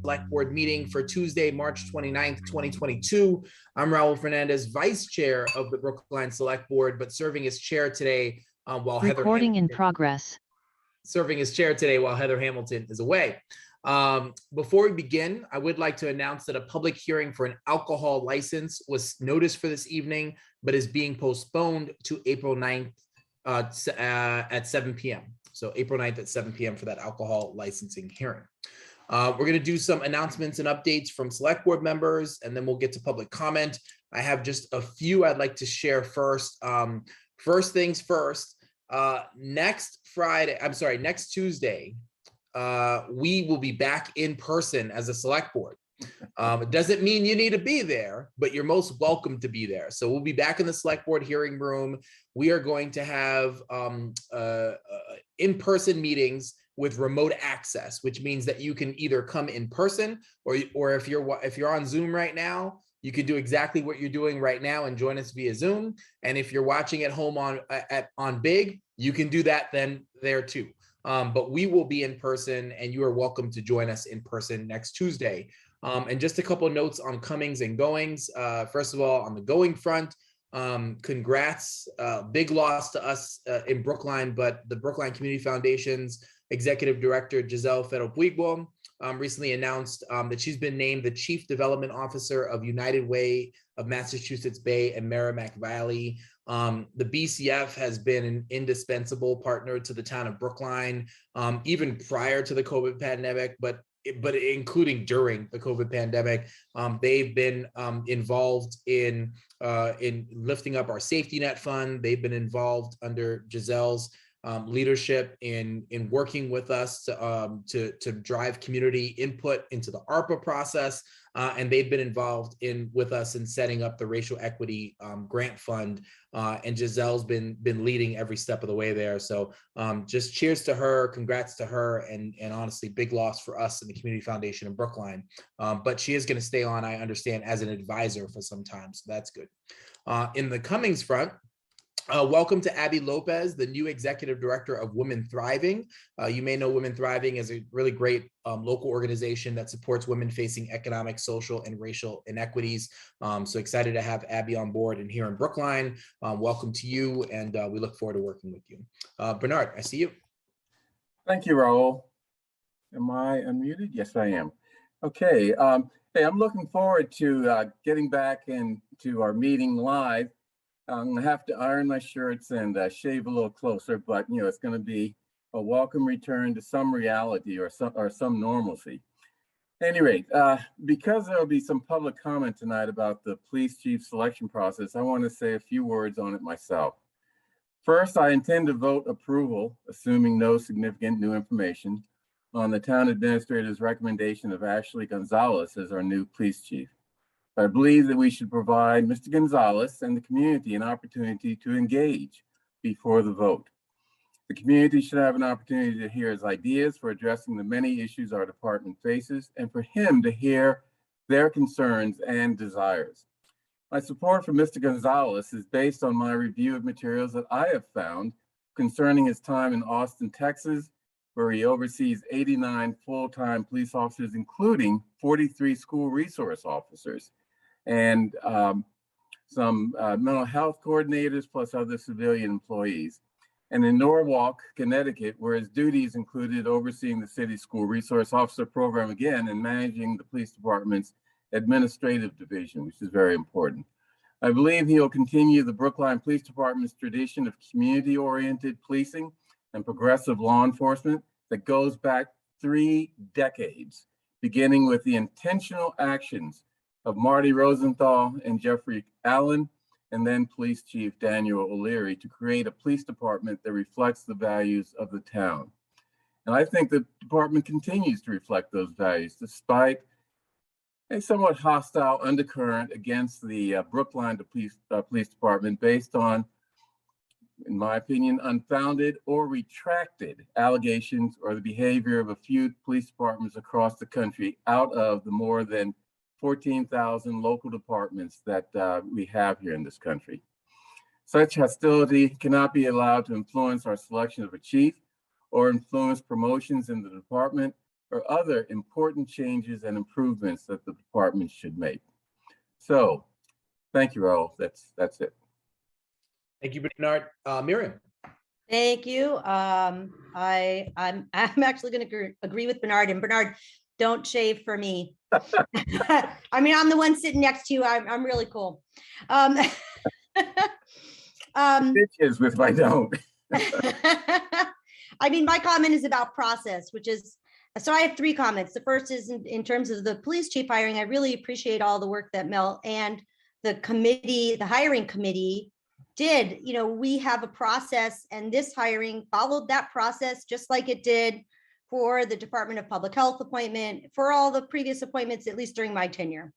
Select Board meeting for Tuesday, March 29th, 2022. I'm Raul Fernandez, Vice Chair of the Brookline Select Board, but serving as chair today while Recording in progress. Serving as chair today while Heather Hamilton is away. Before we begin, I would like to announce that a public hearing for an alcohol license was noticed for this evening, but is being postponed to April 9th at 7 p.m. So April 9th at 7 p.m. for that alcohol licensing hearing. We're going to do some announcements and updates from select board members, and then we'll get to public comment. I have just a few I'd like to share first. First things first, next Tuesday, we will be back in person as a select board. It doesn't mean you need to be there, but you're most welcome to be there. So we'll be back in the select board hearing room. We are going to have in-person meetings with remote access, which means that you can either come in person or if you're on Zoom right now, you can do exactly what you're doing right now and join us via Zoom. And if you're watching at home on Big, you can do that then there too. But we will be in person, and you are welcome to join us in person next Tuesday. And just a couple of notes on comings and goings. First of all, on the going front, congrats, big loss to us in Brookline, but the Brookline Community Foundation's Executive Director, Giselle Ferro-Puigbo, recently announced that she's been named the Chief Development Officer of United Way of Massachusetts Bay and Merrimack Valley. The BCF has been an indispensable partner to the town of Brookline, even prior to the COVID pandemic, but including during the COVID pandemic. They've been involved in lifting up our safety net fund. They've been involved under Giselle's leadership in working with us to drive community input into the ARPA process, and they've been involved with us in setting up the racial equity grant fund, and Giselle's been leading every step of the way there. So just cheers to her, congrats to her, and honestly, big loss for us in the Community Foundation in Brookline. But she is going to stay on, I understand, as an advisor for some time, so that's good. In the comings front, welcome to Abby Lopez, the new Executive Director of Women Thriving. You may know Women Thriving as a really great local organization that supports women facing economic, social, and racial inequities. So excited to have Abby on board and here in Brookline. Welcome to you, and we look forward to working with you. Bernard, I see you. Thank you, Raul. Am I unmuted? Yes, I am. Okay. Hey, I'm looking forward to getting back into our meeting live. I'm gonna have to iron my shirts and shave a little closer, but it's gonna be a welcome return to some reality or some normalcy. At any rate, because there will be some public comment tonight about the police chief selection process, I want to say a few words on it myself. First, I intend to vote approval, assuming no significant new information, on the town administrator's recommendation of Ashley Gonzalez as our new police chief. I believe that we should provide Mr. Gonzalez and the community an opportunity to engage before the vote. The community should have an opportunity to hear his ideas for addressing the many issues our department faces, and for him to hear their concerns and desires. My support for Mr. Gonzalez is based on my review of materials that I have found concerning his time in Austin, Texas, where he oversees 89 full-time police officers, including 43 school resource officers, and some mental health coordinators, plus other civilian employees. And in Norwalk, Connecticut, where his duties included overseeing the city school resource officer program again and managing the police department's administrative division, which is very important. I believe he will continue the Brookline Police Department's tradition of community-oriented policing and progressive law enforcement that goes back 3 decades, beginning with the intentional actions of Marty Rosenthal and Jeffrey Allen, and then Police Chief Daniel O'Leary, to create a police department that reflects the values of the town. And I think the department continues to reflect those values, despite a somewhat hostile undercurrent against the Brookline Police Department based on, in my opinion, unfounded or retracted allegations or the behavior of a few police departments across the country out of the more than 14,000 local departments that we have here in this country. Such hostility cannot be allowed to influence our selection of a chief or influence promotions in the department or other important changes and improvements that the department should make. So, thank you, Raul. That's it. Thank you, Bernard. Miriam. Thank you. I'm actually going to agree with Bernard. And Bernard, don't shave for me. I mean, I'm the one sitting next to you. I'm really cool. Bitches with my don't. I mean, my comment is about process, which is, so I have three comments. The first is in terms of the police chief hiring. I really appreciate all the work that Mel and the committee, the hiring committee did. You know, we have a process, and this hiring followed that process just like it did for the Department of Public Health appointment, for all the previous appointments, at least during my tenure.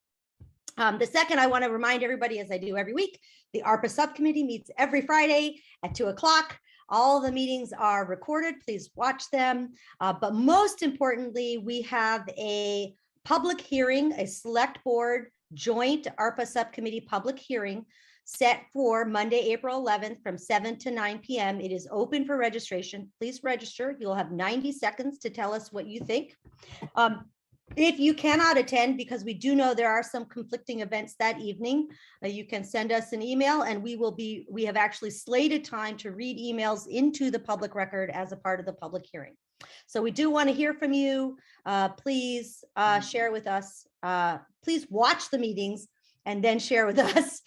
The second, I want to remind everybody, as I do every week, the ARPA subcommittee meets every Friday at 2 o'clock. All the meetings are recorded. Please watch them. But most importantly, we have a public hearing, a select board joint ARPA subcommittee public hearing set for Monday, April 11th from 7 to 9 p.m. It is open for registration. Please register. You'll have 90 seconds to tell us what you think. If you cannot attend, because we do know there are some conflicting events that evening, you can send us an email, and we have actually slated time to read emails into the public record as a part of the public hearing. So we do want to hear from you. Please share with us. Please watch the meetings and then share with us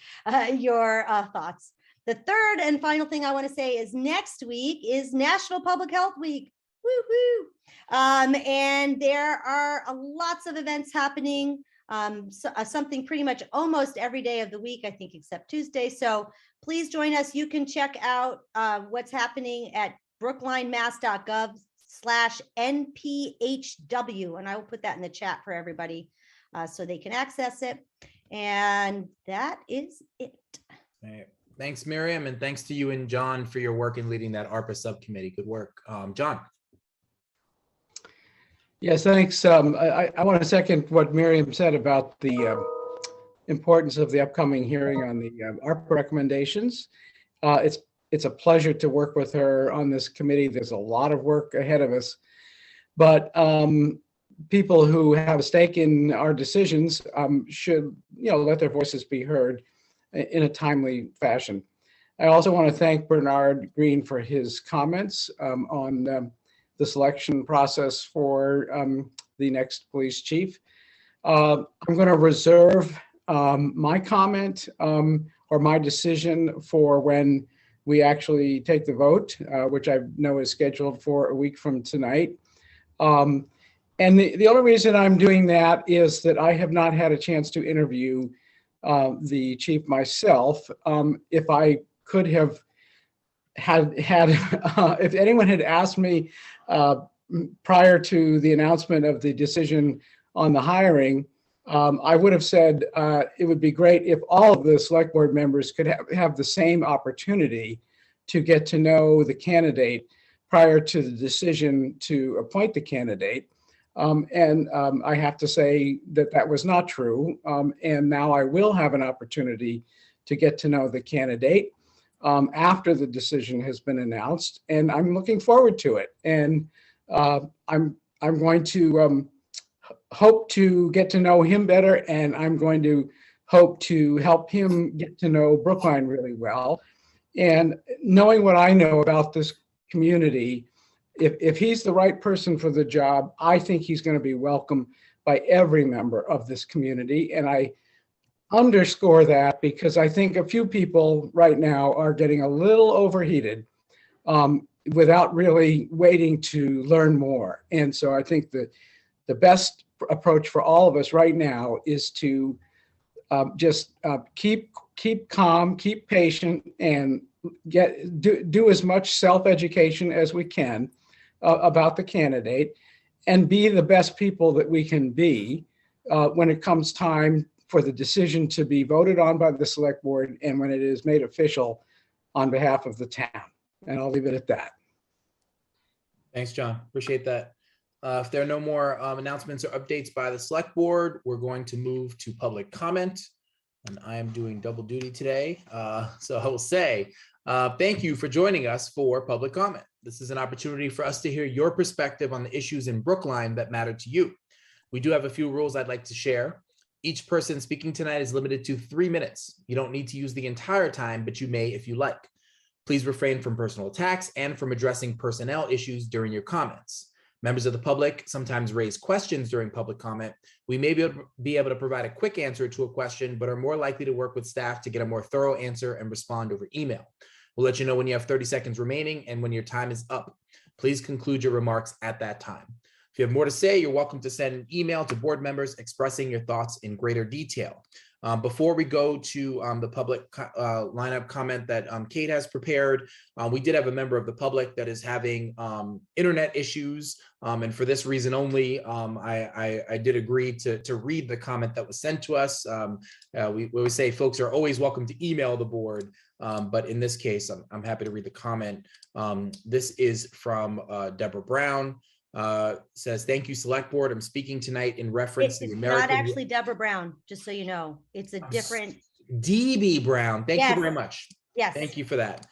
your thoughts. The third and final thing I want to say is next week is National Public Health Week. Woo-hoo. And there are lots of events happening, something pretty much almost every day of the week, I think, except Tuesday. So please join us. You can check out what's happening at brooklinemass.gov/NPHW. And I will put that in the chat for everybody so they can access it. And that is it. All right. Thanks, Miriam. And thanks to you and John for your work in leading that ARPA subcommittee. Good work. John. Yes, thanks. I want to second what Miriam said about the importance of the upcoming hearing on the ARPA recommendations. It's a pleasure to work with her on this committee. There's a lot of work ahead of us, but people who have a stake in our decisions should, let their voices be heard in a timely fashion. I also want to thank Bernard Green for his comments on the selection process for the next police chief. I'm going to reserve my comment or my decision for when we actually take the vote, which I know is scheduled for a week from tonight. And the only reason I'm doing that is that I have not had a chance to interview the chief myself. If I could have had if anyone had asked me prior to the announcement of the decision on the hiring, I would have said it would be great if all of the select board members could have the same opportunity to get to know the candidate prior to the decision to appoint the candidate. And I have to say that was not true. And now I will have an opportunity to get to know the candidate after the decision has been announced, and I'm looking forward to it. And I'm going to hope to get to know him better, and I'm going to hope to help him get to know Brookline really well. And knowing what I know about this community, if he's the right person for the job, I think he's going to be welcome by every member of this community. And I underscore that because I think a few people right now are getting a little overheated without really waiting to learn more. And so I think that the best approach for all of us right now is to just keep calm, keep patient, and do as much self-education as we can about the candidate, and be the best people that we can be when it comes time for the decision to be voted on by the select board and when it is made official on behalf of the town. And I'll leave it at that. Thanks, John. Appreciate that. If there are no more announcements or updates by the select board, we're going to move to public comment. And I am doing double duty today. So I will say, Thank you for joining us for public comment. This is an opportunity for us to hear your perspective on the issues in Brookline that matter to you. We do have a few rules I'd like to share. Each person speaking tonight is limited to 3 minutes. You don't need to use the entire time, but you may if you like. Please refrain from personal attacks and from addressing personnel issues during your comments. Members of the public sometimes raise questions during public comment. We may be able to provide a quick answer to a question, but are more likely to work with staff to get a more thorough answer and respond over email. We'll let you know when you have 30 seconds remaining and when your time is up. Please conclude your remarks at that time. If you have more to say, you're welcome to send an email to board members expressing your thoughts in greater detail. Before we go to the public lineup comment that Kate has prepared, we did have a member of the public that is having internet issues. And for this reason only, I did agree to read the comment that was sent to us. We always say folks are always welcome to email the board. But in this case, I'm happy to read the comment. This is from Deborah Brown. Says, thank you, Select Board. I'm speaking tonight in reference to the American. Not actually Deborah Brown, just so you know. It's a different. DB Brown. Thank you Yes. very much. Yes. Thank you for that.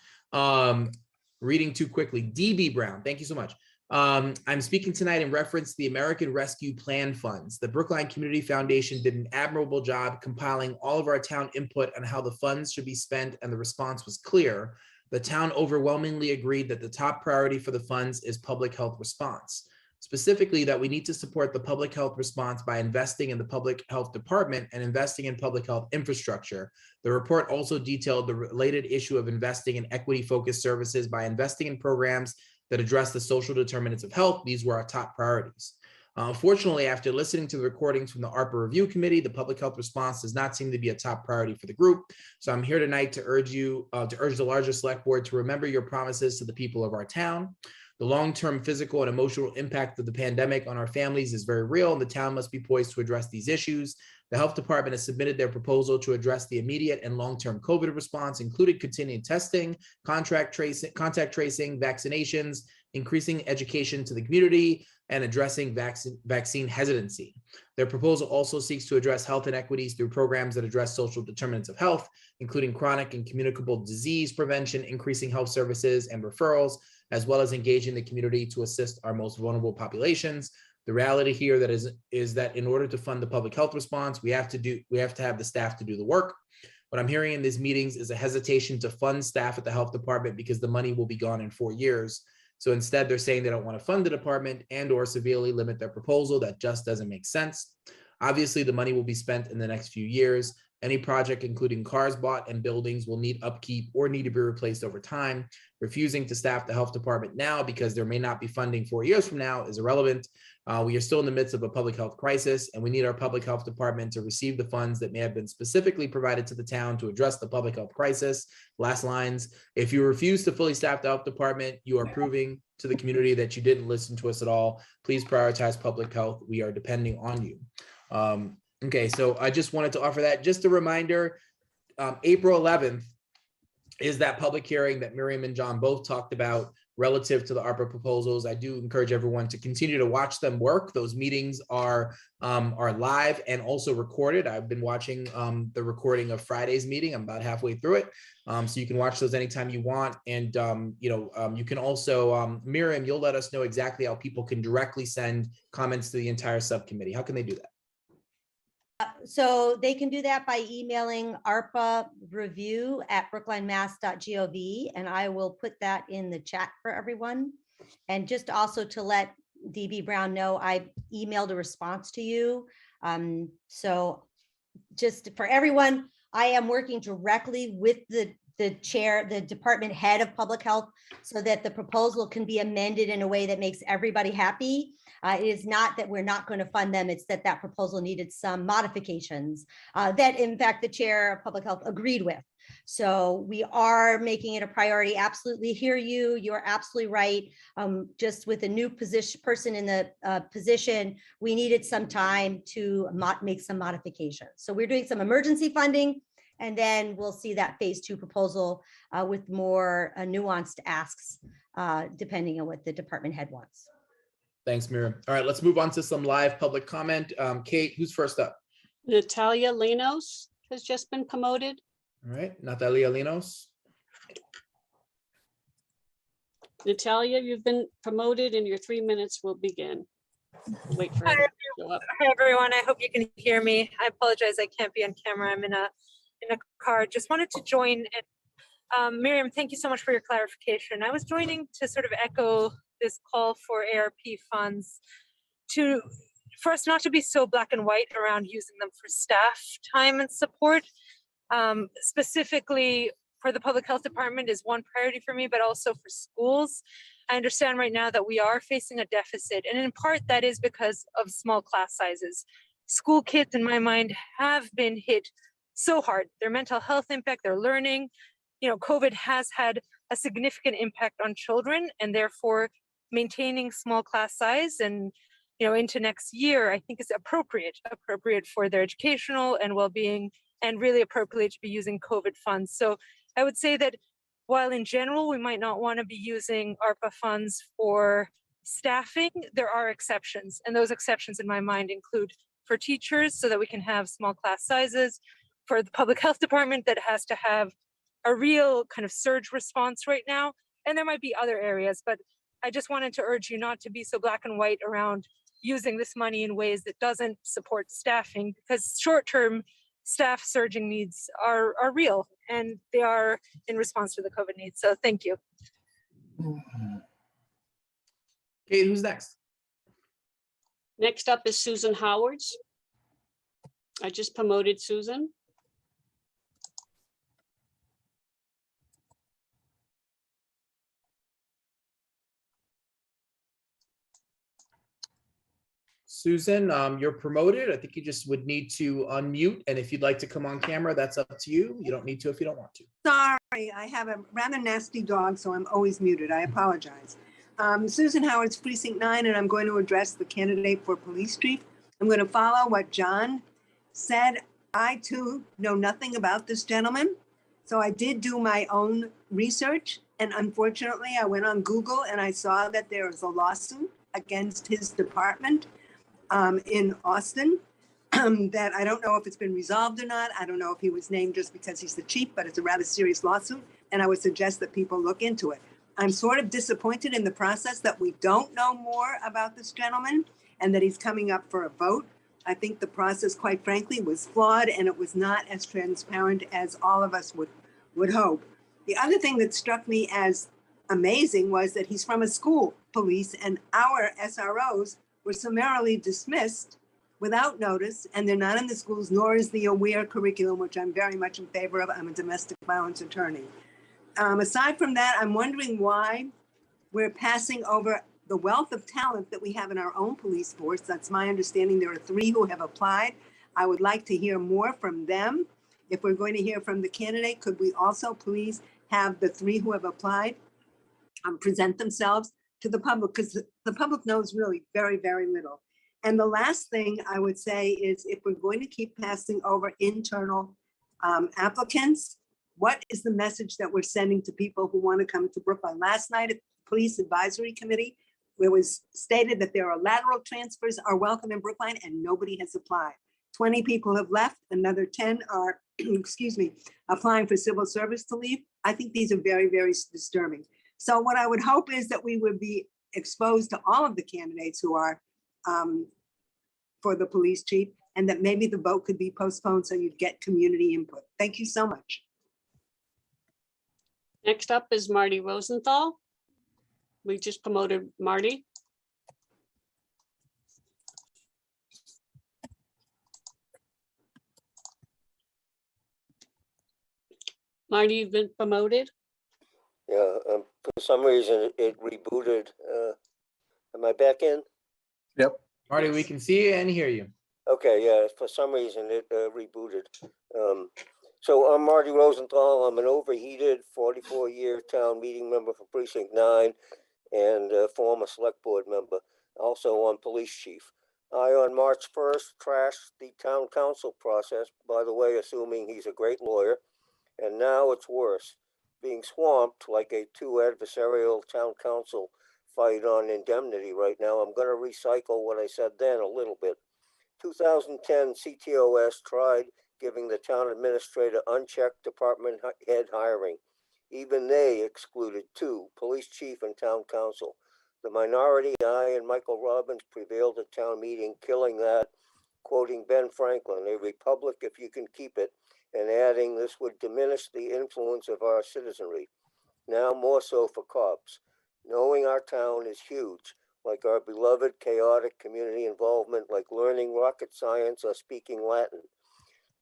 Reading too quickly. DB Brown. Thank you so much. I'm speaking tonight in reference to the American Rescue Plan funds. The Brookline Community Foundation did an admirable job compiling all of our town input on how the funds should be spent, and the response was clear. The town overwhelmingly agreed that the top priority for the funds is public health response. Specifically, that we need to support the public health response by investing in the public health department and investing in public health infrastructure. The report also detailed the related issue of investing in equity-focused services by investing in programs that address the social determinants of health. These were our top priorities. Unfortunately, after listening to the recordings from the ARPA Review Committee, the public health response does not seem to be a top priority for the group. So I'm here tonight to urge the larger select board to remember your promises to the people of our town. The long-term physical and emotional impact of the pandemic on our families is very real, and the town must be poised to address these issues. The health department has submitted their proposal to address the immediate and long-term COVID response, including continued testing, contact tracing, vaccinations, increasing education to the community, and addressing vaccine hesitancy. Their proposal also seeks to address health inequities through programs that address social determinants of health, including chronic and communicable disease prevention, increasing health services and referrals, as well as engaging the community to assist our most vulnerable populations. The reality here is that in order to fund the public health response, we have to have the staff to do the work. What I'm hearing in these meetings is a hesitation to fund staff at the health department because the money will be gone in 4 years. So instead, they're saying they don't want to fund the department and or severely limit their proposal. That just doesn't make sense. Obviously, the money will be spent in the next few years. Any project, including cars bought and buildings, will need upkeep or need to be replaced over time. Refusing to staff the health department now because there may not be funding 4 years from now is irrelevant. We are still in the midst of a public health crisis, and we need our public health department to receive the funds that may have been specifically provided to the town to address the public health crisis. Last lines, if you refuse to fully staff the health department, you are proving to the community that you didn't listen to us at all. Please prioritize public health. We are depending on you. Okay, so I just wanted to offer that. Just a reminder, April 11th is that public hearing that Miriam and John both talked about relative to the ARPA proposals. I do encourage everyone to continue to watch them work. Those meetings are live and also recorded. I've been watching the recording of Friday's meeting. I'm about halfway through it. So you can watch those anytime you want. And, you can also, Miriam, you'll let us know exactly how people can directly send comments to the entire subcommittee. How can they do that? So they can do that by emailing arpareview@brooklinemass.gov, and I will put that in the chat for everyone. And just also to let DB Brown know, I emailed a response to you. So just for everyone, I am working directly with the chair, the department head of public health, so that the proposal can be amended in a way that makes everybody happy. It is not that we're not going to fund them, it's that that proposal needed some modifications that in fact the chair of public health agreed with. So we are making it a priority. Absolutely hear you. You're absolutely right. Just with a new person in the position, we needed some time to make some modifications. So we're doing some emergency funding, and then we'll see that phase 2 proposal with more nuanced asks, depending on what the department head wants. Thanks, Miriam. All right, let's move on to some live public comment. Kate, who's first up? Natalia Lanos has just been promoted. All right, Natalia Linos. Natalia, you've been promoted and your 3 minutes will begin. Wait for her to show up. Hi, everyone. I hope you can hear me. I apologize. I can't be on camera. I'm in a car. Just wanted to join. And Miriam, thank you so much for your clarification. I was joining to sort of echo this call for ARP funds for us not to be so black and white around using them for staff time and support. Specifically for the public health department is one priority for me, but also for schools. I understand right now that we are facing a deficit, and in part that is because of small class sizes. School kids, in my mind, have been hit so hard. Their mental health impact, their learning, COVID has had a significant impact on children, and therefore maintaining small class size and into next year, I think is appropriate for their educational and well-being, and really appropriate to be using COVID funds. So I would say that while in general, we might not want to be using ARPA funds for staffing, there are exceptions. And those exceptions in my mind include for teachers so that we can have small class sizes, for the public health department that has to have a real kind of surge response right now. And there might be other areas, but I just wanted to urge you not to be so black and white around using this money in ways that doesn't support staffing, because short-term staff surging needs are real, and they are in response to the COVID needs. So thank you. Kate, who's next? Next up is Susan Howards. I just promoted Susan. Susan, you're promoted. I think you just would need to unmute. And if you'd like to come on camera, that's up to you. You don't need to if you don't want to. Sorry, I have a rather nasty dog, so I'm always muted. I apologize. Susan Howard's Precinct 9, and I'm going to address the candidate for police chief. I'm going to follow what John said. I, too, know nothing about this gentleman. So I did do my own research. And unfortunately, I went on Google and I saw that there is a lawsuit against his department in Austin that I don't know if it's been resolved or not. I don't know if he was named just because he's the chief, but it's a rather serious lawsuit. And I would suggest that people look into it. I'm sort of disappointed in the process that we don't know more about this gentleman and that he's coming up for a vote. I think the process, quite frankly, was flawed, and it was not as transparent as all of us would hope. The other thing that struck me as amazing was that he's from a school, police, and our SROs were summarily dismissed without notice, and they're not in the schools, nor is the AWARE curriculum, which I'm very much in favor of. I'm a domestic violence attorney. Aside from that, I'm wondering why we're passing over the wealth of talent that we have in our own police force. That's my understanding. There are 3 who have applied. I would like to hear more from them. If we're going to hear from the candidate, could we also please have the 3 who have applied present themselves to the public, because the public knows really very, very little. And the last thing I would say is, if we're going to keep passing over internal applicants, what is the message that we're sending to people who want to come to Brookline? Last night at the Police Advisory Committee, it was stated that there are lateral transfers are welcome in Brookline, and nobody has applied. 20 people have left, another 10 are, excuse me, applying for civil service to leave. I think these are very, very disturbing. So what I would hope is that we would be exposed to all of the candidates who are for the police chief, and that maybe the vote could be postponed so you'd get community input. Thank you so much. Next up is Marty Rosenthal. We just promoted Marty. Marty, you've been promoted. Yeah, for some reason it rebooted. Am I back in? Yep. Marty, we can see you and hear you. Okay, yeah, for some reason it rebooted. So I'm Marty Rosenthal. I'm an overheated 44-year town meeting member for Precinct 9 and a former select board member, also on police chief. I, on March 1st, trashed the town council process, by the way, assuming he's a great lawyer. And now it's worse, being swamped like a 2 adversarial town council fight on indemnity right now. I'm going to recycle what I said then a little bit. 2010 CTOS tried giving the town administrator unchecked department head hiring. Even they excluded 2, police chief and town council. The minority, I and Michael Robbins, prevailed at town meeting, killing that, quoting Ben Franklin, "A republic if you can keep it," and adding, "This would diminish the influence of our citizenry." Now more so for cops. Knowing our town is huge, like our beloved chaotic community involvement, like learning rocket science or speaking Latin.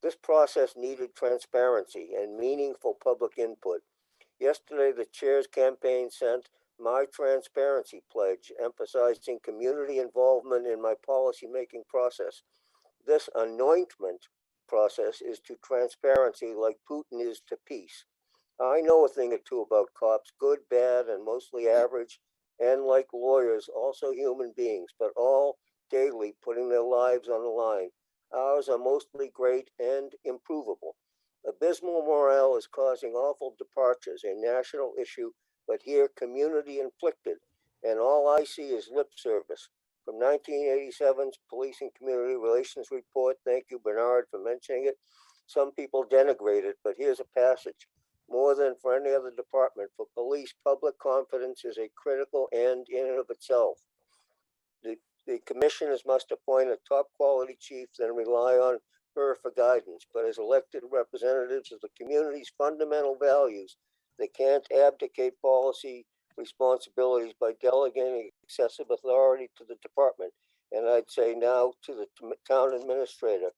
This process needed transparency and meaningful public input. Yesterday, the chair's campaign sent my transparency pledge, emphasizing community involvement in my policymaking process. This anointment process is to transparency like Putin is to peace. I know a thing or two about cops, good, bad, and mostly average, and like lawyers, also human beings, but all daily putting their lives on the line. Ours are mostly great and improvable. Abysmal morale is causing awful departures, a national issue, but here community inflicted, and all I see is lip service. From 1987's Police and Community Relations Report, thank you, Bernard, for mentioning it. Some people denigrate it, but here's a passage. More than for any other department, for police, public confidence is a critical end in and of itself. The commissioners must appoint a top quality chief, then rely on her for guidance, but as elected representatives of the community's fundamental values, they can't abdicate policy responsibilities by delegating excessive authority to the department, and I'd say now to the town administrator.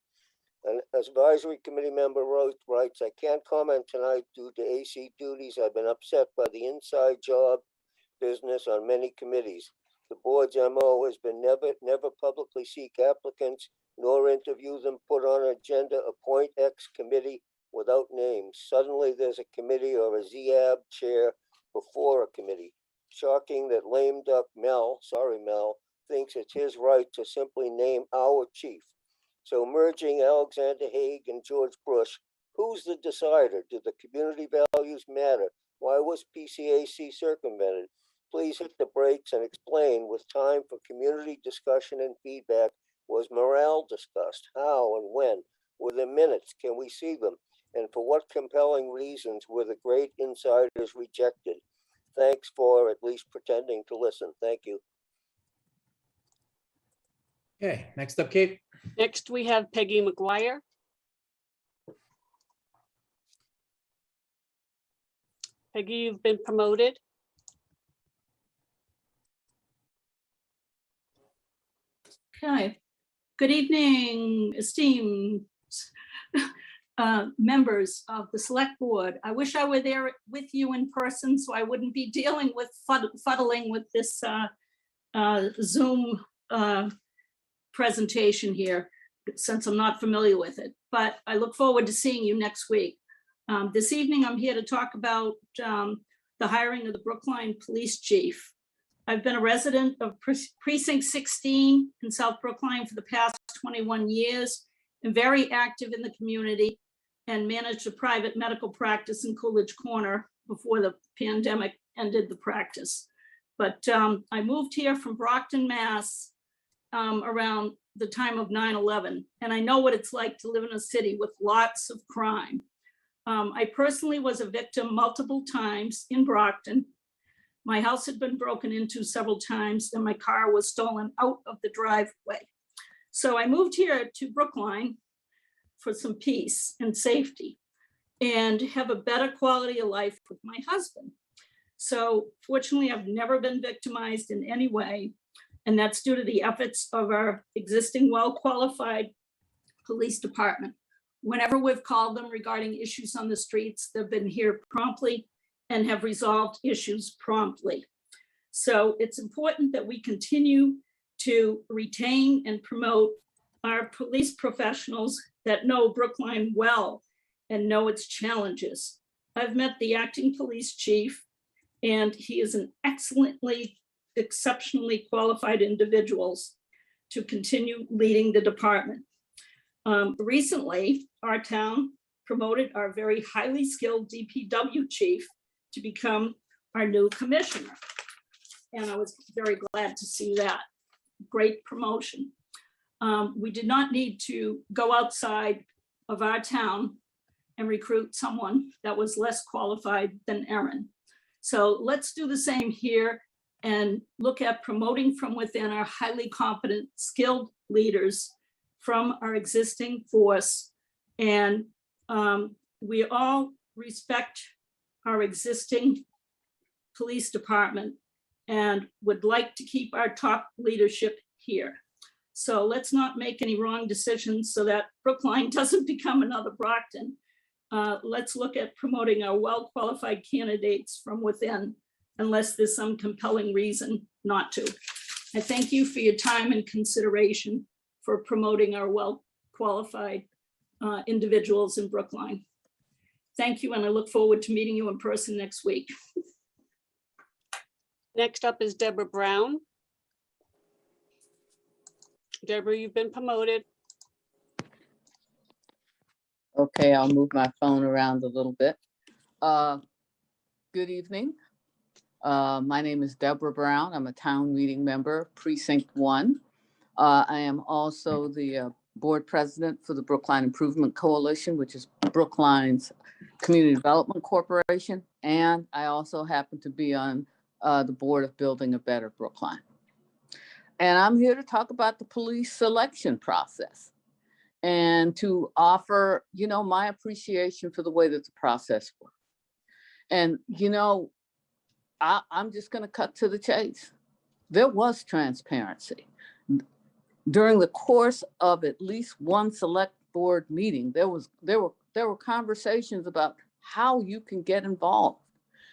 And as advisory committee member writes, "I can't comment tonight due to AC duties. I've been upset by the inside job business on many committees. The board's MO has been never publicly seek applicants, nor interview them, put on an agenda, appoint X committee without names. Suddenly there's a committee or a ZAB chair before a committee. Shocking that lame duck Mel, thinks it's his right to simply name our chief. So merging Alexander Haig and George Bush, who's the decider? Do the community values matter? Why was PCAC circumvented? Please hit the brakes and explain with time for community discussion and feedback. Was morale discussed? How and when? Were there minutes? Can we see them? And for what compelling reasons were the great insiders rejected? Thanks for at least pretending to listen. Thank you." Okay, next up, Kate. Next, we have Peggy McGuire. Peggy, you've been promoted. Okay. Good evening, esteemed members of the select board. I wish I were there with you in person so I wouldn't be dealing with fuddling with this Zoom presentation here, since I'm not familiar with it. But I look forward to seeing you next week. This evening, I'm here to talk about the hiring of the Brookline police chief. I've been a resident of precinct 16 in South Brookline for the past 21 years and very active in the community, and managed a private medical practice in Coolidge Corner before the pandemic ended the practice. But I moved here from Brockton, Mass around the time of 9/11, and I know what it's like to live in a city with lots of crime. I personally was a victim multiple times in Brockton. My house had been broken into several times and my car was stolen out of the driveway. So I moved here to Brookline for some peace and safety and have a better quality of life with my husband. So fortunately, I've never been victimized in any way, and that's due to the efforts of our existing well-qualified police department. Whenever we've called them regarding issues on the streets, they've been here promptly and have resolved issues promptly. So it's important that we continue to retain and promote our police professionals that know Brookline well and know its challenges. I've met the acting police chief, and he is an exceptionally qualified individual to continue leading the department. Recently, our town promoted our very highly skilled DPW chief to become our new commissioner. And I was very glad to see that. Great promotion. We did not need to go outside of our town and recruit someone that was less qualified than Erin. So let's do the same here and look at promoting from within our highly competent, skilled leaders from our existing force. And we all respect our existing police department and would like to keep our top leadership here. So let's not make any wrong decisions so that Brookline doesn't become another Brockton. Let's look at promoting our well-qualified candidates from within, unless there's some compelling reason not to. I thank you for your time and consideration for promoting our well-qualified individuals in Brookline. Thank you, and I look forward to meeting you in person next week. Next up is Deborah Brown. Deborah, you've been promoted. Okay, I'll move my phone around a little bit. Good evening. My name is Deborah Brown. I'm a town meeting member, Precinct 1. I am also the board president for the Brookline Improvement Coalition, which is Brookline's Community Development Corporation. And I also happen to be on the board of Building a Better Brookline. And I'm here to talk about the police selection process and to offer, you know, my appreciation for the way that the process worked. And, you know, I'm just going to cut to the chase. There was transparency. During the course of at least one select board meeting, there were conversations about how you can get involved.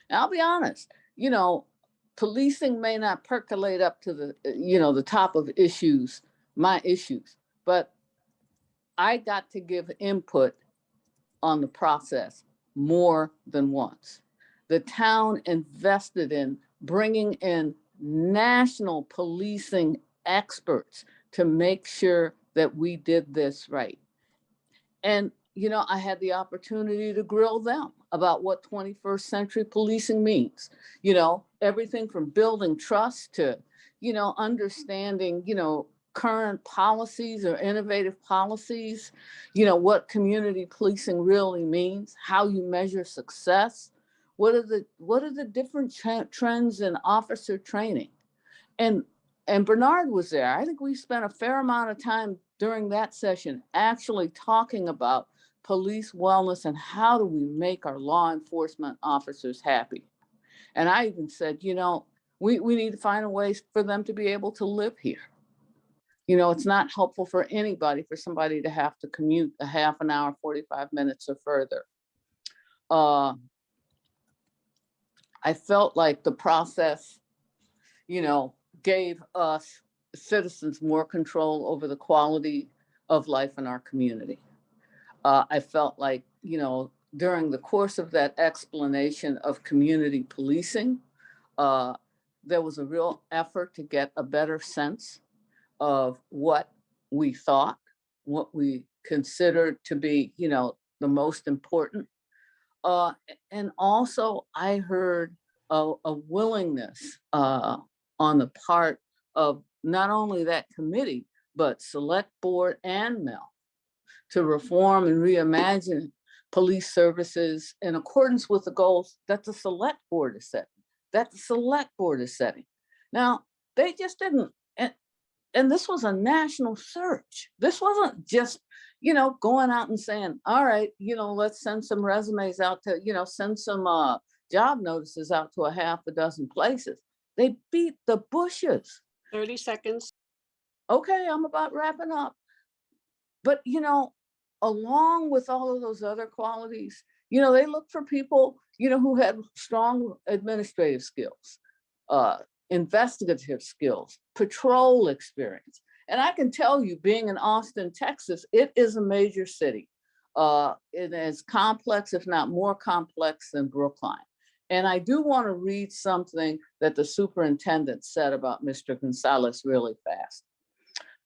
And I'll be honest, you know, policing may not percolate up to the, you know, the top of issues, my issues, but I got to give input on the process more than once. The town invested in bringing in national policing experts to make sure that we did this right. And, you know, I had the opportunity to grill them about what 21st century policing means. You know, everything from building trust to, you know, understanding, you know, current policies or innovative policies, you know, what community policing really means, how you measure success, what are the different trends in officer training. And Bernard was there. I think we spent a fair amount of time during that session actually talking about police wellness and how do we make our law enforcement officers happy. And I even said, you know, we need to find a way for them to be able to live here. You know, it's not helpful for anybody for somebody to have to commute a half an hour, 45 minutes or further. I felt like the process, you know, gave us citizens more control over the quality of life in our community. I felt like, you know, during the course of that explanation of community policing, there was a real effort to get a better sense of what we thought, what we considered to be, you know, the most important. And also I heard a willingness on the part of not only that committee, but select board and Mel to reform and reimagine police services in accordance with the goals that the select board is setting. Now, they just didn't, and this was a national search. This wasn't just, you know, going out and saying, all right, you know, let's send some resumes out to, you know, send some job notices out to a half a dozen places. They beat the bushes. 30 seconds. Okay, I'm about wrapping up. But, you know, along with all of those other qualities, you know, they look for people, you know, who had strong administrative skills, investigative skills, patrol experience. And I can tell you, being in Austin, Texas, it is a major city. It is complex, if not more complex than Brookline. And I do want to read something that the superintendent said about Mr. Gonzalez really fast.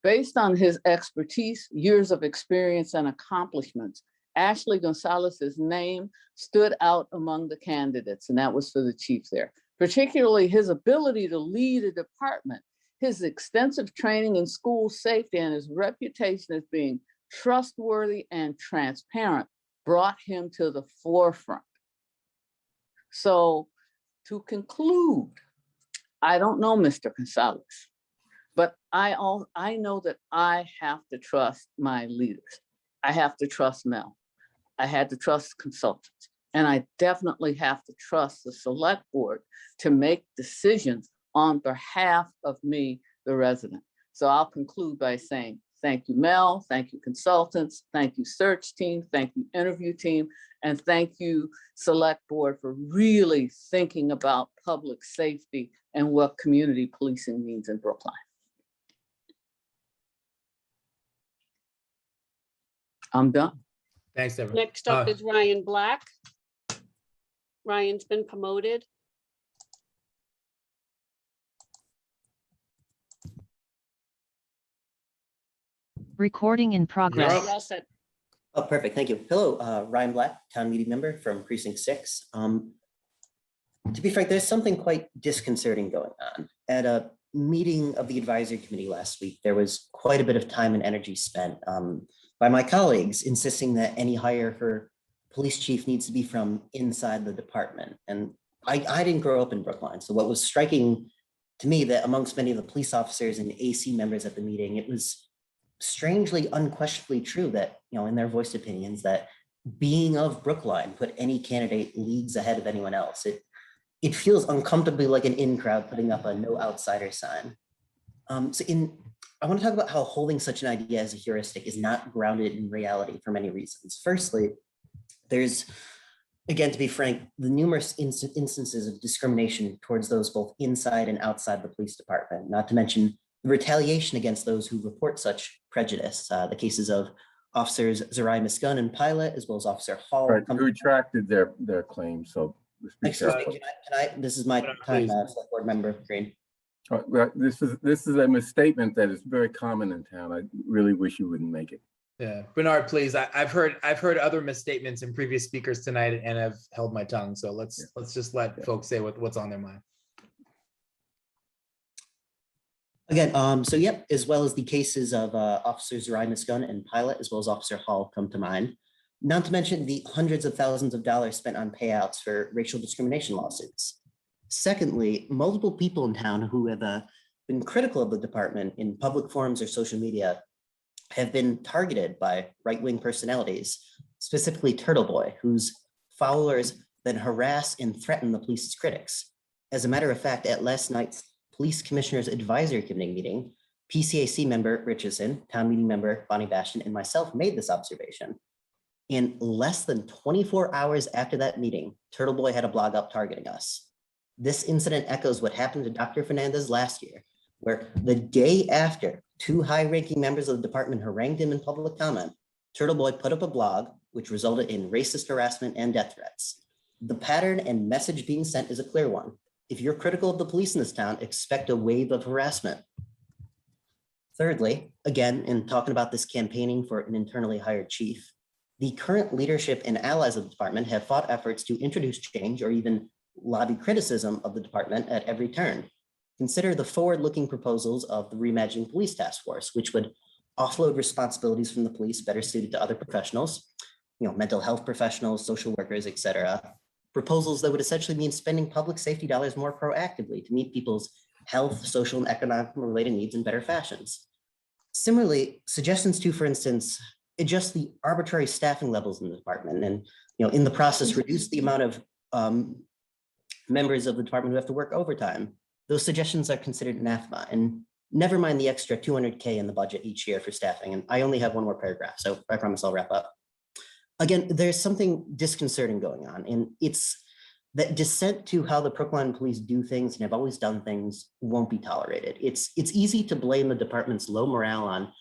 Based on his expertise, years of experience and accomplishments, Ashley Gonzalez's name stood out among the candidates, and that was for the chief there. Particularly his ability to lead a department, his extensive training in school safety, and his reputation as being trustworthy and transparent brought him to the forefront. So to conclude, I don't know Mr. Gonzalez, but I know that I have to trust my leaders. I have to trust Mel. I had to trust consultants. And I definitely have to trust the select board to make decisions on behalf of me, the resident. So I'll conclude by saying, thank you, Mel, thank you, consultants, thank you, search team, thank you, interview team, and thank you, select board, for really thinking about public safety and what community policing means in Brookline. I'm done. Thanks, Deborah. Next up is Ryan Black. Ryan's been promoted. Recording in You're progress. up. All set. Oh, perfect. Thank you. Hello, Ryan Black, town meeting member from precinct 6. To be frank, there's something quite disconcerting going on. At a meeting of the advisory committee last week, there was quite a bit of time and energy spent by my colleagues insisting that any hire for police chief needs to be from inside the department. And I didn't grow up in Brookline. So what was striking to me that amongst many of the police officers and AC members at the meeting, it was strangely unquestionably true that, in their voiced opinions, that being of Brookline put any candidate leagues ahead of anyone else. It feels uncomfortably like an in crowd putting up a no outsider sign. I want to talk about how holding such an idea as a heuristic is not grounded in reality for many reasons. Firstly, there's, again, to be frank, the numerous instances of discrimination towards those both inside and outside the police department, not to mention the retaliation against those who report such prejudice. The cases of officers Zerai Misgun and Pilot, as well as Officer Hall. Right, who retracted their claim, so let's be Excuse me, careful. can I, this is my time, select board member Green. Well, this is a misstatement that is very common in town. I really wish you wouldn't make it. Yeah, Bernard, please. I've heard other misstatements in previous speakers tonight and have held my tongue. So let's just let folks say what's on their mind. Again, as well as the cases of officers Zerai Misgun and Pilot, as well as Officer Hall come to mind. Not to mention the hundreds of thousands of dollars spent on payouts for racial discrimination lawsuits. Secondly, multiple people in town who have been critical of the department in public forums or social media have been targeted by right-wing personalities, specifically Turtle Boy, whose followers then harass and threaten the police's critics. As a matter of fact, at last night's Police Commissioners Advisory Committee meeting, PCAC member Richardson, town meeting member Bonnie Bastion, and myself made this observation. In less than 24 hours after that meeting, Turtle Boy had a blog up targeting us. This incident echoes what happened to Dr. Fernandez last year, where the day after 2 high-ranking members of the department harangued him in public comment, Turtle Boy put up a blog, which resulted in racist harassment and death threats. The pattern and message being sent is a clear one. If you're critical of the police in this town, expect a wave of harassment. Thirdly, again, in talking about this campaigning for an internally hired chief, the current leadership and allies of the department have fought efforts to introduce change or even lobby criticism of the department at every turn. Consider the forward-looking proposals of the Reimagining Police Task Force, which would offload responsibilities from the police better suited to other professionals, mental health professionals, social workers, etc. Proposals that would essentially mean spending public safety dollars more proactively to meet people's health, social, and economic related needs in better fashions. Similarly, suggestions to, for instance, adjust the arbitrary staffing levels in the department and, in the process, reduce the amount of members of the department who have to work overtime. Those suggestions are considered anathema, and never mind the extra $200K in the budget each year for staffing. And I only have one more paragraph, so I promise I'll wrap up. Again, there's something disconcerting going on, and it's that dissent to how the Brookline police do things and have always done things won't be tolerated. It's easy to blame the department's low morale on,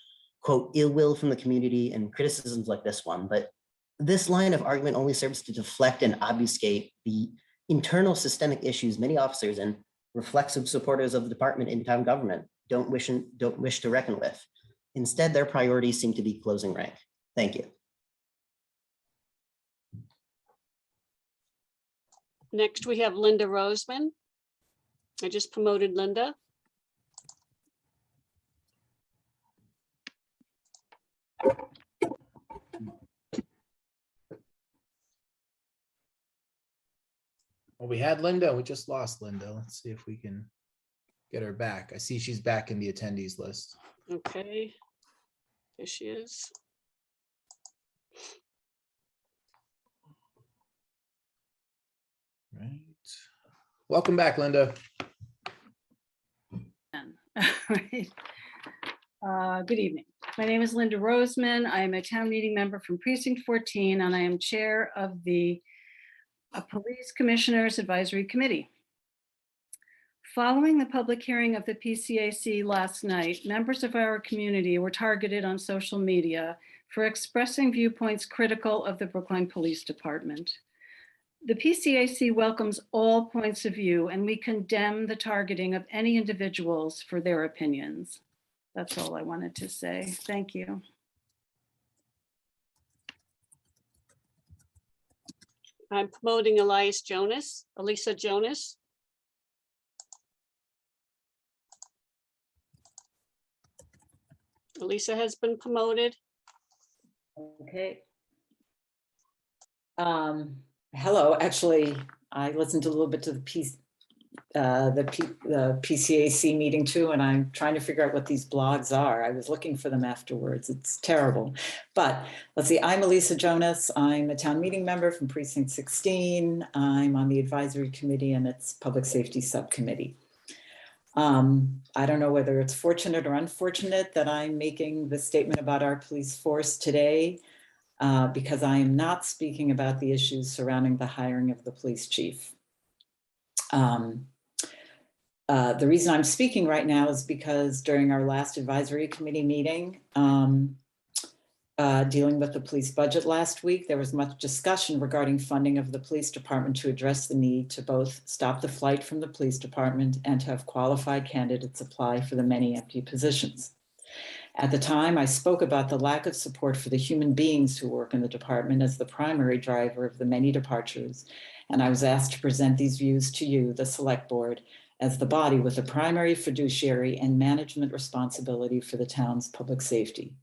quote, ill will from the community and criticisms like this one, but this line of argument only serves to deflect and obfuscate the internal systemic issues many officers and reflexive supporters of the department in town government don't wish to reckon with. Instead, their priorities seem to be closing rank. Thank you. Next, we have Linda Roseman. I just promoted Linda. Well, we had Linda. We just lost Linda. Let's see if we can get her back. I see she's back in the attendees list. Okay. There she is. Right. Welcome back, Linda. Good evening. My name is Linda Roseman. I am a town meeting member from Precinct 14, and I am chair of the Police Commissioners Advisory Committee. Following the public hearing of the PCAC last night, members of our community were targeted on social media for expressing viewpoints critical of the Brookline Police Department. The PCAC welcomes all points of view, and we condemn the targeting of any individuals for their opinions. That's all I wanted to say. Thank you. I'm promoting Elisa Jonas. Elisa has been promoted. Okay. Hello, actually, I listened a little bit to the PCAC meeting too, and I'm trying to figure out what these blogs are. I was looking for them afterwards. It's terrible. But let's see, I'm Elisa Jonas. I'm a town meeting member from Precinct 16. I'm on the advisory committee and its public safety subcommittee. I don't know whether it's fortunate or unfortunate that I'm making this statement about our police force today, because I am not speaking about the issues surrounding the hiring of the police chief. The reason I'm speaking right now is because during our last advisory committee meeting, dealing with the police budget last week, there was much discussion regarding funding of the police department to address the need to both stop the flight from the police department and to have qualified candidates apply for the many empty positions. At the time, I spoke about the lack of support for the human beings who work in the department as the primary driver of the many departures, and I was asked to present these views to you, the select board, as the body with the primary fiduciary and management responsibility for the town's public safety.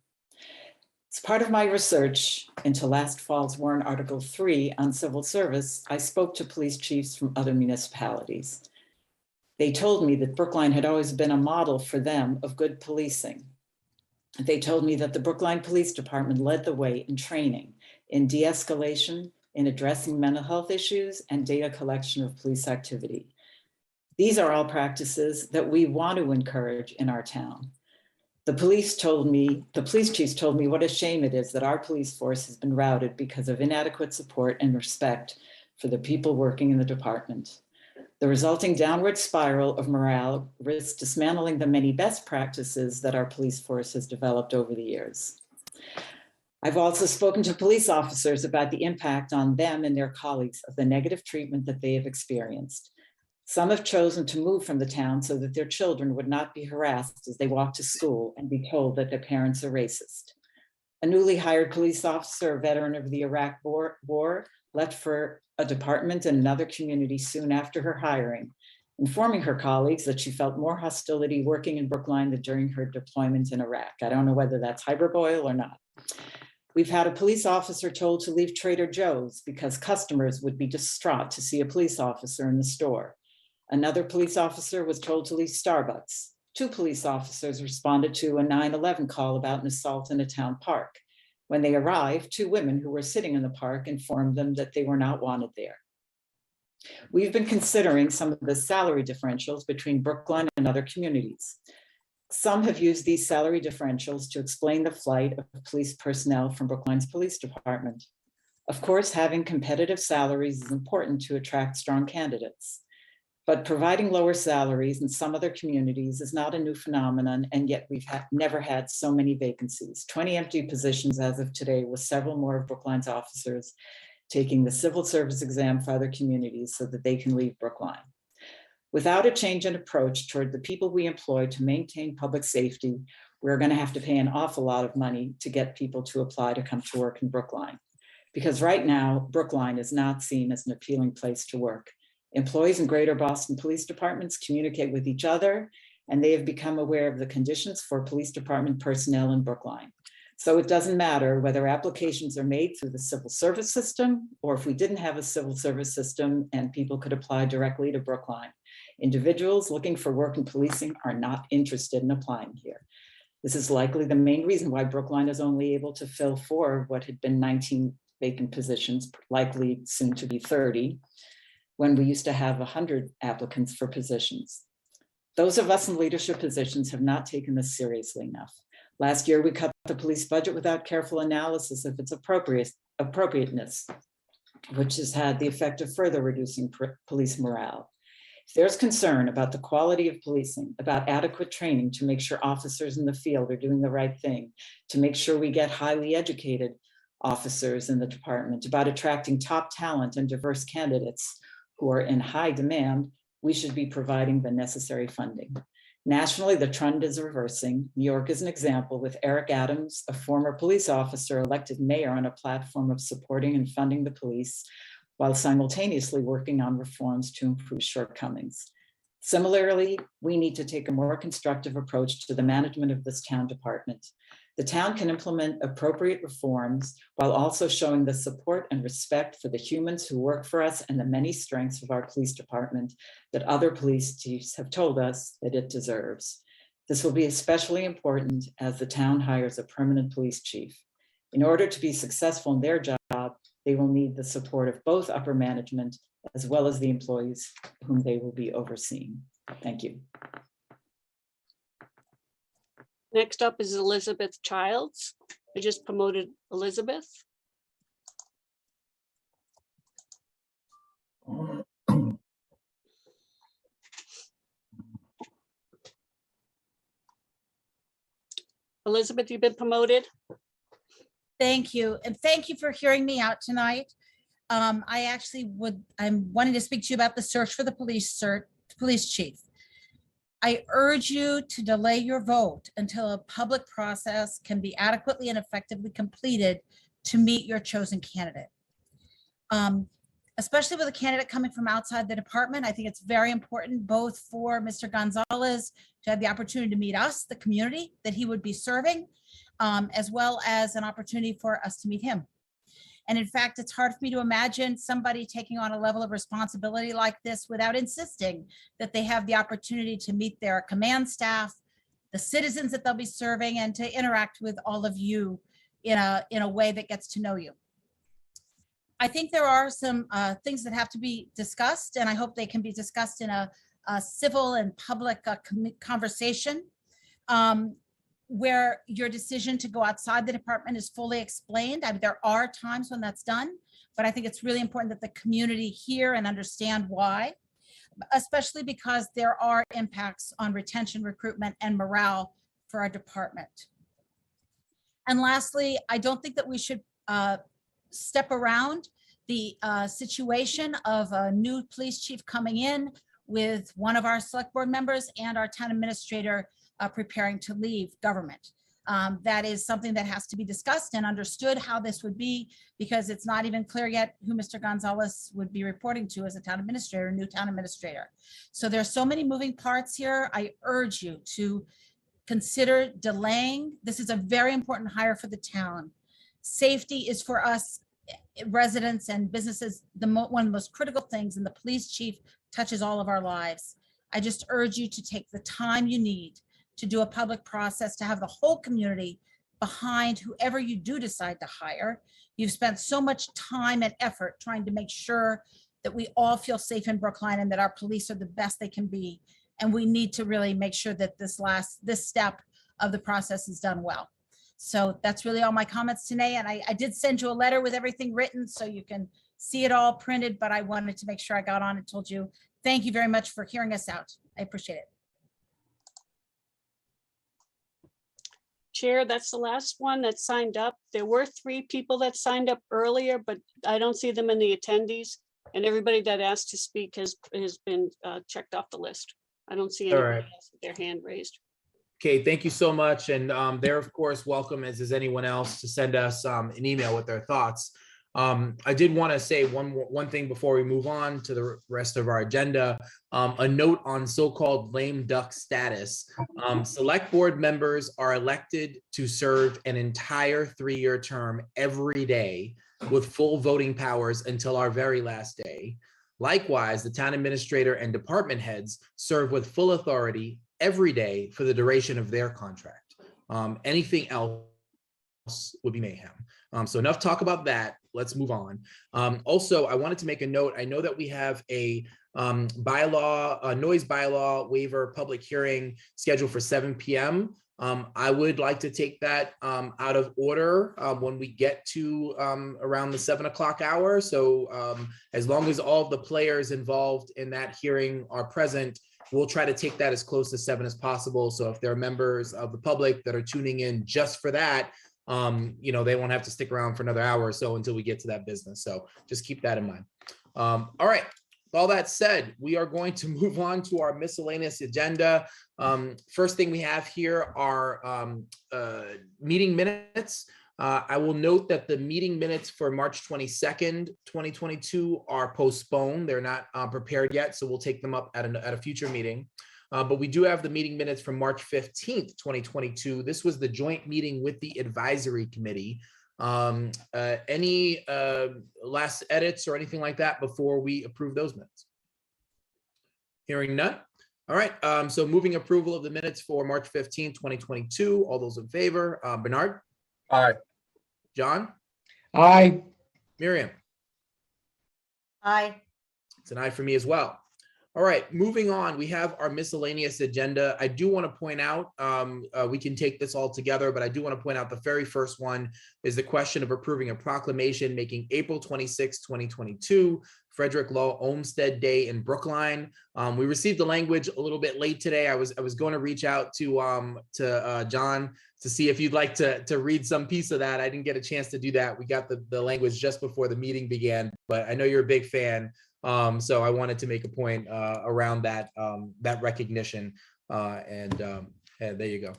As part of my research into last fall's warrant Article 3 on civil service, I spoke to police chiefs from other municipalities. They told me that Brookline had always been a model for them of good policing. They told me that the Brookline Police Department led the way in training, in de-escalation, in addressing mental health issues, and data collection of police activity. These are all practices that we want to encourage in our town. The police chiefs told me what a shame it is that our police force has been routed because of inadequate support and respect for the people working in the department. The resulting downward spiral of morale risks dismantling the many best practices that our police force has developed over the years. I've also spoken to police officers about the impact on them and their colleagues of the negative treatment that they have experienced. Some have chosen to move from the town so that their children would not be harassed as they walk to school and be told that their parents are racist. A newly hired police officer, a veteran of the Iraq War, left for a department in another community soon after her hiring, informing her colleagues that she felt more hostility working in Brookline than during her deployment in Iraq. I don't know whether that's hyperbole or not. We've had a police officer told to leave Trader Joe's because customers would be distraught to see a police officer in the store. Another police officer was told to leave Starbucks. 2 police officers responded to a 9/11 call about an assault in a town park. When they arrived, 2 women who were sitting in the park informed them that they were not wanted there. We've been considering some of the salary differentials between Brookline and other communities. Some have used these salary differentials to explain the flight of police personnel from Brookline's police department. Of course, having competitive salaries is important to attract strong candidates. But providing lower salaries in some other communities is not a new phenomenon, and yet we've never had so many vacancies. 20 empty positions as of today, with several more of Brookline's officers taking the civil service exam for other communities so that they can leave Brookline. Without a change in approach toward the people we employ to maintain public safety, we're going to have to pay an awful lot of money to get people to apply to come to work in Brookline. Because right now, Brookline is not seen as an appealing place to work. Employees in Greater Boston Police Departments communicate with each other, and they have become aware of the conditions for police department personnel in Brookline. So it doesn't matter whether applications are made through the civil service system, or if we didn't have a civil service system and people could apply directly to Brookline. Individuals looking for work in policing are not interested in applying here. This is likely the main reason why Brookline is only able to fill 4 of what had been 19 vacant positions, likely soon to be 30, when we used to have 100 applicants for positions. Those of us in leadership positions have not taken this seriously enough. Last year, we cut the police budget without careful analysis of its appropriateness, which has had the effect of further reducing police morale. If there's concern about the quality of policing, about adequate training to make sure officers in the field are doing the right thing, to make sure we get highly educated officers in the department, about attracting top talent and diverse candidates who are in high demand, we should be providing the necessary funding. Nationally, the trend is reversing. New York is an example, with Eric Adams, a former police officer, elected mayor on a platform of supporting and funding the police, while simultaneously working on reforms to improve shortcomings. Similarly, we need to take a more constructive approach to the management of this town department. The town can implement appropriate reforms while also showing the support and respect for the humans who work for us and the many strengths of our police department that other police chiefs have told us that it deserves. This will be especially important as the town hires a permanent police chief. In order to be successful in their job, they will need the support of both upper management as well as the employees whom they will be overseeing. Thank you. Next up is Elizabeth Childs. I just promoted Elizabeth. Elizabeth, you've been promoted. Thank you. And thank you for hearing me out tonight. I'm wanting to speak to you about the search for the police chief. I urge you to delay your vote until a public process can be adequately and effectively completed to meet your chosen candidate. Especially with a candidate coming from outside the department, I think it's very important both for Mr. Gonzalez to have the opportunity to meet us, the community that he would be serving, as well as an opportunity for us to meet him. And in fact, it's hard for me to imagine somebody taking on a level of responsibility like this without insisting that they have the opportunity to meet their command staff, the citizens that they'll be serving, and to interact with all of you in a way that gets to know you. I think there are some things that have to be discussed, and I hope they can be discussed in a civil and public conversation where your decision to go outside the department is fully explained. I mean, there are times when that's done, but I think it's really important that the community hear and understand why, especially because there are impacts on retention, recruitment, and morale for our department. And lastly, I don't think that we should step around the situation of a new police chief coming in with one of our select board members and our town administrator preparing to leave government. That is something that has to be discussed and understood how this would be, because it's not even clear yet who Mr. Gonzalez would be reporting to as a town administrator, new town administrator. So there's so many moving parts here. I urge you to consider delaying. This is a very important hire for the town. Safety is for us residents and businesses one of the most critical things, and the police chief touches all of our lives. I just urge you to take the time you need to do a public process, to have the whole community behind whoever you do decide to hire. You've spent so much time and effort trying to make sure that we all feel safe in Brookline and that our police are the best they can be. And we need to really make sure that this step of the process is done well. So that's really all my comments today. And I did send you a letter with everything written so you can see it all printed, but I wanted to make sure I got on and told you, thank you very much for hearing us out. I appreciate it. Chair, that's the last one that signed up. There were 3 people that signed up earlier, but I don't see them in the attendees. And everybody that asked to speak has been checked off the list. I don't see anybody else with their hand raised. Okay, thank you so much. And they're of course welcome, as is anyone else, to send us an email with their thoughts. I did want to say one thing before we move on to the rest of our agenda. A note on so-called lame duck status. Select board members are elected to serve an entire 3-year term every day with full voting powers until our very last day. Likewise, the town administrator and department heads serve with full authority every day for the duration of their contract. Anything else would be mayhem. So enough talk about that. Let's move on. Also, I wanted to make a note. I know that we have a noise bylaw waiver public hearing scheduled for 7 p.m. I would like to take that out of order when we get to around the 7 o'clock hour. So as long as all of the players involved in that hearing are present, we'll try to take that as close to 7 as possible. So if there are members of the public that are tuning in just for that, they won't have to stick around for another hour or so until we get to that business. So just keep that in mind. All right. With all that said, we are going to move on to our miscellaneous agenda. First thing we have here are meeting minutes. I will note that the meeting minutes for March 22nd, 2022 are postponed. They're not prepared yet, so we'll take them up at a future meeting. But we do have the meeting minutes from March 15th, 2022. This was the joint meeting with the advisory committee. Any last edits or anything like that before we approve those minutes? Hearing none. All right, so moving approval of the minutes for March 15th, 2022. All those in favor, Bernard? Aye. John? Aye. Miriam? Aye. It's an aye for me as well. All right, moving on, we have our miscellaneous agenda. I do want to point out, we can take this all together, but I do want to point out the very first one is the question of approving a proclamation making April 26, 2022, Frederick Law Olmsted Day in Brookline. We received the language a little bit late today. I was going to reach out to John to see if you'd like to read some piece of that. I didn't get a chance to do that. We got the language just before the meeting began, but I know you're a big fan. So I wanted to make a point around that recognition, and there you go.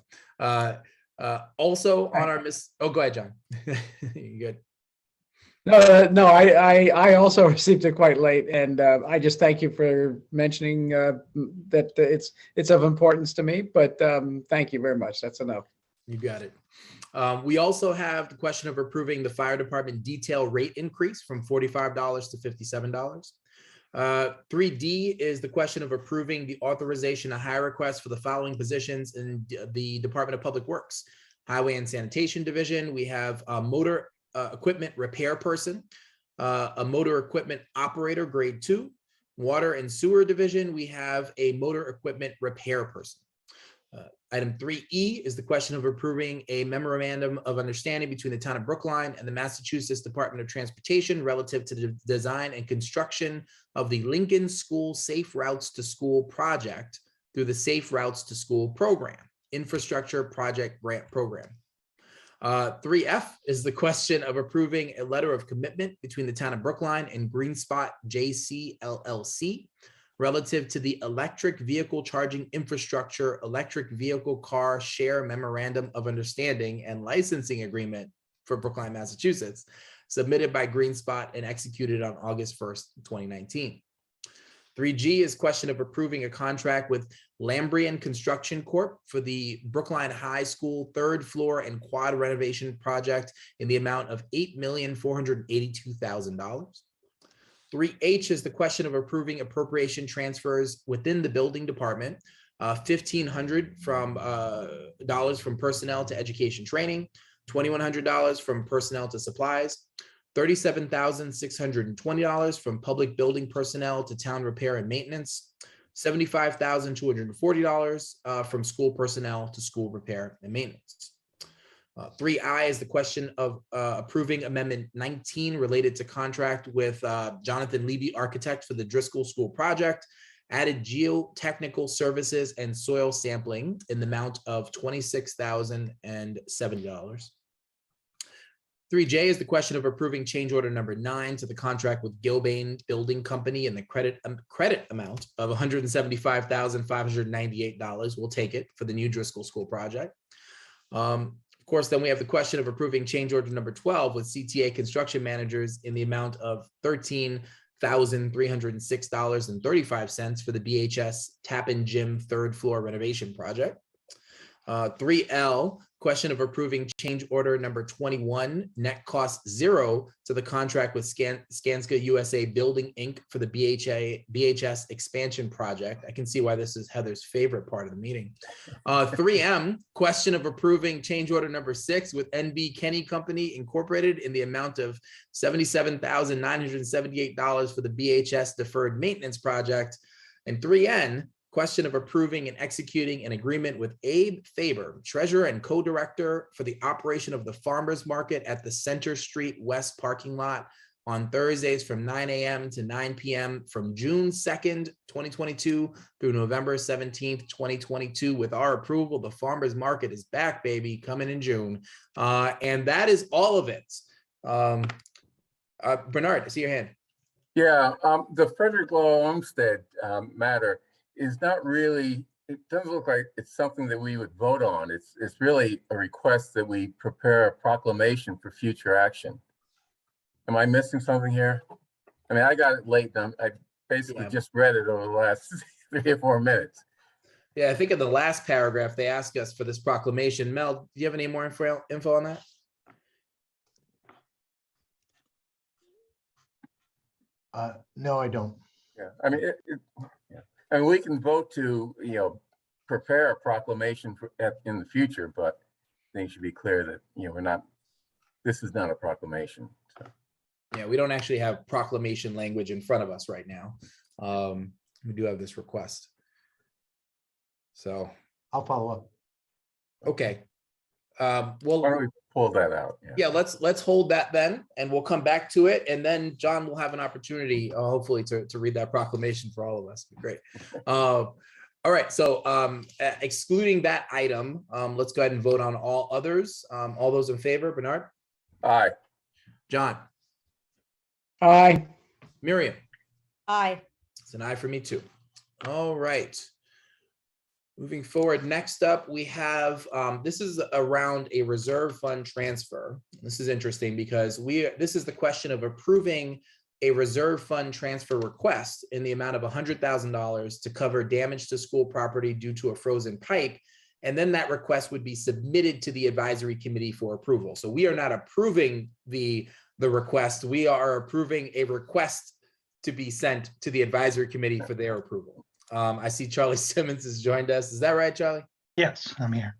Also on our oh, go ahead, John. You good? No, I also received it quite late, and I just thank you for mentioning that it's of importance to me. But thank you very much. That's enough. You got it. We also have the question of approving the fire department detail rate increase from $45 to $57. 3D is the question of approving the authorization to hire requests for the following positions in the Department of Public Works. Highway and Sanitation Division, we have a motor equipment repair person, a motor equipment operator grade 2. Water and Sewer Division, we have a motor equipment repair person. Item 3E is the question of approving a memorandum of understanding between the town of Brookline and the Massachusetts Department of Transportation relative to the design and construction of the Lincoln School Safe Routes to School project through the Safe Routes to School program, infrastructure project grant program. 3F is the question of approving a letter of commitment between the town of Brookline and Green Spot JC LLC relative to the electric vehicle charging infrastructure, electric vehicle car share memorandum of understanding and licensing agreement for Brookline, Massachusetts, submitted by Green Spot and executed on August 1st, 2019. 3G is question of approving a contract with Lambrian Construction Corp for the Brookline High School 3rd floor and quad renovation project in the amount of $8,482,000. 3H is the question of approving appropriation transfers within the building department, $1,500 from personnel to education training, $2,100 from personnel to supplies, $37,620 from public building personnel to town repair and maintenance, $75,240 from school personnel to school repair and maintenance. 3I is the question of approving Amendment 19 related to contract with Jonathan Levy Architect for the Driscoll School project, added geotechnical services and soil sampling in the amount of $26,070. 3J is the question of approving change order number 9 to the contract with Gilbane Building Company and the credit amount of $175,598. We'll take it for the new Driscoll School project. Of course, then we have the question of approving change order number 12 with CTA construction managers in the amount of $13,306.35 for the BHS Tappan Gym third floor renovation project. 3L, question of approving change order number 21, net cost 0 to the contract with Skanska USA Building Inc. for the BHS expansion project. I can see why this is Heather's favorite part of the meeting. 3M, question of approving change order number 6 with NB Kenny Company Incorporated in the amount of $77,978 for the BHS deferred maintenance project. And 3N, question of approving and executing an agreement with Abe Faber, treasurer and co-director for the operation of the farmers market at the Center Street West parking lot on Thursdays from 9 a.m. to 9 p.m. from June 2nd, 2022 through November 17th, 2022. With our approval, the farmers market is back, baby, coming in June. And that is all of it. Bernard, I see your hand. Yeah, the Frederick Law Olmsted matter is not really, it doesn't look like it's something that we would vote on. It's really a request that we prepare a proclamation for future action. Am I missing something here? I mean, I got it late. I basically just read it over the last 3 or 4 minutes. Yeah, I think in the last paragraph, they asked us for this proclamation. Mel, do you have any more info on that? No, I don't. Yeah, I mean, I mean, we can vote to, prepare a proclamation in the future, but I think it should be clear that, this is not a proclamation. So. Yeah, we don't actually have proclamation language in front of us right now. We do have this request. So I'll follow up. Okay. Why don't we pull that out? Yeah, let's hold that then, and we'll come back to it. And then John will have an opportunity, hopefully, to read that proclamation for all of us. Great. All right. So excluding that item, let's go ahead and vote on all others. All those in favor, Bernard? Aye. John? Aye. Miriam? Aye. It's an aye for me too. All right. Moving forward, next up, we have, this is around a reserve fund transfer. This is interesting because this is the question of approving a reserve fund transfer request in the amount of $100,000 to cover damage to school property due to a frozen pipe. And then that request would be submitted to the advisory committee for approval. So we are not approving the request. We are approving a request to be sent to the advisory committee for their approval. I see Charlie Simmons has joined us. Is that right, Charlie? Yes, I'm here.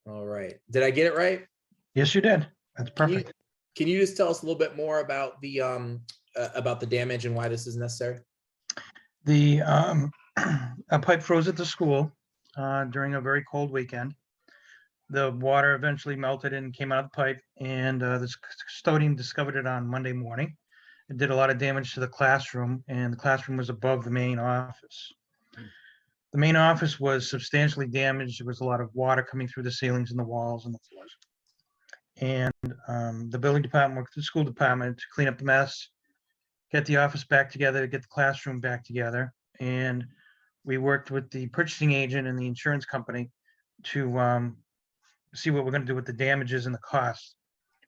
All right. Did I get it right? Yes, you did. That's perfect. Can you just tell us a little bit more about the damage and why this is necessary? The a pipe froze at the school during a very cold weekend. The water eventually melted and came out of the pipe, and the custodian discovered it on Monday morning. It did a lot of damage to the classroom, and the classroom was above the main office. The main office was substantially damaged. There was a lot of water coming through the ceilings and the walls and the floors. And the building department worked with the school department to clean up the mess, get the office back together, get the classroom back together. And we worked with the purchasing agent and the insurance company to see what we're going to do with the damages and the costs.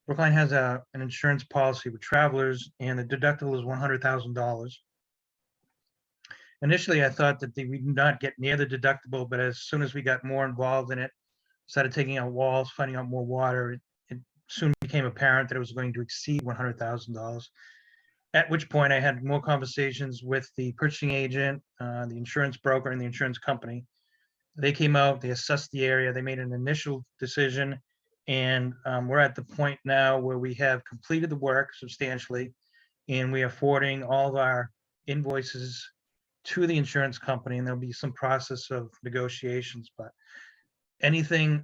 Brookline has an insurance policy with travelers, and the deductible is $100,000. Initially, I thought that we would not get near the deductible, but as soon as we got more involved in it, started taking out walls, finding out more water, it soon became apparent that it was going to exceed $100,000. At which point I had more conversations with the purchasing agent, the insurance broker, and the insurance company. They came out, they assessed the area, they made an initial decision, and we're at the point now where we have completed the work substantially, and we are forwarding all of our invoices to the insurance company, and there'll be some process of negotiations, but anything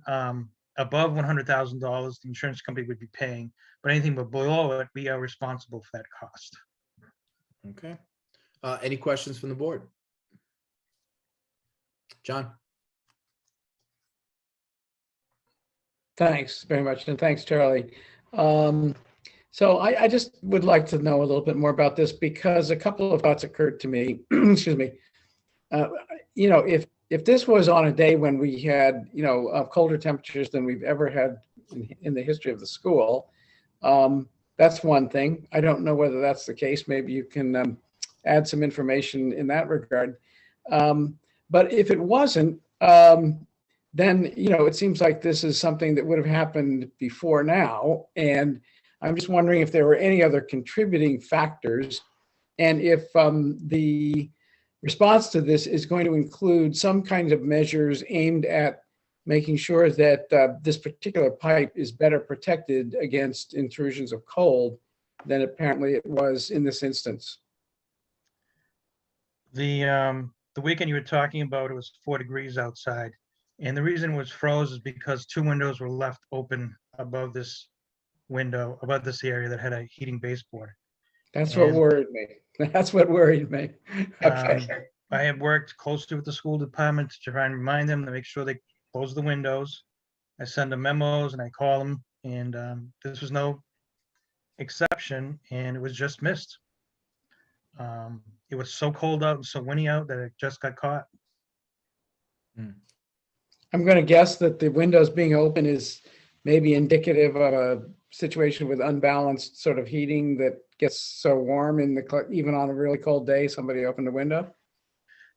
above $100,000, the insurance company would be paying, but anything below it, we are responsible for that cost. Okay. Any questions from the board? John? Thanks very much, and thanks, Charlie. So I just would like to know a little bit more about this because a couple of thoughts occurred to me. Excuse me. If this was on a day when we had colder temperatures than we've ever had in the history of the school. That's one thing. I don't know whether that's the case. Maybe you can add some information in that regard. But if it wasn't, then, it seems like this is something that would have happened before now. And I'm just wondering if there were any other contributing factors, and if the response to this is going to include some kind of measures aimed at making sure that this particular pipe is better protected against intrusions of cold than apparently it was in this instance. The weekend you were talking about, it was 4 degrees outside. And the reason it was froze is because 2 windows were left open above this window, above this area that had a heating baseboard. That's what worried me. That's what worried me. Okay. I have worked closely with the school department to try and remind them to make sure they close the windows. I send them memos and I call them, and this was no exception, and it was just missed. It was so cold out and so windy out that it just got caught. I'm going to guess that the windows being open is maybe indicative of a situation with unbalanced sort of heating that gets so warm even on a really cold day, somebody opened a window.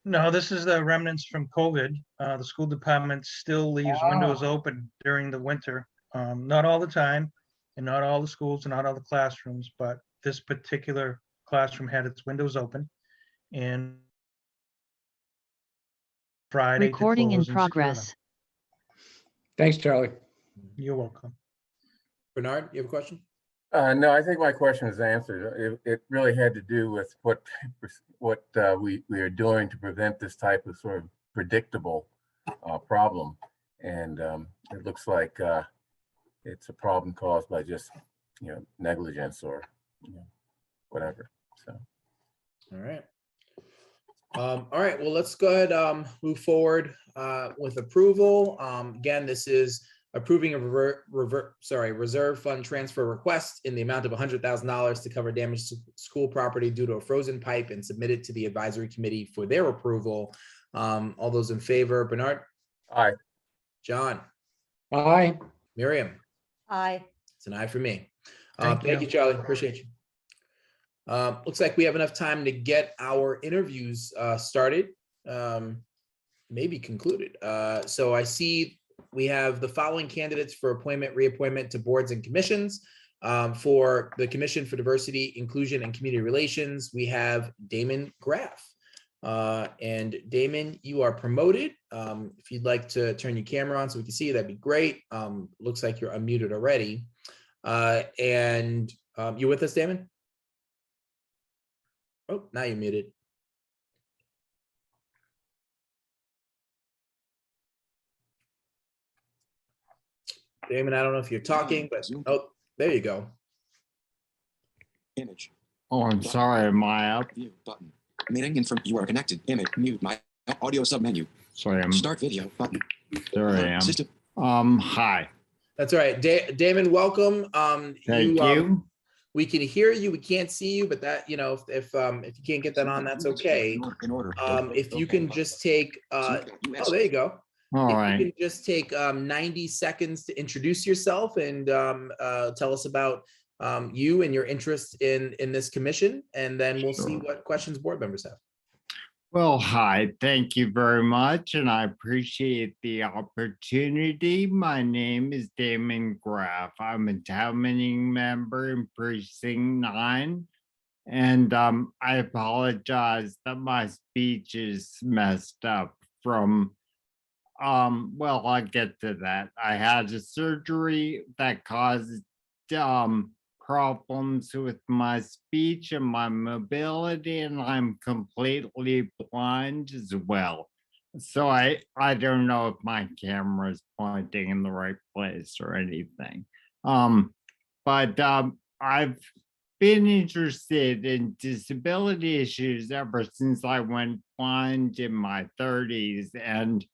No, this is the remnants from COVID. The school department still leaves windows open during the winter. Not all the time, and not all the schools and not all the classrooms, but this particular classroom had its windows open. And Friday. Recording in progress. Thanks, Charlie. You're welcome. Bernard, you have a question? No, I think my question is answered. It really had to do with what we are doing to prevent this type of sort of predictable problem. And it looks like it's a problem caused by just, negligence or, whatever. So. All right. All right, well, let's go ahead, move forward with approval. Again, this is approving a reserve fund transfer request in the amount of $100,000 to cover damage to school property due to a frozen pipe and submit it to the advisory committee for their approval. All those in favor, Bernard? Aye. John? Aye. Miriam? Aye. It's an aye for me. Thank Thank you. you, Charlie. Appreciate you. Looks like we have enough time to get our interviews started, maybe concluded. So I see we have the following candidates for appointment, reappointment to boards and commissions. For the Commission for Diversity, Inclusion, and Community Relations, we have Damon Graff. And Damon, you are promoted. If you'd like to turn your camera on so we can see you, that'd be great. Looks like you're unmuted already. And you with us, Damon? Oh, now you're muted. Damon, I don't know if you're talking, but oh, there you go. Image. Oh, I'm sorry, am I up? View button. Meeting info. You are connected. Image. Mute. My audio submenu. Sorry, I'm. Start video button. There I am. System. Hi. That's all right, Damon. Welcome. Thank you. We can hear you. We can't see you, but that if you can't get that on, that's okay. In order. If you can just take oh, there you go. All if right. You can just take 90 seconds to introduce yourself and tell us about you and your interest in this commission, and then we'll see what questions board members have. Well, hi, thank you very much, and I appreciate the opportunity. My name is Damon Graff. I'm a town meeting member in Precinct 9, and I apologize that my speech is messed up from, well, I'll get to that. I had a surgery that caused problems with my speech and my mobility, and I'm completely blind as well. So I don't know if my camera is pointing in the right place or anything. But I've been interested in disability issues ever since I went blind in my 30s, and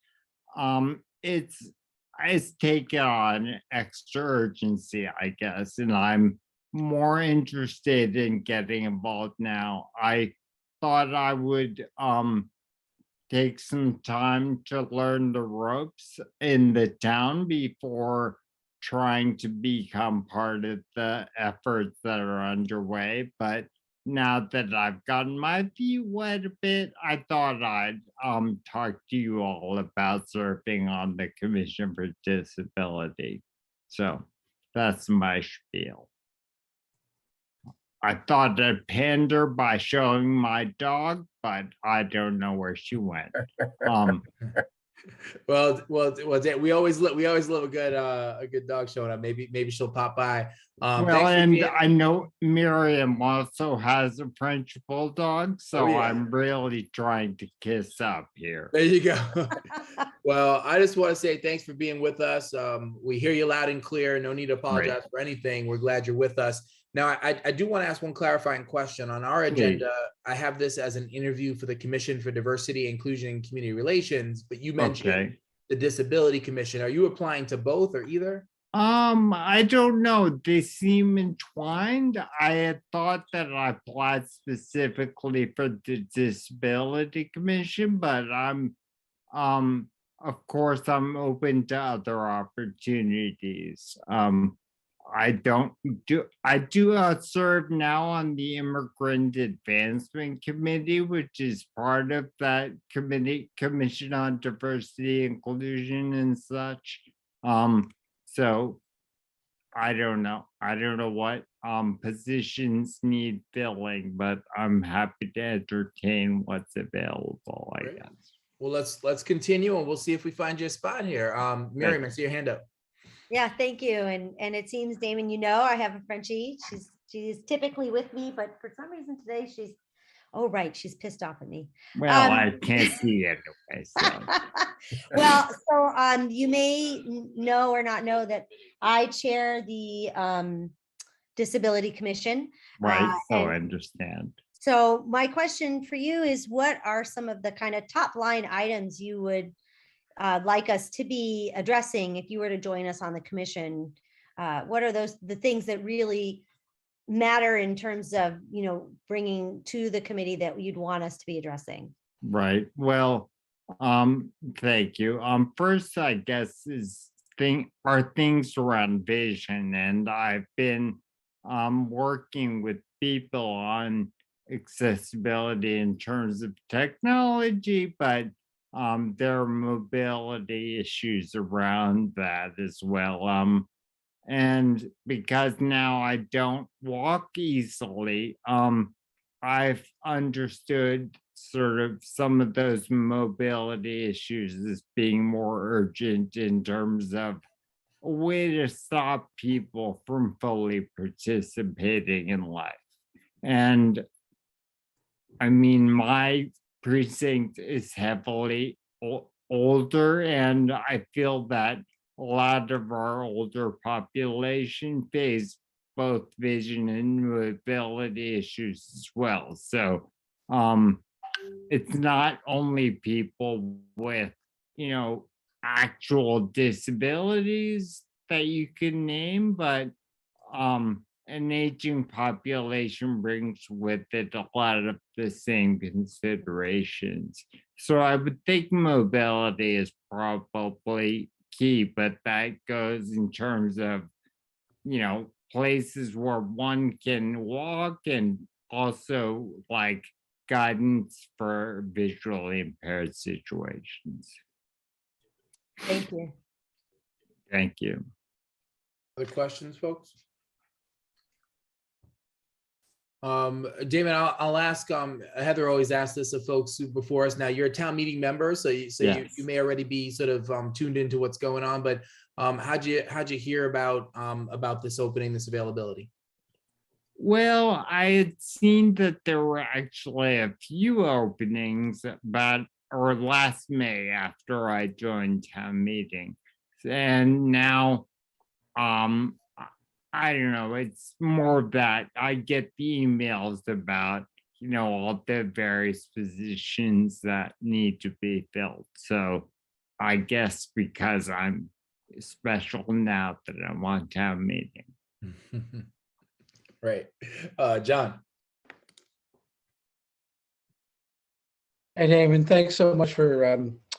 it's taken on extra urgency, I guess, and I'm more interested in getting involved now. I thought I would take some time to learn the ropes in the town before trying to become part of the efforts that are underway. But now that I've gotten my view wet a bit, I thought I'd talk to you all about serving on the Commission for Disability. So that's my spiel. I thought I'd pander by showing my dog, but I don't know where she went. Well, we always love a good dog showing up. Maybe she'll pop by. Well, Thanks for and being- I know Miriam also has a French bulldog, so yeah. I'm really trying to kiss up here. There you go. Well, I just want to say thanks for being with us. We hear you loud and clear. No need to apologize for anything. We're glad you're with us. Now, I do want to ask one clarifying question. On our agenda, I have this as an interview for the Commission for Diversity, Inclusion, and Community Relations, but you mentioned the Disability Commission. Are you applying to both or either? I don't know. They seem entwined. I had thought that I applied specifically for the Disability Commission, but of course, I'm open to other opportunities. I do serve now on the Immigrant Advancement Committee, which is part of that Commission on Diversity, Inclusion, and such. So I don't know. I don't know what positions need filling, but I'm happy to entertain what's available, I guess. Well, let's continue and we'll see if we find you a spot here. Miriam, I see your hand up. Yeah, thank you. And it seems, Damon, I have a Frenchie. She's typically with me, but for some reason today she's pissed off at me. Well, I can't see it anyway. So. Well, so you may know or not know that I chair the Disability Commission. Right, so I understand. So my question for you is, what are some of the kind of top line items you would like us to be addressing if you were to join us on the commission? What are the things that really matter in terms of, bringing to the committee that you'd want us to be addressing? Right. Well, thank you. First, I guess are things around vision, and I've been working with people on accessibility in terms of technology, but there are mobility issues around that as well. And because now I don't walk easily, I've understood sort of some of those mobility issues as being more urgent in terms of a way to stop people from fully participating in life. And I mean, my precinct is heavily older, and I feel that a lot of our older population face both vision and mobility issues as well. So it's not only people with, actual disabilities that you can name, but an aging population brings with it a lot of the same considerations. So I would think mobility is probably key, but that goes in terms of, places where one can walk, and also like guidance for visually impaired situations. Thank you. Thank you. Other questions, folks? Damon, I'll ask, Heather always asks this of folks before us. Now, you're a town meeting member, so you may already be sort of tuned into what's going on, but how'd you hear about this opening, this availability? Well, I had seen that there were actually a few openings last May after I joined town meeting. And now, I don't know, it's more that I get the emails about, all the various positions that need to be filled. So I guess because I'm special now that I'm on town meeting. Right. John. Hey, Damon, thanks so much for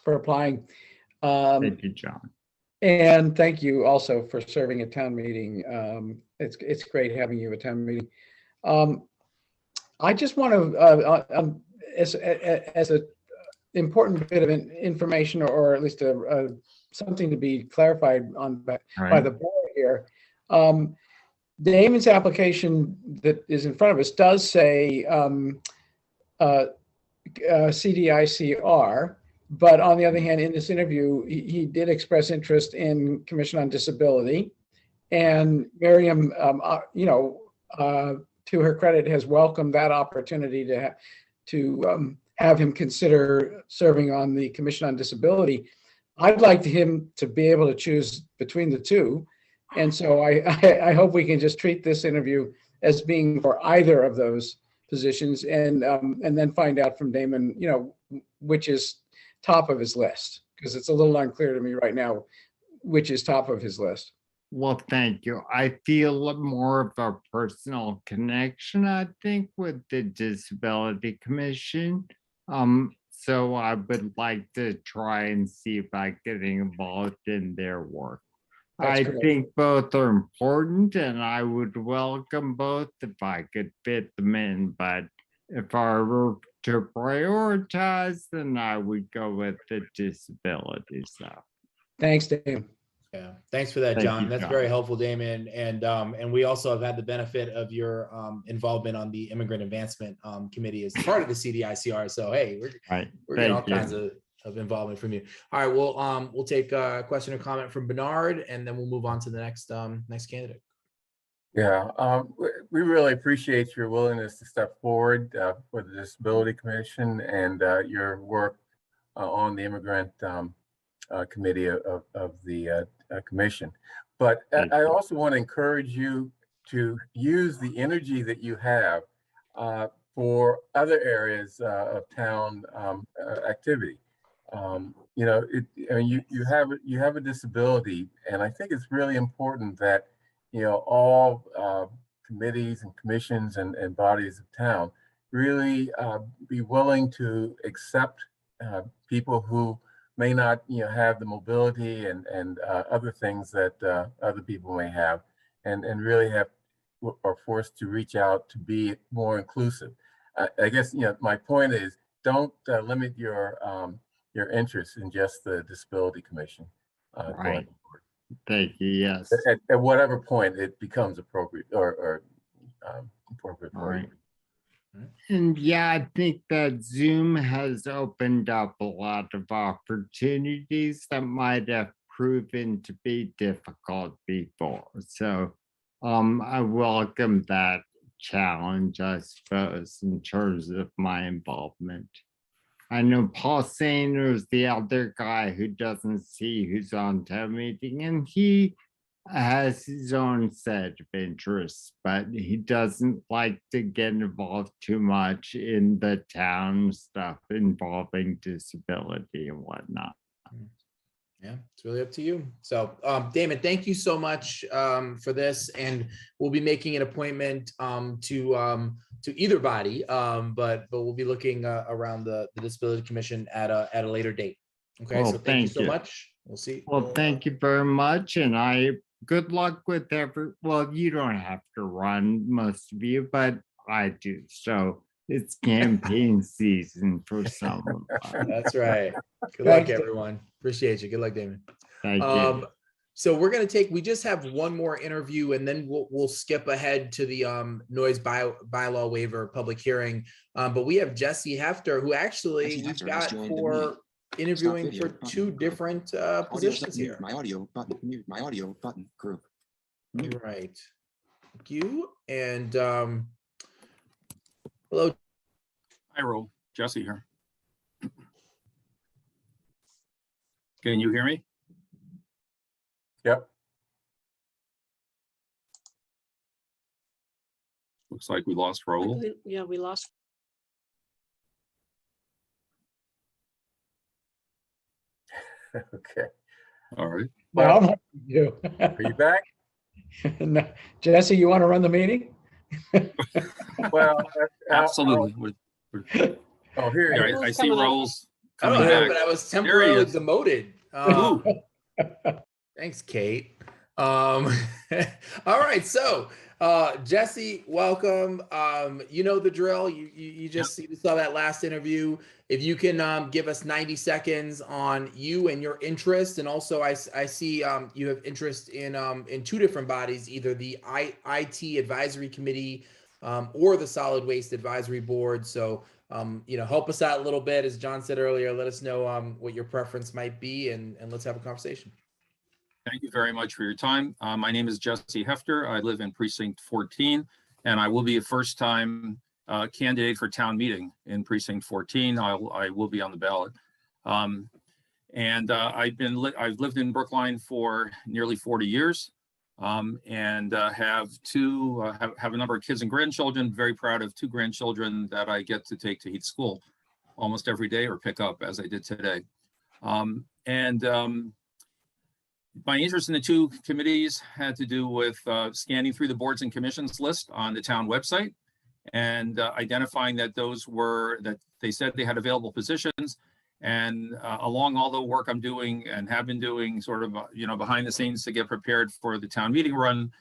applying. Thank you, John. And thank you also for serving at town meeting. It's great having you at town meeting. I just want to, as a important bit of information, or at least something to be clarified on by the board here. Damon's application that is in front of us does say CDICR, but on the other hand, in this interview, he did express interest in Commission on Disability, and Miriam, to her credit, has welcomed that opportunity to have him consider serving on the Commission on Disability. I'd like him to be able to choose between the two. And so I hope we can just treat this interview as being for either of those positions, and then find out from Damon, which is top of his list, because it's a little unclear to me right now which is top of his list. Well, thank you. I feel more of a personal connection, I think, with the Disability Commission. So I would like to try and see if I get involved in their work. I think both are important, and I would welcome both if I could fit them in. But if I were to prioritize, then I would go with the disability stuff. Thanks, Damon. Yeah, thanks for that, Thank John. you, That's John. very helpful, Damon. And we also have had the benefit of your involvement on the Immigrant Advancement Committee as part of the CDICR. So hey, we're getting all kinds of involvement from you. All right, we'll take a question or comment from Bernard, and then we'll move on to the next candidate. Yeah, we really appreciate your willingness to step forward for the Disability Commission and your work on the Immigrant Committee of the Commission. But I also want to encourage you to use the energy that you have for other areas of town activity. You have a disability, and I think it's really important that all committees and commissions and bodies of town really be willing to accept people who may not have the mobility and other things that other people may have, and really are forced to reach out to be more inclusive. I guess my point is, don't limit your interest in just the Disability Commission. Right. Thank you. Yes. At whatever point it becomes appropriate or appropriate for you. And yeah, I think that Zoom has opened up a lot of opportunities that might have proven to be difficult before. So I welcome that challenge, I suppose, in terms of my involvement. I know Paul Sainer is the other guy who doesn't see who's on town meeting, and he has his own set of interests, but he doesn't like to get involved too much in the town stuff involving disability and whatnot. Yeah, it's really up to you. So Damon, thank you so much for this, and we'll be making an appointment to either body, but we'll be looking around the Disability Commission at a later date. Okay, well, so thank you so much. We'll see. Well, thank you very much, and good luck with well, you don't have to run, most of you, but I do. So it's campaign season for some of us. That's right. Good luck, everyone. Appreciate you. Good luck, Damon. Thank you. So we just have one more interview, and then we'll skip ahead to the noise bylaw waiver public hearing. But we have Jesse Hefter, who actually we've got for interviewing for two different positions here. My audio button, mute my audio button group. Right. Thank you. And hello. Hi, Roll. Jesse here. Can you hear me? Yep. Looks like we lost Raul. Yeah, we lost. Okay. All right. Well, you. Are you back? No. Jesse, you want to run the meeting? Well, absolutely. Oh, here. I see Raul's coming back. But I was temporarily demoted. Thanks, Kate. All right, so Jesse, welcome. You know the drill. You just you saw that last interview. If you can give us 90 seconds on you and your interest, and also I see you have interest in two different bodies, either the IT Advisory Committee or the Solid Waste Advisory Board. So you know, help us out a little bit. As John said earlier, let us know what your preference might be, and let's have a conversation. Thank you very much for your time. My name is Jesse Hefter. I live in precinct 14, and I will be a first-time candidate for town meeting in precinct 14. I will be on the ballot. I've lived in Brookline for nearly 40 years, and have a number of kids and grandchildren. Very proud of 2 grandchildren that I get to take to Heath School almost every day, or pick up as I did today. My interest in the 2 committees had to do with scanning through the boards and commissions list on the town website and identifying that that they said they had available positions. And along all the work I'm doing and have been doing sort of, behind the scenes to get prepared for the town meeting run,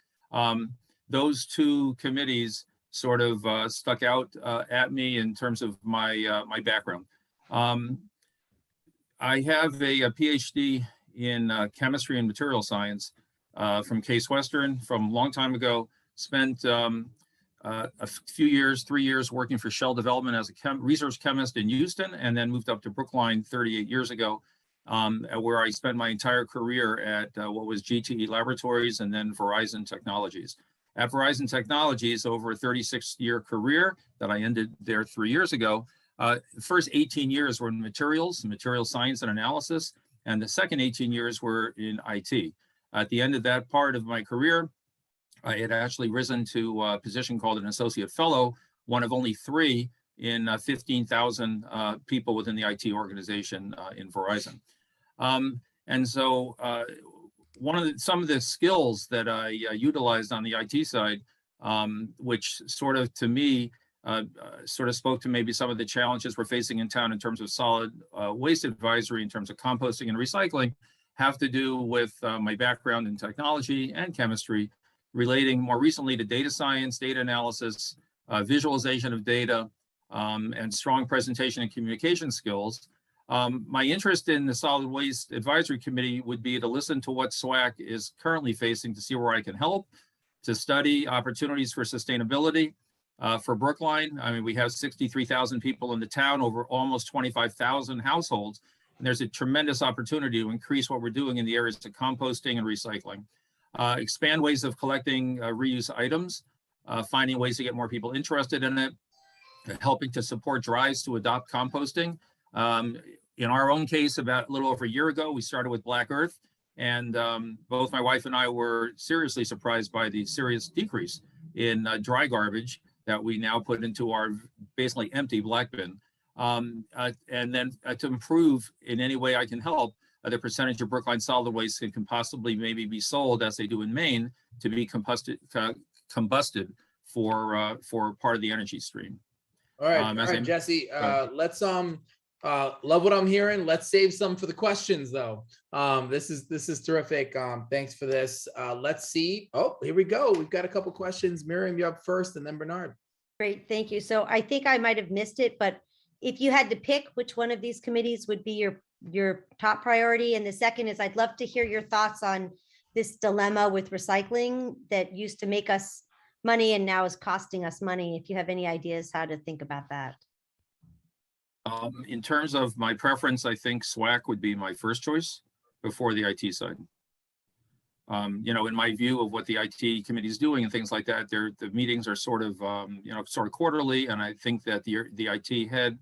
those 2 committees sort of stuck out at me in terms of my background. I have a PhD in chemistry and material science from Case Western from a long time ago. Spent a few years, 3 years working for Shell Development as a research chemist in Houston, and then moved up to Brookline 38 years ago, where I spent my entire career at what was GTE Laboratories and then Verizon Technologies. At Verizon Technologies, over a 36-year career that I ended there 3 years ago, the first 18 years were in material science and analysis, and the second 18 years were in IT. At the end of that part of my career, I had actually risen to a position called an associate fellow, one of only 3 in 15,000 people within the IT organization in Verizon. And so some of the skills that I utilized on the IT side, which sort of to me, sort of spoke to maybe some of the challenges we're facing in town in terms of solid waste advisory, in terms of composting and recycling, have to do with my background in technology and chemistry, relating more recently to data science, data analysis, visualization of data, and strong presentation and communication skills. My interest in the Solid Waste Advisory Committee would be to listen to what SWAC is currently facing to see where I can help, to study opportunities for sustainability. For Brookline, I mean, we have 63,000 people in the town, over almost 25,000 households, and there's a tremendous opportunity to increase what we're doing in the areas of composting and recycling. Expand ways of collecting reuse items, finding ways to get more people interested in it, helping to support drives to adopt composting. In our own case, about a little over a year ago, we started with Black Earth, and both my wife and I were seriously surprised by the serious decrease in dry garbage that we now put into our basically empty black bin. And then to improve in any way I can help, the percentage of Brookline solid waste that can possibly maybe be sold, as they do in Maine, to be combusted for part of the energy stream. All right, Jesse, let's love what I'm hearing. Let's save some for the questions, though. This is terrific. Thanks for this. Let's see. Oh, here we go. We've got a couple questions. Miriam, you're up first, and then Bernard. Great, thank you. So I think I might have missed it, but if you had to pick which one of these committees would be your top priority, and the second is I'd love to hear your thoughts on this dilemma with recycling that used to make us money and now is costing us money. If you have any ideas how to think about that. In terms of my preference, I think SWAC would be my first choice before the IT side. In my view of what the IT committee is doing and things like that, the meetings are sort of quarterly, and I think that the IT head,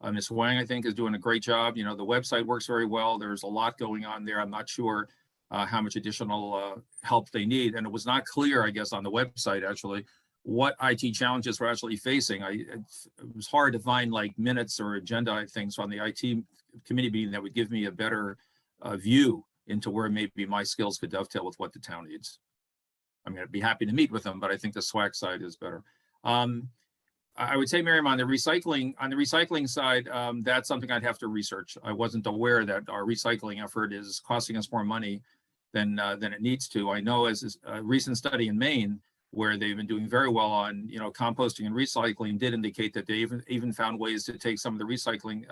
Ms. Wang, I think, is doing a great job. The website works very well. There's a lot going on there. I'm not sure how much additional help they need, and it was not clear, I guess, on the website actually what IT challenges we're actually facing. It was hard to find like minutes or agenda things on the IT committee meeting that would give me a better view into where maybe my skills could dovetail with what the town needs. I mean, I'd be happy to meet with them, but I think the SWAC side is better. I would say, Miriam, on the recycling side, that's something I'd have to research. I wasn't aware that our recycling effort is costing us more money than it needs to. I know as a recent study in Maine, where they've been doing very well on, composting and recycling, did indicate that they even found ways to take some of the recycling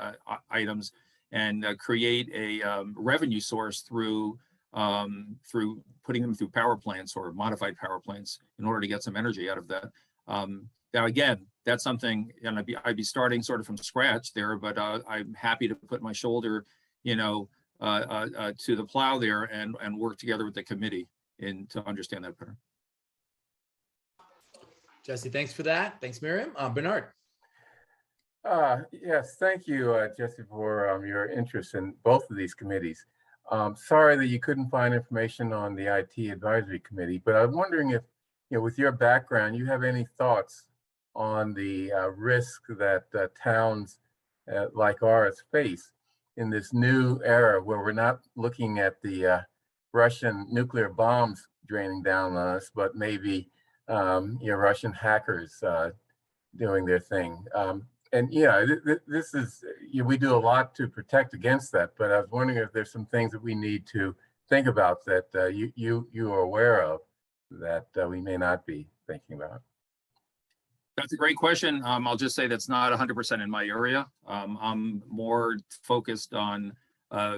items and create a revenue source through putting them through power plants or modified power plants in order to get some energy out of that. Now, again, that's something, and I'd be starting sort of from scratch there, but I'm happy to put my shoulder, to the plow there and work together with the committee to understand that better. Jesse, thanks for that. Thanks, Miriam. Bernard. Yes, thank you, Jesse, for your interest in both of these committees. Sorry that you couldn't find information on the IT Advisory Committee, but I'm wondering if, with your background, you have any thoughts on the risk that towns like ours face in this new era where we're not looking at the Russian nuclear bombs draining down on us, but maybe Russian hackers doing their thing. And this is, we do a lot to protect against that, but I was wondering if there's some things that we need to think about that you are aware of that we may not be thinking about. That's a great question. I'll just say that's not 100% in my area. I'm more focused on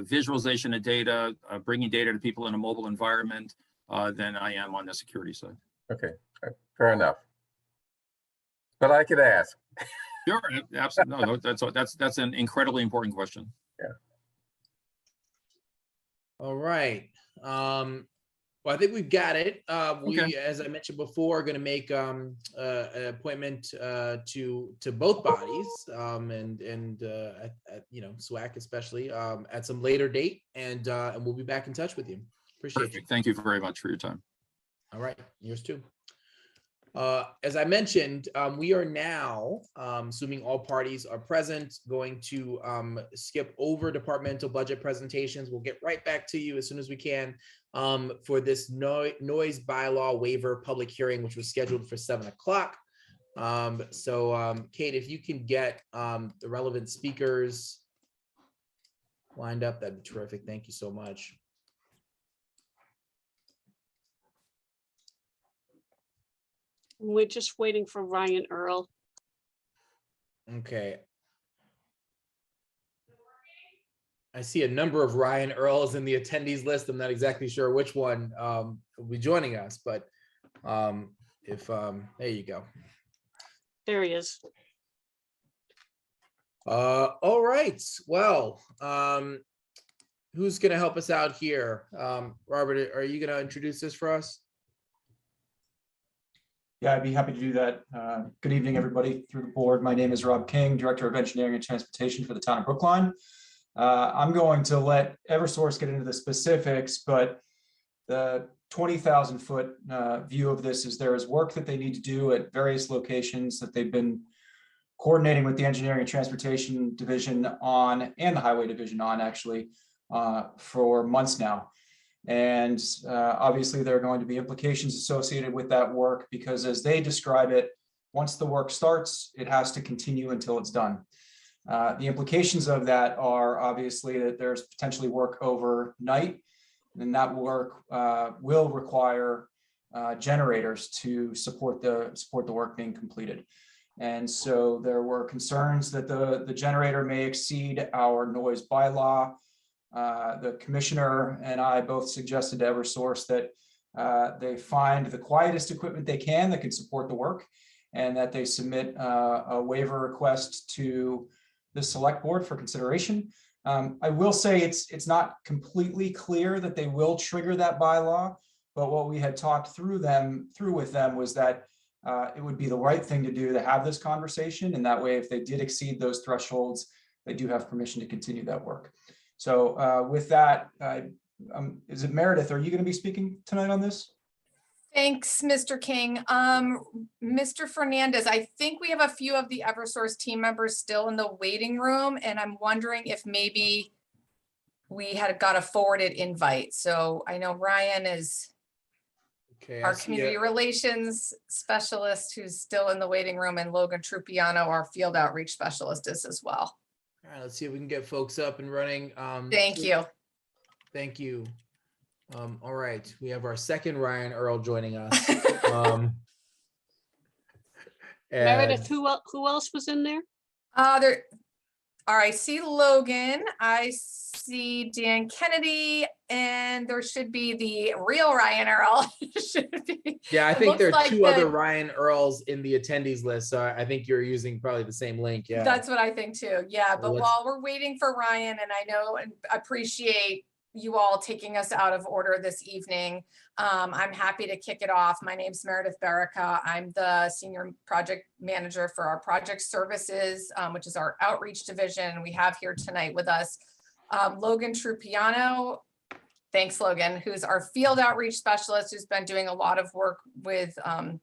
visualization of data, bringing data to people in a mobile environment than I am on the security side. Okay, fair enough. But I could ask. Sure, absolutely. No, that's an incredibly important question. Yeah. All right. Well, I think we've got it. We, as I mentioned before, are going to make an appointment to both bodies and SWAC especially at some later date, and we'll be back in touch with you. Appreciate you. Thank you very much for your time. All right, yours too. As I mentioned, we are now, assuming all parties are present, going to skip over departmental budget presentations. We'll get right back to you as soon as we can for this noise bylaw waiver public hearing, which was scheduled for 7 o'clock. Kate, if you can get the relevant speakers lined up, that'd be terrific. Thank you so much. We're just waiting for Ryan Earl. Okay. I see a number of Ryan Earls in the attendees list. I'm not exactly sure which one will be joining us, but there you go. There he is. All right. Well, who's going to help us out here? Robert, are you going to introduce this for us? Yeah, I'd be happy to do that. Good evening, everybody through the board. My name is Rob King, Director of Engineering and Transportation for the town of Brookline. I'm going to let Eversource get into the specifics, but the 20,000 foot view of this is there is work that they need to do at various locations that they've been coordinating with the Engineering and Transportation Division on, and the Highway Division on actually, for months now. And obviously there are going to be implications associated with that work because as they describe it, once the work starts, it has to continue until it's done. The implications of that are obviously that there's potentially work overnight, and that work will require generators to support the work being completed. And so there were concerns that the generator may exceed our noise bylaw. The commissioner and I both suggested to Eversource that they find the quietest equipment they can that can support the work, and that they submit a waiver request to the select board for consideration. I will say it's not completely clear that they will trigger that bylaw, but what we had talked through with them was that it would be the right thing to do to have this conversation, and that way if they did exceed those thresholds, they do have permission to continue that work. So with that, is it Meredith? Are you going to be speaking tonight on this? Thanks, Mr. King. Mr. Fernandez, I think we have a few of the Eversource team members still in the waiting room, and I'm wondering if maybe we had got a forwarded invite. So I know Ryan is our community relations specialist who's still in the waiting room, and Logan Trupiano, our field outreach specialist, is as well. All right, let's see if we can get folks up and running. Thank you. Thank you. All right, we have our second Ryan Earl joining us. Meredith, And who else was in there? There, all right, I see Logan, I see Dan Kennedy, and there should be the real Ryan Earl. Should be. yeah, I It think looks there are like two the- other Ryan Earls in the attendees list, so I think you're using probably the same link. Yeah. That's what I think too. Yeah, Well, but let's- while we're waiting for Ryan, and I know and appreciate you all taking us out of order this evening, I'm happy to kick it off. My name's Meredith Baraka. I'm the senior project manager for our project services, which is our outreach division. We have here tonight with us Logan Trupiano. Thanks, Logan, who's our field outreach specialist, who's been doing a lot of work with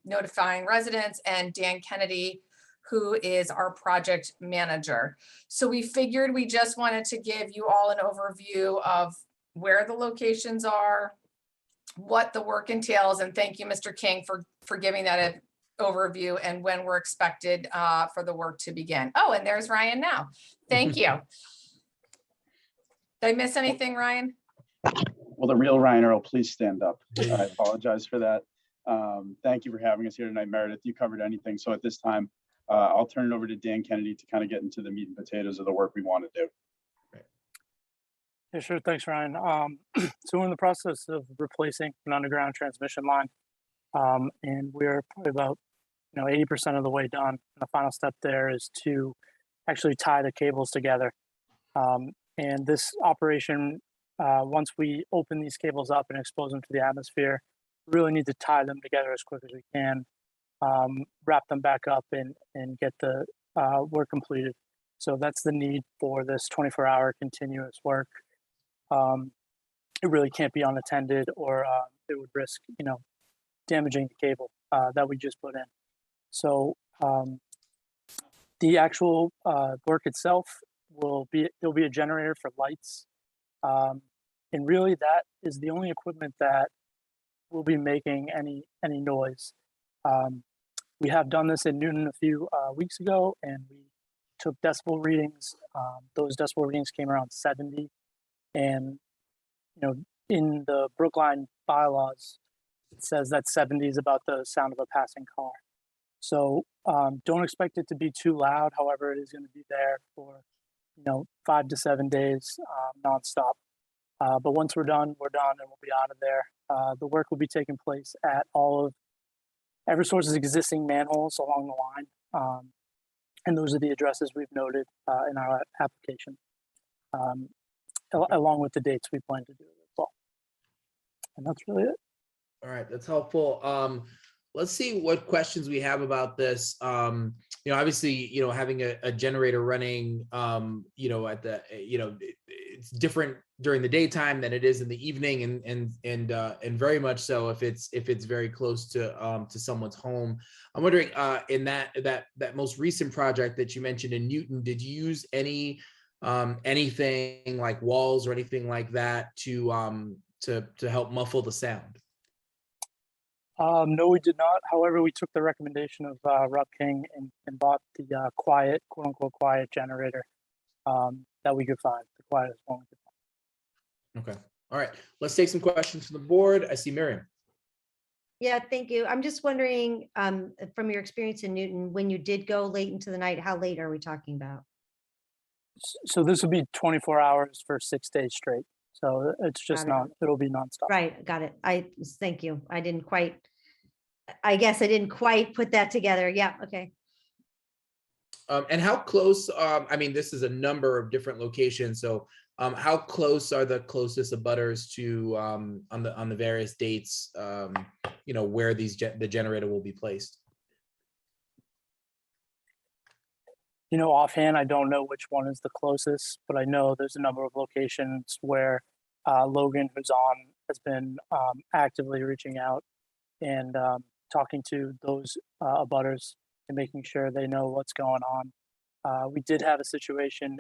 notifying residents, and Dan Kennedy, who is our project manager. So we figured we just wanted to give you all an overview of where the locations are, what the work entails, and thank you, Mr. King, for giving that overview and when we're expected for the work to begin. Oh, and there's Ryan now. Thank you. Did I miss anything, Ryan? Will the real Ryan Earl please stand up? I apologize for that. Thank you for having us here tonight, Meredith. You covered anything. So at this time, I'll turn it over to Dan Kennedy to kind of get into the meat and potatoes of the work we want to do. Yeah, sure. Thanks, Ryan. So we're in the process of replacing an underground transmission line, and we're probably about 80% of the way done. And the final step there is to actually tie the cables together. And this operation, once we open these cables up and expose them to the atmosphere, we really need to tie them together as quick as we can, wrap them back up, and get the work completed. So that's the need for this 24-hour continuous work. It really can't be unattended, or it would risk, damaging the cable that we just put in. So the actual work itself there'll be a generator for lights. And really that is the only equipment that will be making any noise. We have done this in Newton a few weeks ago, and we took decibel readings. Those decibel readings came around 70. And, in the Brookline bylaws, it says that 70 is about the sound of a passing car. So don't expect it to be too loud. However, it is going to be there for, 5 to 7 days nonstop. But once we're done, and we'll be out of there. The work will be taking place at all of Eversource's existing manholes along the line. And those are the addresses we've noted in our application, along with the dates we plan to do as well. And that's really it. All right, that's helpful. Let's see what questions we have about this. Obviously, having a generator running, at the, it's different during the daytime than it is in the evening, and very much so if it's very close to someone's home. I'm wondering, in that most recent project that you mentioned in Newton, did you use anything like walls or anything like that to help muffle the sound? No, we did not. However, we took the recommendation of Rob King and bought the quiet, quote unquote, quiet generator that we could find, the quietest one we could find. Okay. All right. Let's take some questions from the board. I see Miriam. Yeah, thank you. I'm just wondering, from your experience in Newton, when you did go late into the night, how late are we talking about? So this will be 24 hours for 6 days straight. So it's just it'll be nonstop. Right. Got it. Thank you. I guess I didn't quite put that together. Yeah. Okay. And how close, this is a number of different locations. So how close are the closest abutters to, on the various dates, where the generator will be placed? Offhand, I don't know which one is the closest, but I know there's a number of locations where Logan, who's on, has been actively reaching out and talking to those abutters and making sure they know what's going on. We did have a situation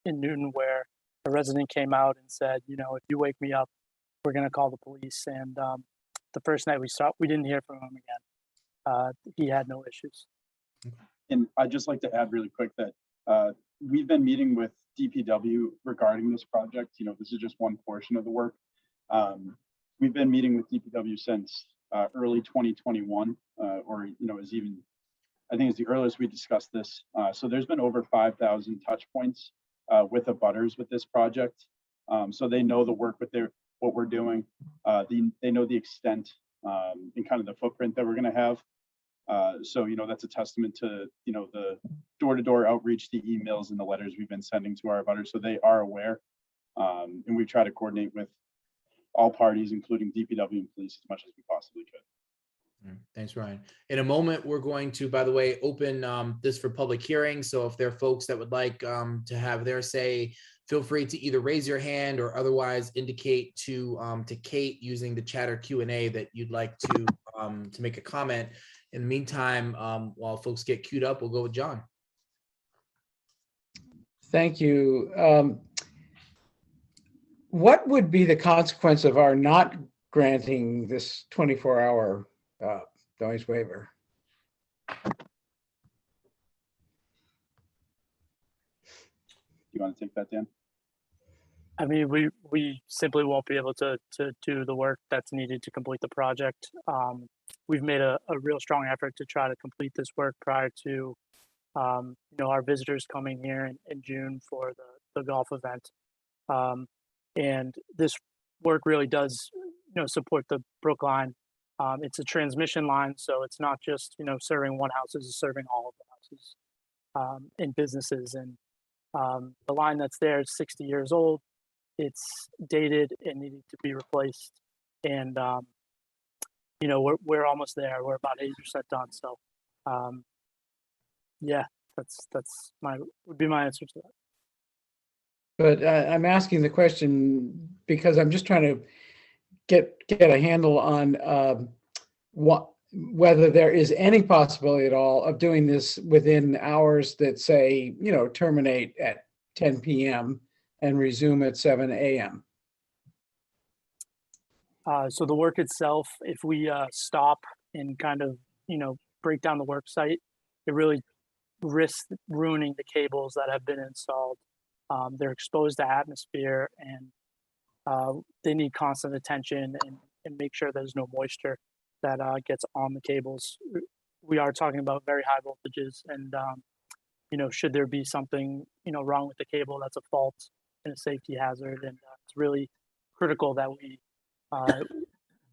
in Newton where a resident came out and said, if you wake me up, we're going to call the police. And the first night we didn't hear from him again. He had no issues. And I'd just like to add really quick that we've been meeting with DPW regarding this project. This is just one portion of the work. We've been meeting with DPW since early 2021, or is even, I think it's the earliest we discussed this. So there's been over 5,000 touch points with abutters with this project. So they know the work with what we're doing. They know the extent and kind of the footprint that we're going to have. So that's a testament to the door-to-door outreach, the emails and the letters we've been sending to our abutters. So they are aware, and we try to coordinate with all parties, including DPW and police, as much as we possibly could. Thanks, Ryan. In a moment, we're going to, by the way, open this for public hearing. So if there are folks that would like to have their say, feel free to either raise your hand or otherwise indicate to Kate using the chatter Q&A that you'd like to make a comment. In the meantime, while folks get queued up, we'll go with John. Thank you. What would be the consequence of our not granting this 24-hour noise waiver? You want to take that, Dan? I mean, we simply won't be able to do the work that's needed to complete the project. We've made a real strong effort to try to complete this work prior to our visitors coming here in June for the golf event. And this work really does support the Brookline. It's a transmission line, so it's not just serving one house, it's serving all of the houses and businesses. And the line that's there is 60 years old. It's dated and needed to be replaced. And we're almost there. We're about 80% done. So yeah, that's would be my answer to that. But I'm asking the question because I'm just trying to get a handle on whether there is any possibility at all of doing this within hours that say, terminate at 10 p.m. and resume at 7 a.m. So the work itself, if we stop and kind of, break down the work site, it really risks ruining the cables that have been installed. They're exposed to atmosphere and they need constant attention and make sure there's no moisture that gets on the cables. We are talking about very high voltages and, should there be something, wrong with the cable, that's a fault and a safety hazard. And it's really critical that we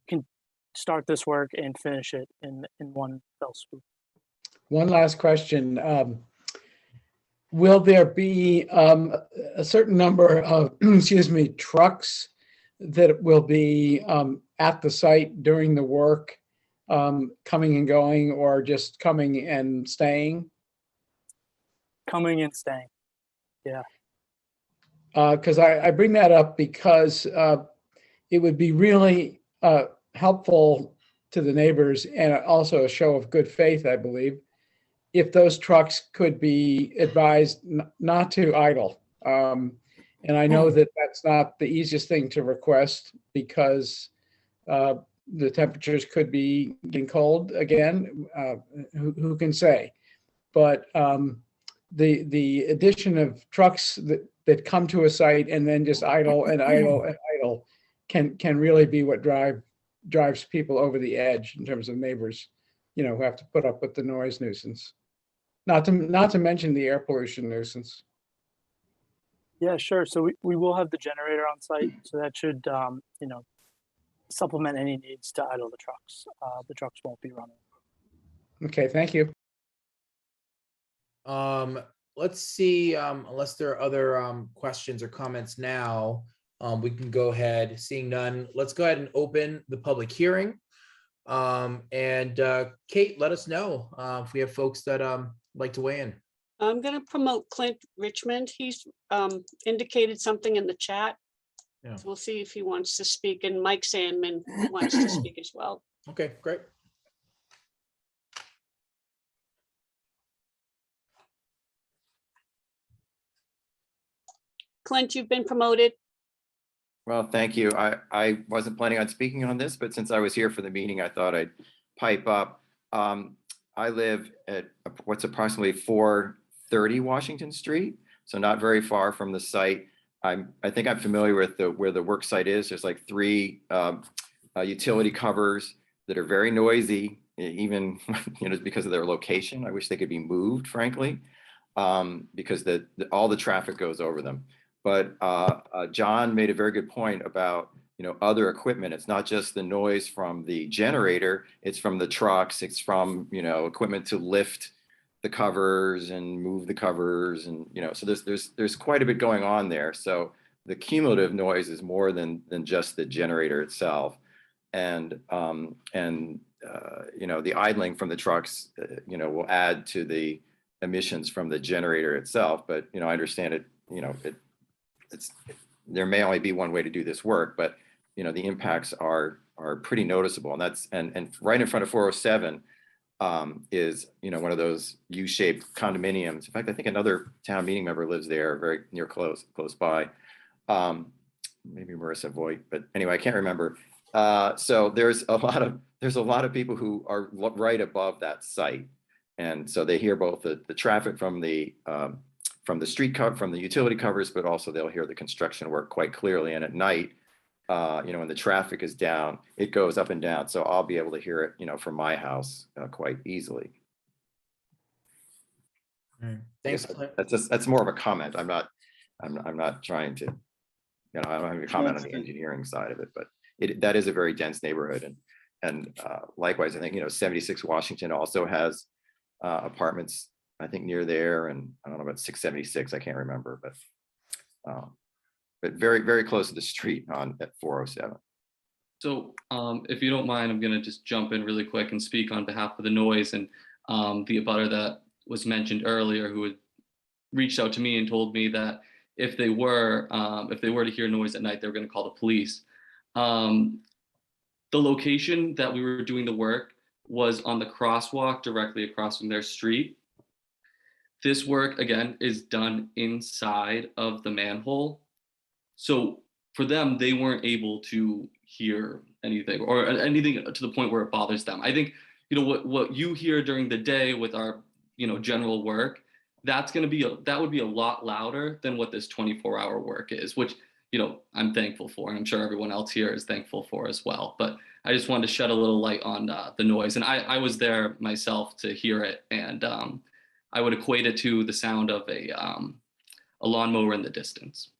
can start this work and finish it in one fell swoop. One last question. Will there be a certain number of, trucks that will be at the site during the work, coming and going, or just coming and staying? Coming and staying, yeah. Because I bring that up because it would be really helpful to the neighbors and also a show of good faith, I believe, if those trucks could be advised not to idle. And I know that that's not the easiest thing to request because the temperatures could be getting cold again, who can say? But the addition of trucks that come to a site and then just idle and idle and idle can really be what drives people over the edge in terms of neighbors, who have to put up with the noise nuisance. Not to mention the air pollution nuisance. Yeah, sure. So we will have the generator on site, so that should supplement any needs to idle the trucks. The trucks won't be running. Okay, thank you. Let's see, unless there are other questions or comments now, we can go ahead. Seeing none, let's go ahead and open the public hearing. And Kate, let us know if we have folks that like to weigh in. I'm going to promote Clint Richmond. He's indicated something in the chat. Yeah. So we'll see if he wants to speak, and Mike Sandman wants to speak as well. Okay, great. Clint, you've been promoted. Well, thank you. I wasn't planning on speaking on this, but since I was here for the meeting, I thought I'd pipe up. I live at what's approximately 430 Washington Street, so not very far from the site. I think I'm familiar with where the work site is. There's like 3 utility covers that are very noisy, even because of their location. I wish they could be moved, frankly, because all the traffic goes over them. But John made a very good point about other equipment. It's not just the noise from the generator, it's from the trucks, it's from equipment to lift the covers and move the covers, and so there's quite a bit going on there. So the cumulative noise is more than just the generator itself, and the idling from the trucks will add to the emissions from the generator itself. But I understand it. There may only be one way to do this work, but the impacts are pretty noticeable, and that's and right in front of 407 is one of those U-shaped condominiums. In fact, I think another town meeting member lives there, very near close by. Maybe Marissa Voigt, but anyway, I can't remember. So there's a lot of people who are right above that site, and so they hear both the traffic from the street cover, from the utility covers, but also they'll hear the construction work quite clearly. And at night, when the traffic is down, it goes up and down. So I'll be able to hear it, from my house quite easily. Thanks. That's more of a comment. I'm not trying to, I don't have any comment on the engineering side of it, but that is a very dense neighborhood. And likewise, I think, 76 Washington also has apartments, I think, near there. And I don't know about 676, I can't remember, but very, very close to the street at 407. So if you don't mind, I'm going to just jump in really quick and speak on behalf of the noise and the abutter that was mentioned earlier, who had reached out to me and told me that if they were to hear noise at night, they were going to call the police. The location that we were doing the work was on the crosswalk directly across from their street. This work, again, is done inside of the manhole. So for them, they weren't able to hear anything or anything to the point where it bothers them. I think, what you hear during the day with our, general work, that would be a lot louder than what this 24-hour work is, which, I'm thankful for, and I'm sure everyone else here is thankful for as well. But I just wanted to shed a little light on the noise. And I was there myself to hear it. And I would equate it to the sound of a lawnmower in the distance.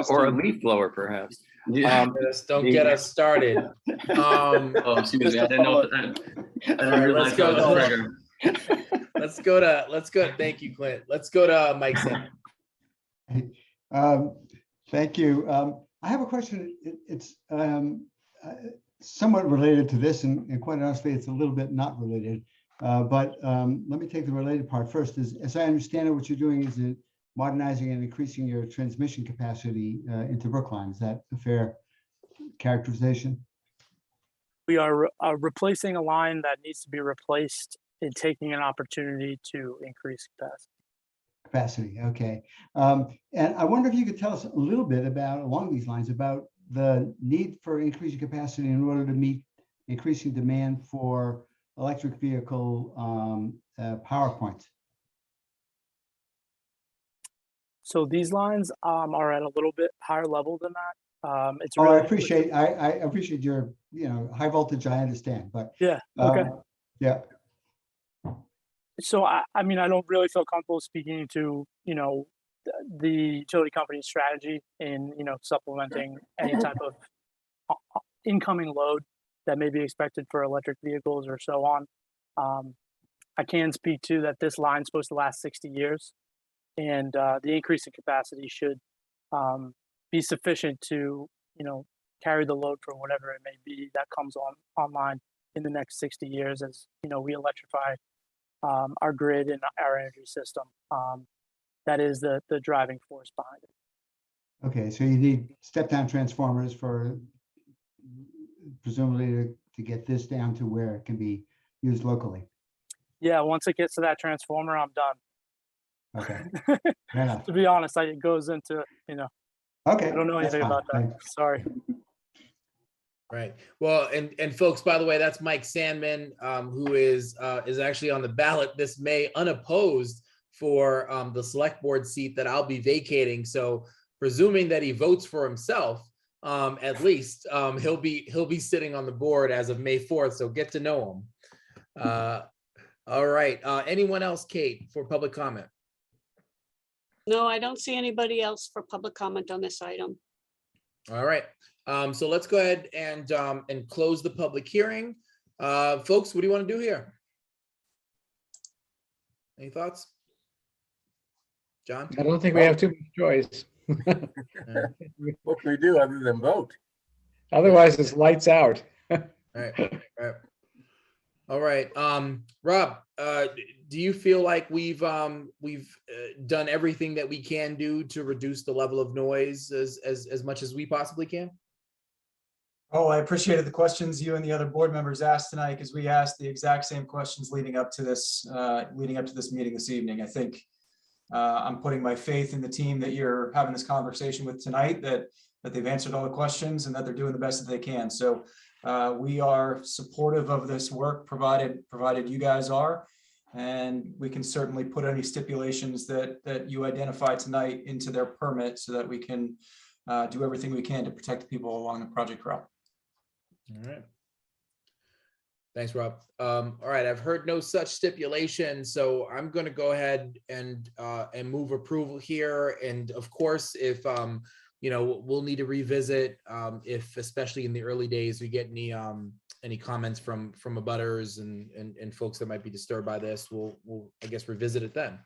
Or a leaf blower, perhaps. Yeah. Don't get us started. Oh, excuse me. I didn't know. Let's go. Thank you, Clint. Let's go to Mike Simmons. Thank you. I have a question. It's somewhat related to this, and quite honestly, it's a little bit not related. But let me take the related part first. As I understand it, what you're doing is modernizing and increasing your transmission capacity into Brookline. Is that a fair characterization? We are replacing a line that needs to be replaced and taking an opportunity to increase capacity. Okay. And I wonder if you could tell us a little bit along these lines, about the need for increasing capacity in order to meet increasing demand for electric vehicle power points. So these lines are at a little bit higher level than that. It's I really appreciate your high voltage. I understand, but yeah. Okay. Yeah. So I don't really feel comfortable speaking to the utility company's strategy in supplementing any type of incoming load that may be expected for electric vehicles or so on. I can speak to that this line is supposed to last 60 years, and the increase in capacity should be sufficient to carry the load for whatever it may be that comes online in the next 60 years as we electrify our grid and our energy system. That is the driving force behind it. Okay, so you need step-down transformers for presumably to get this down to where it can be used locally. Yeah, once it gets to that transformer, I'm done. Okay. Fair enough. To be honest, it goes into Okay. I don't know anything about that. Sorry. Right. Well, and folks, by the way, that's Mike Sandman, who is actually on the ballot this May, unopposed for the select board seat that I'll be vacating. So presuming that he votes for himself, at least he'll be sitting on the board as of May 4th. So get to know him. All right. Anyone else, Kate, for public comment? No, I don't see anybody else for public comment on this item. All right. So let's go ahead and close the public hearing. Folks, what do you want to do here? Any thoughts? John? I don't think we have too much choice. What can we do other than vote? Otherwise, it's lights out. All right. All right. Rob, do you feel like we've done everything that we can do to reduce the level of noise as much as we possibly can? Oh, I appreciated the questions you and the other board members asked tonight, because we asked the exact same questions leading up to this meeting this evening. I think I'm putting my faith in the team that you're having this conversation with tonight, that they've answered all the questions and that they're doing the best that they can. So we are supportive of this work, provided you guys are, and we can certainly put any stipulations that you identify tonight into their permit so that we can do everything we can to protect people along the project route. All right. Thanks, Rob. All right, I've heard no such stipulation, so I'm going to go ahead and move approval here. And of course, if we'll need to revisit if, especially in the early days, we get any comments from abutters and folks that might be disturbed by this. We'll I guess revisit it then.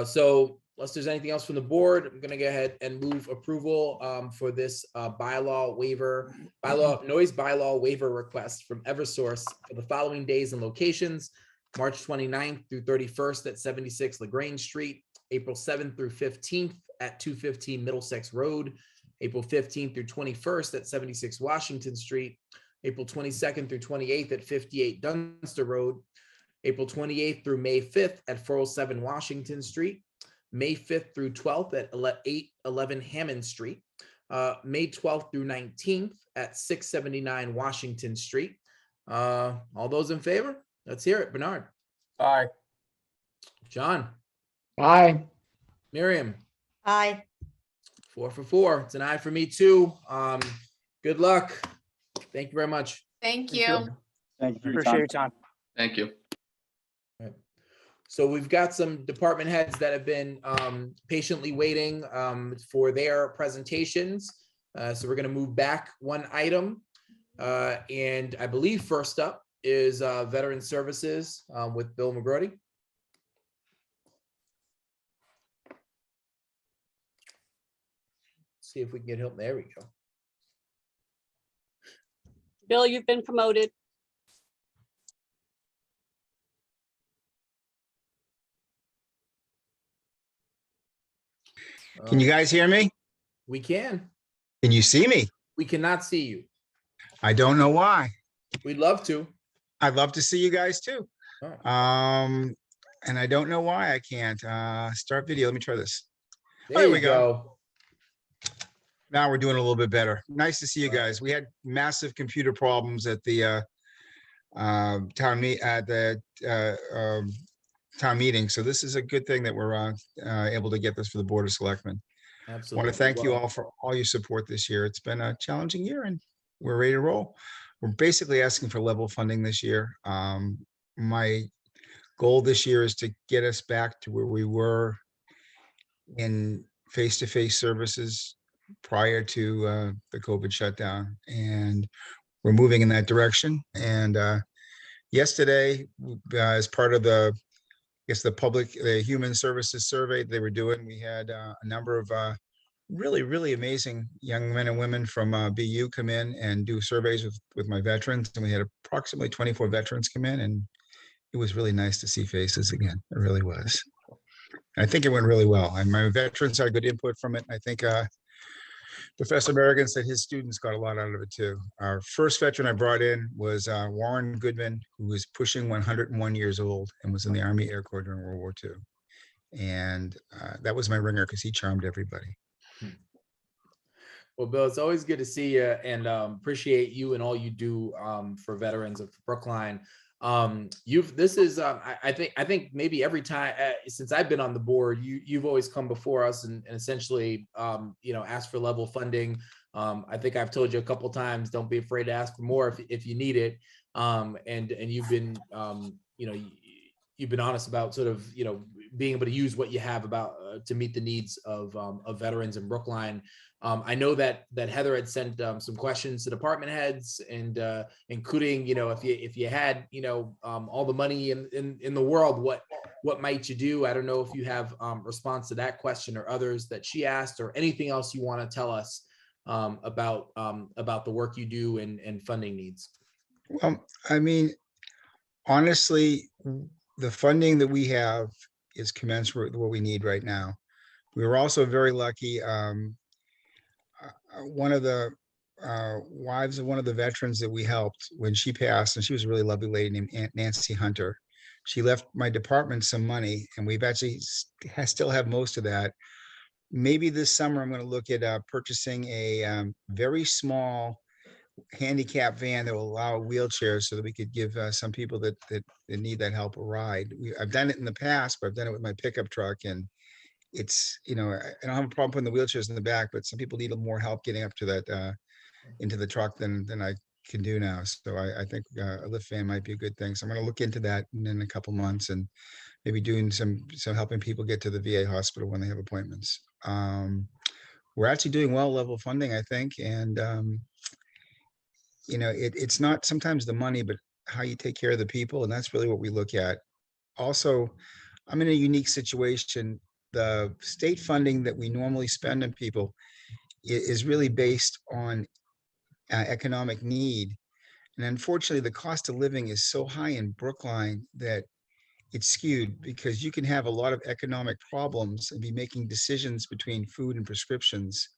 So unless there's anything else from the board, I'm going to go ahead and move approval for this noise bylaw waiver request from Eversource for the following days and locations: March 29th through 31st at 76 LaGrange Street, April 7th through 15th at 215 Middlesex Road, April 15th through 21st at 76 Washington Street, April 22nd through 28th at 58 Dunster Road, April 28th through May 5th at 407 Washington Street, May 5th through 12th at 811 Hammond Street, May 12th through 19th at 679 Washington Street. All those in favor? Let's hear it. Bernard. Aye. John. Aye. Miriam. Aye. 4 for 4. It's an aye for me too. Good luck. Thank you very much. Thank you. Thank you for your Appreciate time. your time. Thank you. So we've got some department heads that have been patiently waiting for their presentations. So we're going to move back one item. And I believe first up is Veteran Services with Bill McGrody. See if we can get help. There we go. Bill, you've been promoted. Can you guys hear me? We can. Can you see me? We cannot see you. I don't know why. We'd love to. I'd love to see you guys too. Oh. And I don't know why I can't. Start video. Let me try this. There we go. Now we're doing a little bit better. Nice to see you guys. We had massive computer problems at the town meeting. So this is a good thing that we're able to get this for the Board of Selectmen. Absolutely. I want to thank you all for all your support this year. It's been a challenging year and we're ready to roll. We're basically asking for level funding this year. My goal this year is to get us back to where we were in face-to-face services prior to the COVID shutdown. And we're moving in that direction. And yesterday, as part of the human services survey they were doing, we had a number of really amazing young men and women from BU come in and do surveys with my veterans. And we had approximately 24 veterans come in, and it was really nice to see faces again. It really was. I think it went really well. And my veterans had good input from it. I think Professor Merrigan said his students got a lot out of it too. Our first veteran I brought in was Warren Goodman, who was pushing 101 years old and was in the Army Air Corps during World War II. And that was my ringer because he charmed everybody. Well, Bill, it's always good to see you, and appreciate you and all you do for veterans of Brookline. I think maybe every time since I've been on the board, you've always come before us and essentially, asked for level funding. I think I've told you a couple times, don't be afraid to ask for more if you need it. And you've been, you've been honest about sort of, being able to use what you have to meet the needs of veterans in Brookline. I know that Heather had sent some questions to department heads, and including, if you had, all the money in the world, what might you do? I don't know if you have response to that question or others that she asked, or anything else you want to tell us about the work you do and funding needs. Well, I mean, honestly, the funding that we have is commensurate with what we need right now. We were also very lucky. One of the wives of one of the veterans that we helped when she passed, and she was a really lovely lady named Aunt Nancy Hunter. She left my department some money, and we've actually still have most of that. Maybe this summer I'm going to look at purchasing a very small handicap van that will allow wheelchairs so that we could give some people that need that help a ride. I've done it in the past, but I've done it with my pickup truck, and it's, I don't have a problem putting the wheelchairs in the back, but some people need more help getting up to that into the truck than I can do now. So I think a lift van might be a good thing. So I'm going to look into that in a couple months, and maybe doing some helping people get to the VA hospital when they have appointments. We're actually doing well level funding, I think, and it's not sometimes the money, but how you take care of the people, and that's really what we look at. Also, I'm in a unique situation. The state funding that we normally spend on people is really based on economic need. And unfortunately, the cost of living is so high in Brookline that it's skewed, because you can have a lot of economic problems and be making decisions between food and prescriptions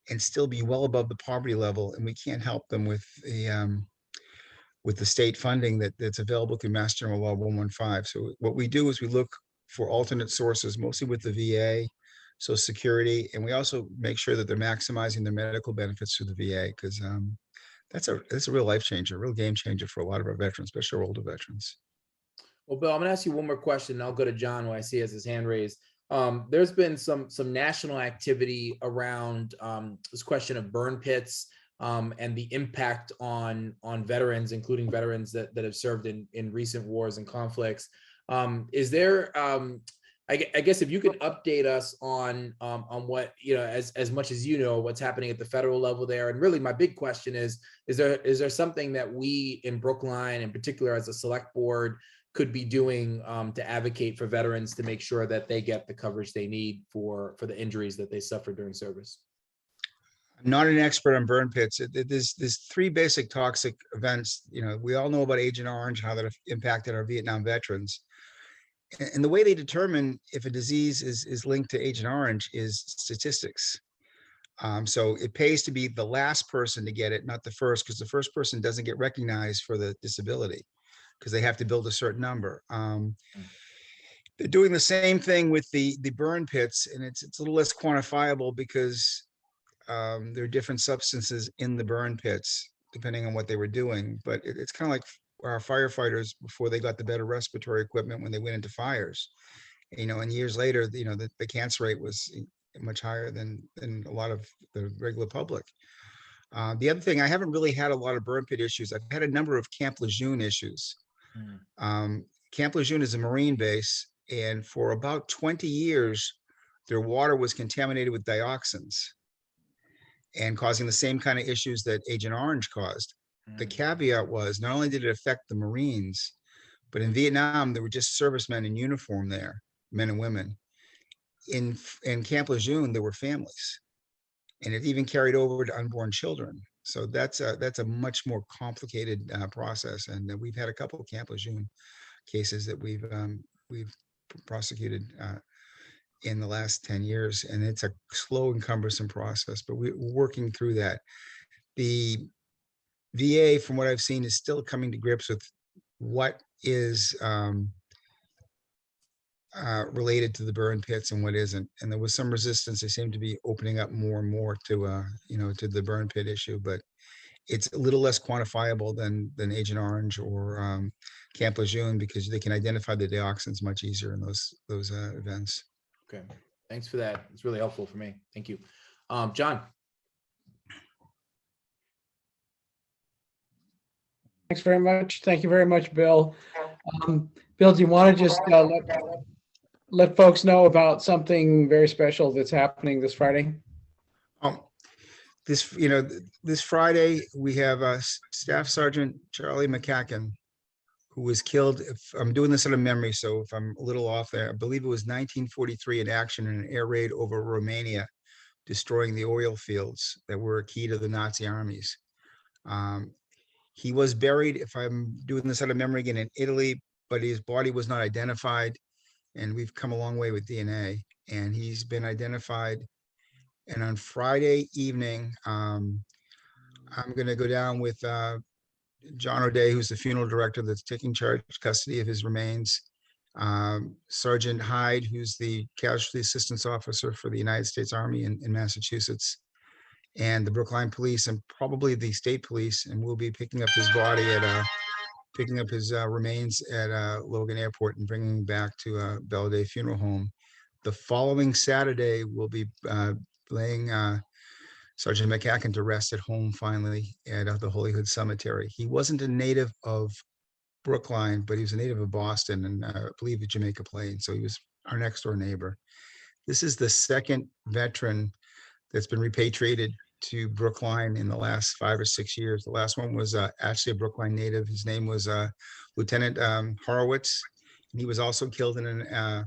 and still be well above the poverty level. And we can't help them with the state funding that's available through Mass General Law 115. So what we do is we look for alternate sources, mostly with the VA, Social Security, and we also make sure that they're maximizing their medical benefits through the VA, because that's a real life changer, a real game changer for a lot of our veterans, especially our older veterans. Well, Bill, I'm gonna ask you one more question, and I'll go to John, who I see has his hand raised. There's been some national activity around this question of burn pits and the impact on veterans, including veterans that have served in recent wars and conflicts. Is there, I guess, if you could update us on what, as much as what's happening at the federal level there, and really my big question is there something that we in Brookline, in particular as a select board, could be doing to advocate for veterans to make sure that they get the coverage they need for the injuries that they suffered during service? I'm not an expert on burn pits. There's three basic toxic events. We all know about Agent Orange, how that impacted our Vietnam veterans. And the way they determine if a disease is linked to Agent Orange is statistics. So it pays to be the last person to get it, not the first, because the first person doesn't get recognized for the disability, because they have to build a certain number. They're doing the same thing with the burn pits, and it's a little less quantifiable, because there are different substances in the burn pits depending on what they were doing. But it's kind of like our firefighters before they got the better respiratory equipment when they went into fires. And years later, the cancer rate was much higher than a lot of the regular public. The other thing, I haven't really had a lot of burn pit issues. I've had a number of Camp Lejeune issues. Camp Lejeune is a Marine base, and for about 20 years, their water was contaminated with dioxins and causing the same kind of issues that Agent Orange caused. The caveat was, not only did it affect the Marines, but in Vietnam, there were just servicemen in uniform there, men and women. In Camp Lejeune, there were families, and it even carried over to unborn children. So that's a much more complicated process. And we've had a couple of Camp Lejeune cases that we've prosecuted in the last 10 years. And it's a slow and cumbersome process, but we're working through that. The VA, from what I've seen, is still coming to grips with what is related to the burn pits and what isn't. And there was some resistance. They seem to be opening up more and more to to the burn pit issue, but it's a little less quantifiable than Agent Orange or Camp Lejeune because they can identify the dioxins much easier in those events. Okay, thanks for that. It's really helpful for me. Thank you. John. Thanks very much. Thank you very much, Bill. Bill, do you want to just let folks know about something very special that's happening this Friday? This Friday, we have Staff Sergeant Charlie McCacken, who was killed. If I'm doing this out of memory, so if I'm a little off there, I believe it was 1943 in action in an air raid over Romania, destroying the oil fields that were key to the Nazi armies. He was buried, if I'm doing this out of memory again, in Italy, but his body was not identified. And we've come a long way with DNA, and he's been identified. And on Friday evening, I'm going to go down with John O'Day, who's the funeral director that's taking custody of his remains. Sergeant Hyde, who's the casualty assistance officer for the United States Army in Massachusetts, and the Brookline police, and probably the state police. And we'll be picking up his body picking up his remains at Logan Airport and bringing him back to Belleday Funeral Home. The following Saturday, we'll be laying Sergeant McCacken to rest at home finally at the Holyhood Cemetery. He wasn't a native of Brookline, but he was a native of Boston and I believe at Jamaica Plain. So he was our next door neighbor. This is the second veteran that's been repatriated to Brookline in the last 5 or 6 years. The last one was actually a Brookline native. His name was Lieutenant Horowitz. And he was also killed in an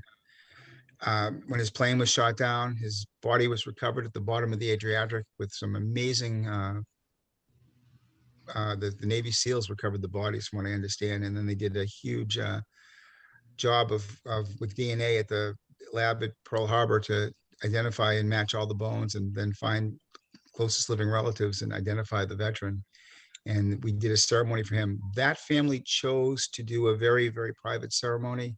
when his plane was shot down. His body was recovered at the bottom of the Adriatic with some amazing, the Navy SEALs recovered the bodies from what I understand. And then they did a huge job with DNA at the lab at Pearl Harbor to identify and match all the bones and then find closest living relatives and identify the veteran. And we did a ceremony for him. That family chose to do a very, very private ceremony.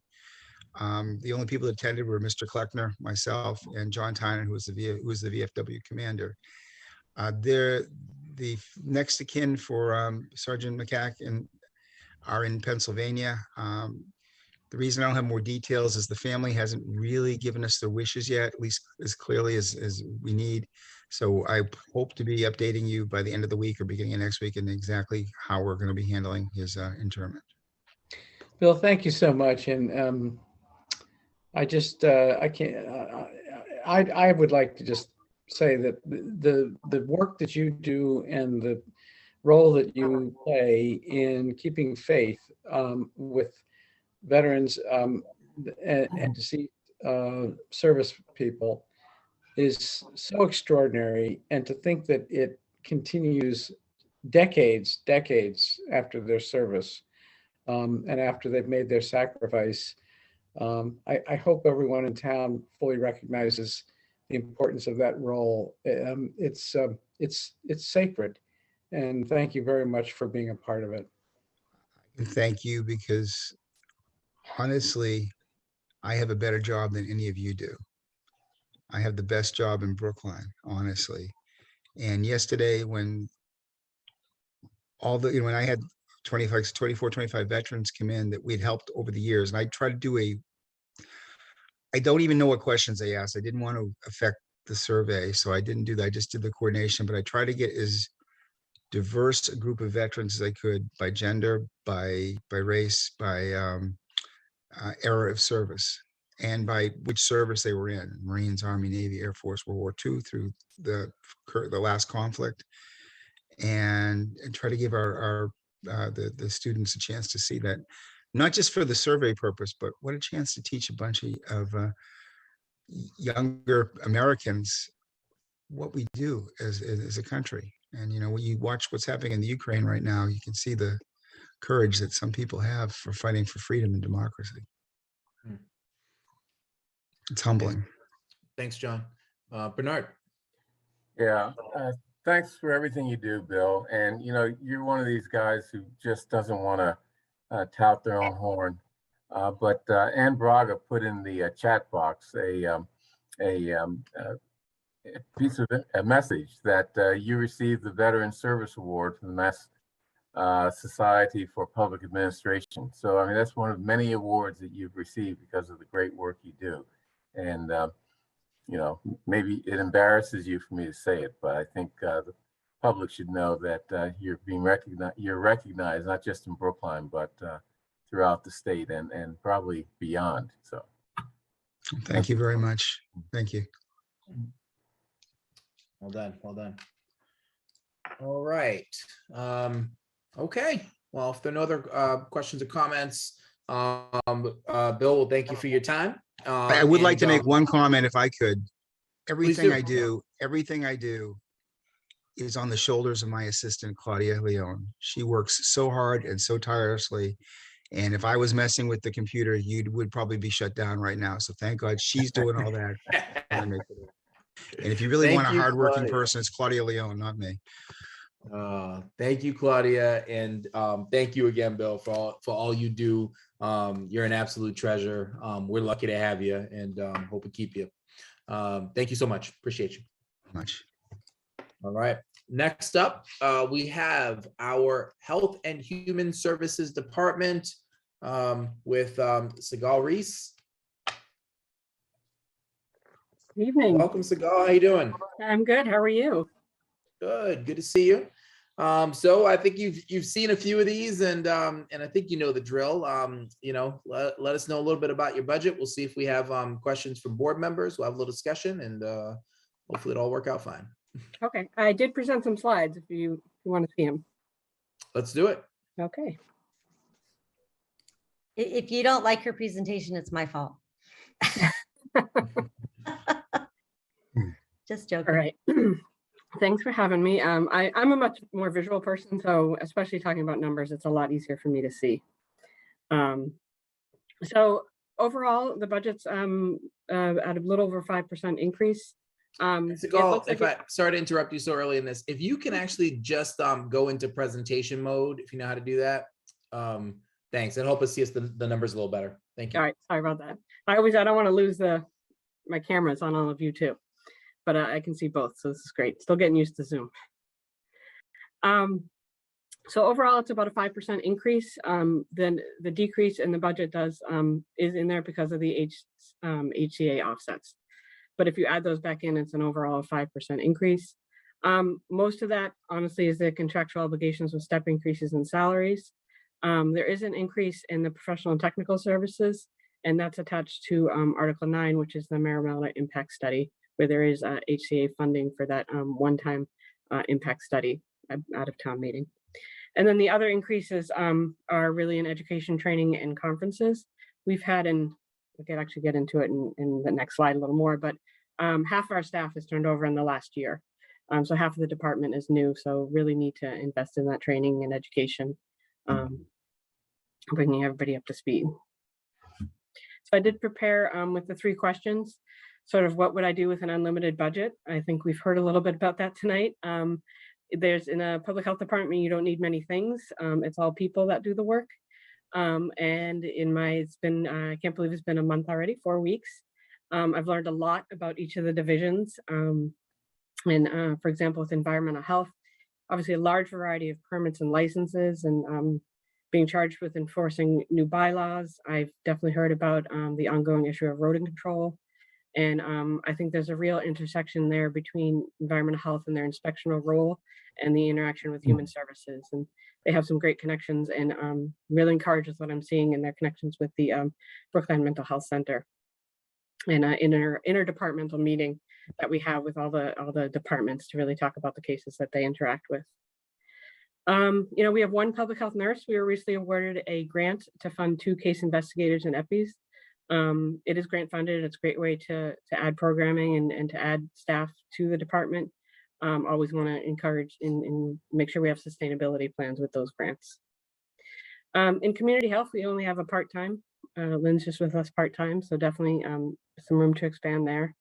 The only people that attended were Mr. Kleckner, myself, and John Tynan, who was the VFW commander. The next of kin for Sergeant McCacken are in Pennsylvania. The reason I don't have more details is the family hasn't really given us their wishes yet, at least as clearly as we need. So I hope to be updating you by the end of the week or beginning of next week in exactly how we're going to be handling his interment. Bill, thank you so much. And I would like to just say that the work that you do and the role that you play in keeping faith with veterans and deceased service people is so extraordinary. And to think that it continues decades after their service and after they've made their sacrifice. I hope everyone in town fully recognizes the importance of that role. It's sacred, and thank you very much for being a part of it. And thank you, because honestly, I have a better job than any of you do. I have the best job in Brookline, honestly. And yesterday, when when I had 25 veterans come in that we'd helped over the years, and I tried to do I don't even know what questions they asked. I didn't want to affect the survey, so I didn't do that. I just did the coordination, but I tried to get as diverse a group of veterans as I could by gender, by race, by era of service, and by which service they were in: Marines, Army, Navy, Air Force, World War II through the last conflict, and try to give the students a chance to see that, not just for the survey purpose, but what a chance to teach a bunch of younger Americans what we do as a country. And, when you watch what's happening in the Ukraine right now, you can see the courage that some people have for fighting for freedom and democracy. It's humbling. Thanks, John. Bernard. Yeah. Thanks for everything you do, Bill. And, you're one of these guys who just doesn't want to tout their own horn. But Ann Braga put in the chat box a piece of a message that you received the Veteran Service Award from the Society for Public Administration. So, I mean, that's one of many awards that you've received because of the great work you do. And, you know, maybe it embarrasses you for me to say it, but I think the public should know that you're being recognized, not just in Brookline, but throughout the state and probably beyond. So Thank you very much. Thank you. Well done. Well done. All right. Okay. Well, if there are no other questions or comments, Bill, well, thank you for your time. I would like to make one comment if I could. Everything do. everything I do is on the shoulders of my assistant, Claudia Leon. She works so hard and so tirelessly. And if I was messing with the computer, you would probably be shut down right now. So thank God she's doing all that. And if you really want a hardworking Claudia. person, it's Claudia Leon, not me. Thank you, Claudia, and thank you again, Bill, for all you do. You're an absolute treasure. We're lucky to have you, and hope to keep you. Thank you so much. Appreciate you. Much. All right. Next up, we have our Health and Human Services Department with Sigal Reese. Evening. Welcome, Sigal. How you doing? I'm good. How are you? Good. Good to see you. So I think you've seen a few of these, and I think you know the drill. You know, let us know a little bit about your budget. We'll see if we have questions from board members. We'll have a little discussion, and hopefully it'll all work out fine. Okay. I did present some slides if you want to see them. Let's do it. Okay. If you don't like her presentation, it's my fault. Just joking. All right. Thanks for having me. I'm a much more visual person, so especially talking about numbers, it's a lot easier for me to see. So overall, the budget's at a little over 5% increase. Sorry to interrupt you so early in this. If you can actually just go into presentation mode, if you know how to do that, thanks. It'll help us see the numbers a little better. Thank you. All right, sorry about that. I don't want to lose my cameras on all of you too, but I can see both, so this is great. Still getting used to Zoom. So overall, it's about a 5% increase. Then the decrease in the budget is in there because of the HCA offsets. But if you add those back in, it's an overall 5% increase. Most of that, honestly, is the contractual obligations with step increases in salaries. There is an increase in the professional and technical services, and that's attached to Article 9, which is the Marijuana Impact Study, where there is HCA funding for that one-time impact study out of town meeting. And then the other increases are really in education, training, and conferences. We've had, and we can actually get into it in the next slide a little more, but half our staff has turned over in the last year. So half of the department is new, so really need to invest in that training and education, bringing everybody up to speed. So I did prepare with the 3 questions, sort of what would I do with an unlimited budget? I think we've heard a little bit about that tonight. There's in a public health department, you don't need many things. It's all people that do the work. And it's been, I can't believe it's been a month already, 4 weeks. I've learned a lot about each of the divisions. For example, with environmental health, obviously a large variety of permits and licenses, and being charged with enforcing new bylaws. I've definitely heard about the ongoing issue of rodent control. And I think there's a real intersection there between environmental health and their inspectional role and the interaction with human services. And they have some great connections, and really encourages what I'm seeing in their connections with the Brookline Mental Health Center, and interdepartmental meeting that we have with all the departments to really talk about the cases that they interact with. You know, we have 1 public health nurse. We were recently awarded a grant to fund 2 case investigators and EPIs. It is grant funded. It's a great way to add programming and to add staff to the department. Always want to encourage and make sure we have sustainability plans with those grants. In community health, we only have a part-time. Lynn's just with us part-time, so definitely some room to expand there.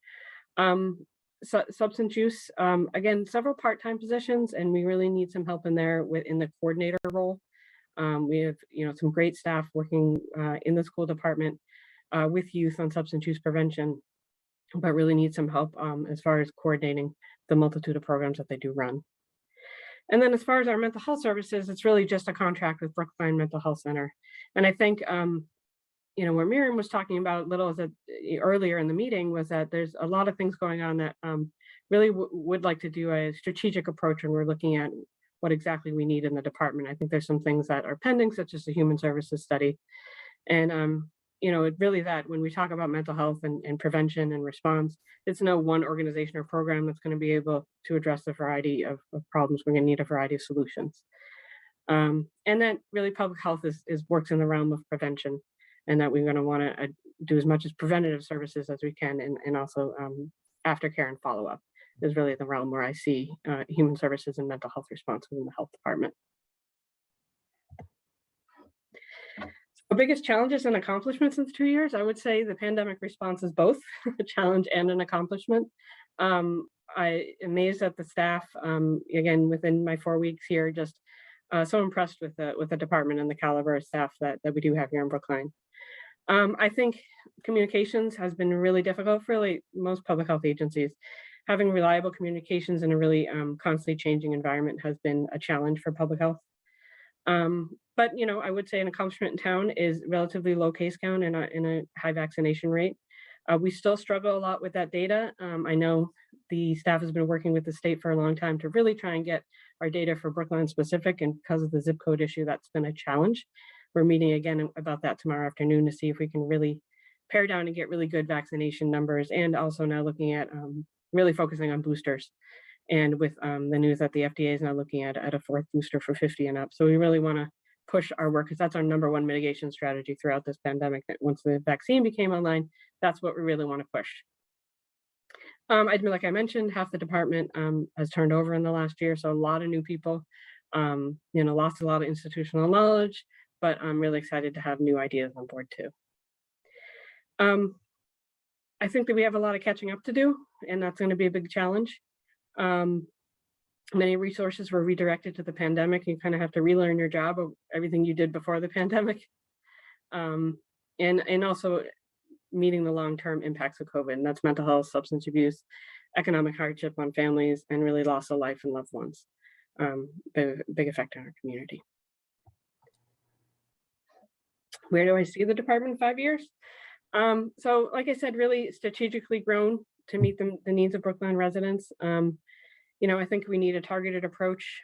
Substance use, again, several part-time positions, and we really need some help in there in the coordinator role. We have, you know, some great staff working in the school department with youth on substance use prevention, but really need some help as far as coordinating the multitude of programs that they do run. And then as far as our mental health services, it's really just a contract with Brookline Mental Health Center. And I think, you know, where Miriam was talking about a little earlier in the meeting was that there's a lot of things going on that really would like to do a strategic approach when we're looking at what exactly we need in the department. I think there's some things that are pending, such as the human services study. And, you know, it really that when we talk about mental health and prevention and response, it's no one organization or program that's going to be able to address the variety of problems. We're going to need a variety of solutions. And then really public health is works in the realm of prevention, and that we're going to want to do as much as preventative services as we can, and also aftercare and follow-up is really the realm where I see human services and mental health response within the health department. The biggest challenges and accomplishments in the 2 years, I would say the pandemic response is both a challenge and an accomplishment. I amazed at the staff, again, within my 4 weeks here, just so impressed with the department and the caliber of staff that we do have here in Brookline. I think communications has been really difficult for really most public health agencies. Having reliable communications in a really constantly changing environment has been a challenge for public health. But, you know, I would say an accomplishment in town is relatively low case count and a high vaccination rate. We still struggle a lot with that data. I know the staff has been working with the state for a long time to really try and get our data for Brookline specific, and because of the zip code issue, that's been a challenge. We're meeting again about that tomorrow afternoon to see if we can really pare down and get really good vaccination numbers, and also now looking at really focusing on boosters. And with the news that the FDA is now looking at a fourth booster for 50 and up. So we really want to push our work, because that's our #1 mitigation strategy throughout this pandemic, that once the vaccine became online, that's what we really want to push. Like I mentioned, half the department has turned over in the last year. So a lot of new people, you know, lost a lot of institutional knowledge, but I'm really excited to have new ideas on board too. I think that we have a lot of catching up to do, and that's going to be a big challenge. Many resources were redirected to the pandemic. You kind of have to relearn your job of everything you did before the pandemic. And also meeting the long-term impacts of COVID, and that's mental health, substance abuse, economic hardship on families, and really loss of life and loved ones. Big effect on our community. Where do I see the department in 5 years? So like I said, really strategically grown to meet the needs of Brookline residents. You know, I think we need a targeted approach.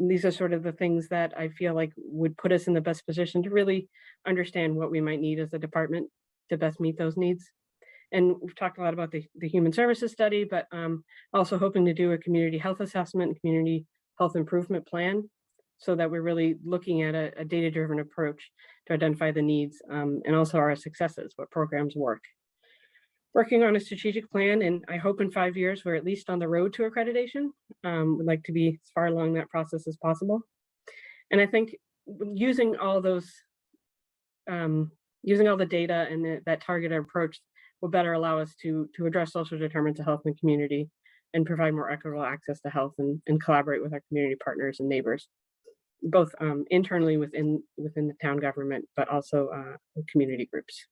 These are sort of the things that I feel like would put us in the best position to really understand what we might need as a department to best meet those needs. And we've talked a lot about the human services study, but also hoping to do a community health assessment and community health improvement plan, so that we're really looking at a data-driven approach to identify the needs and also our successes, what programs work. Working on a strategic plan, and I hope in 5 years we're at least on the road to accreditation. We'd like to be as far along that process as possible. And I think using all those, using all the data and that targeted approach will better allow us to address social determinants of health in the community and provide more equitable access to health, and collaborate with our community partners and neighbors, both internally within the town government, but also community groups.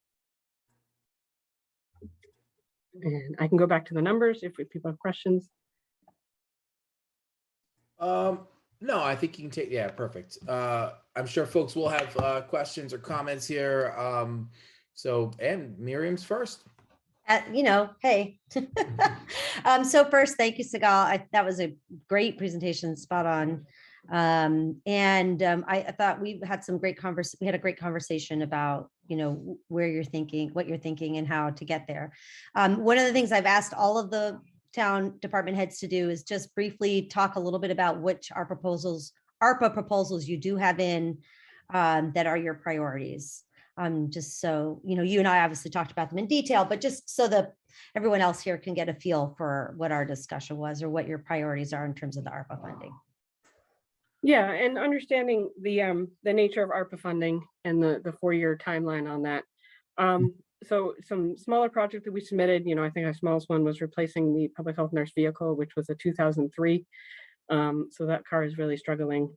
And I can go back to the numbers if people have questions. No, I think you can take, yeah, perfect. I'm sure folks will have questions or comments here. And Miriam's first. You know, hey. So first, thank you, Sigal. That was a great presentation, spot on. I thought we had some great we had a great conversation about, you know, where you're thinking, what you're thinking, and how to get there. One of the things I've asked all of the town department heads to do is just briefly talk a little bit about which ARPA proposals you do have in that are your priorities. Just so, you know, you and I obviously talked about them in detail, but just so that everyone else here can get a feel for what our discussion was or what your priorities are in terms of the ARPA funding. Yeah, and understanding the nature of ARPA funding and the 4-year timeline on that. So some smaller project that we submitted, you know, I think our smallest one was replacing the public health nurse vehicle, which was a 2003. So that car is really struggling.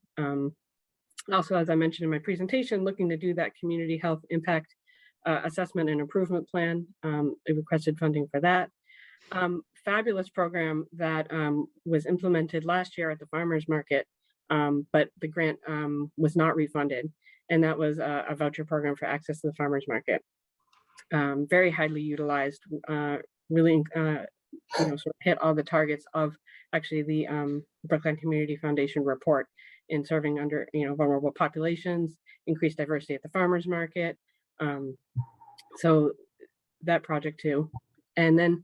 Also, as I mentioned in my presentation, looking to do that community health impact assessment and improvement plan. I requested funding for that. Fabulous program that was implemented last year at the farmers market, but the grant was not refunded. And that was a voucher program for access to the farmers market. Very highly utilized, really, sort of hit all the targets of actually the Brookline Community Foundation report in serving under, vulnerable populations, increased diversity at the farmers market. So that project too. And then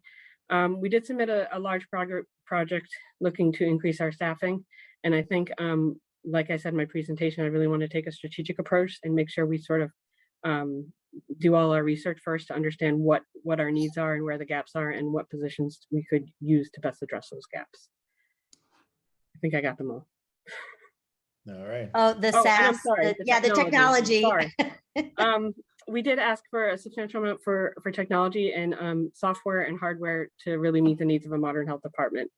we did submit a large project looking to increase our staffing. And I think, like I said in my presentation, I really want to take a strategic approach and make sure we sort of do all our research first to understand what our needs are and where the gaps are and what positions we could use to best address those gaps. I think I got them all. All right. Oh, the and I'm SaaS, sorry, the technology. Sorry. We did ask for a substantial amount for technology and software and hardware to really meet the needs of a modern health department.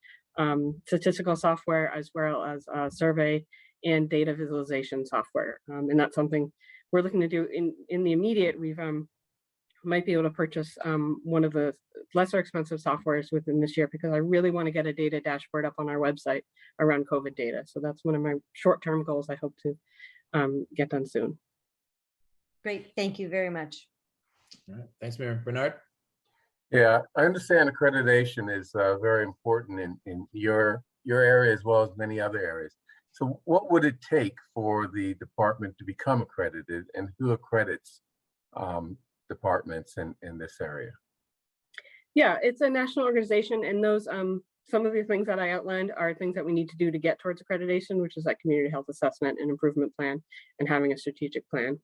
Statistical software as well as survey and data visualization software. And that's something we're looking to do in the immediate. We've might be able to purchase one of the lesser expensive softwares within this year, because I really want to get a data dashboard up on our website around COVID data. So that's one of my short-term goals I hope to get done soon. Great, thank you very much. All right. Thanks, Mayor. Bernard? Yeah, I understand accreditation is very important in your area as well as many other areas. So what would it take for the department to become accredited, and who accredits departments in this area? Yeah, it's a national organization, and those some of the things that I outlined are things that we need to do to get towards accreditation, which is that community health assessment and improvement plan and having a strategic plan.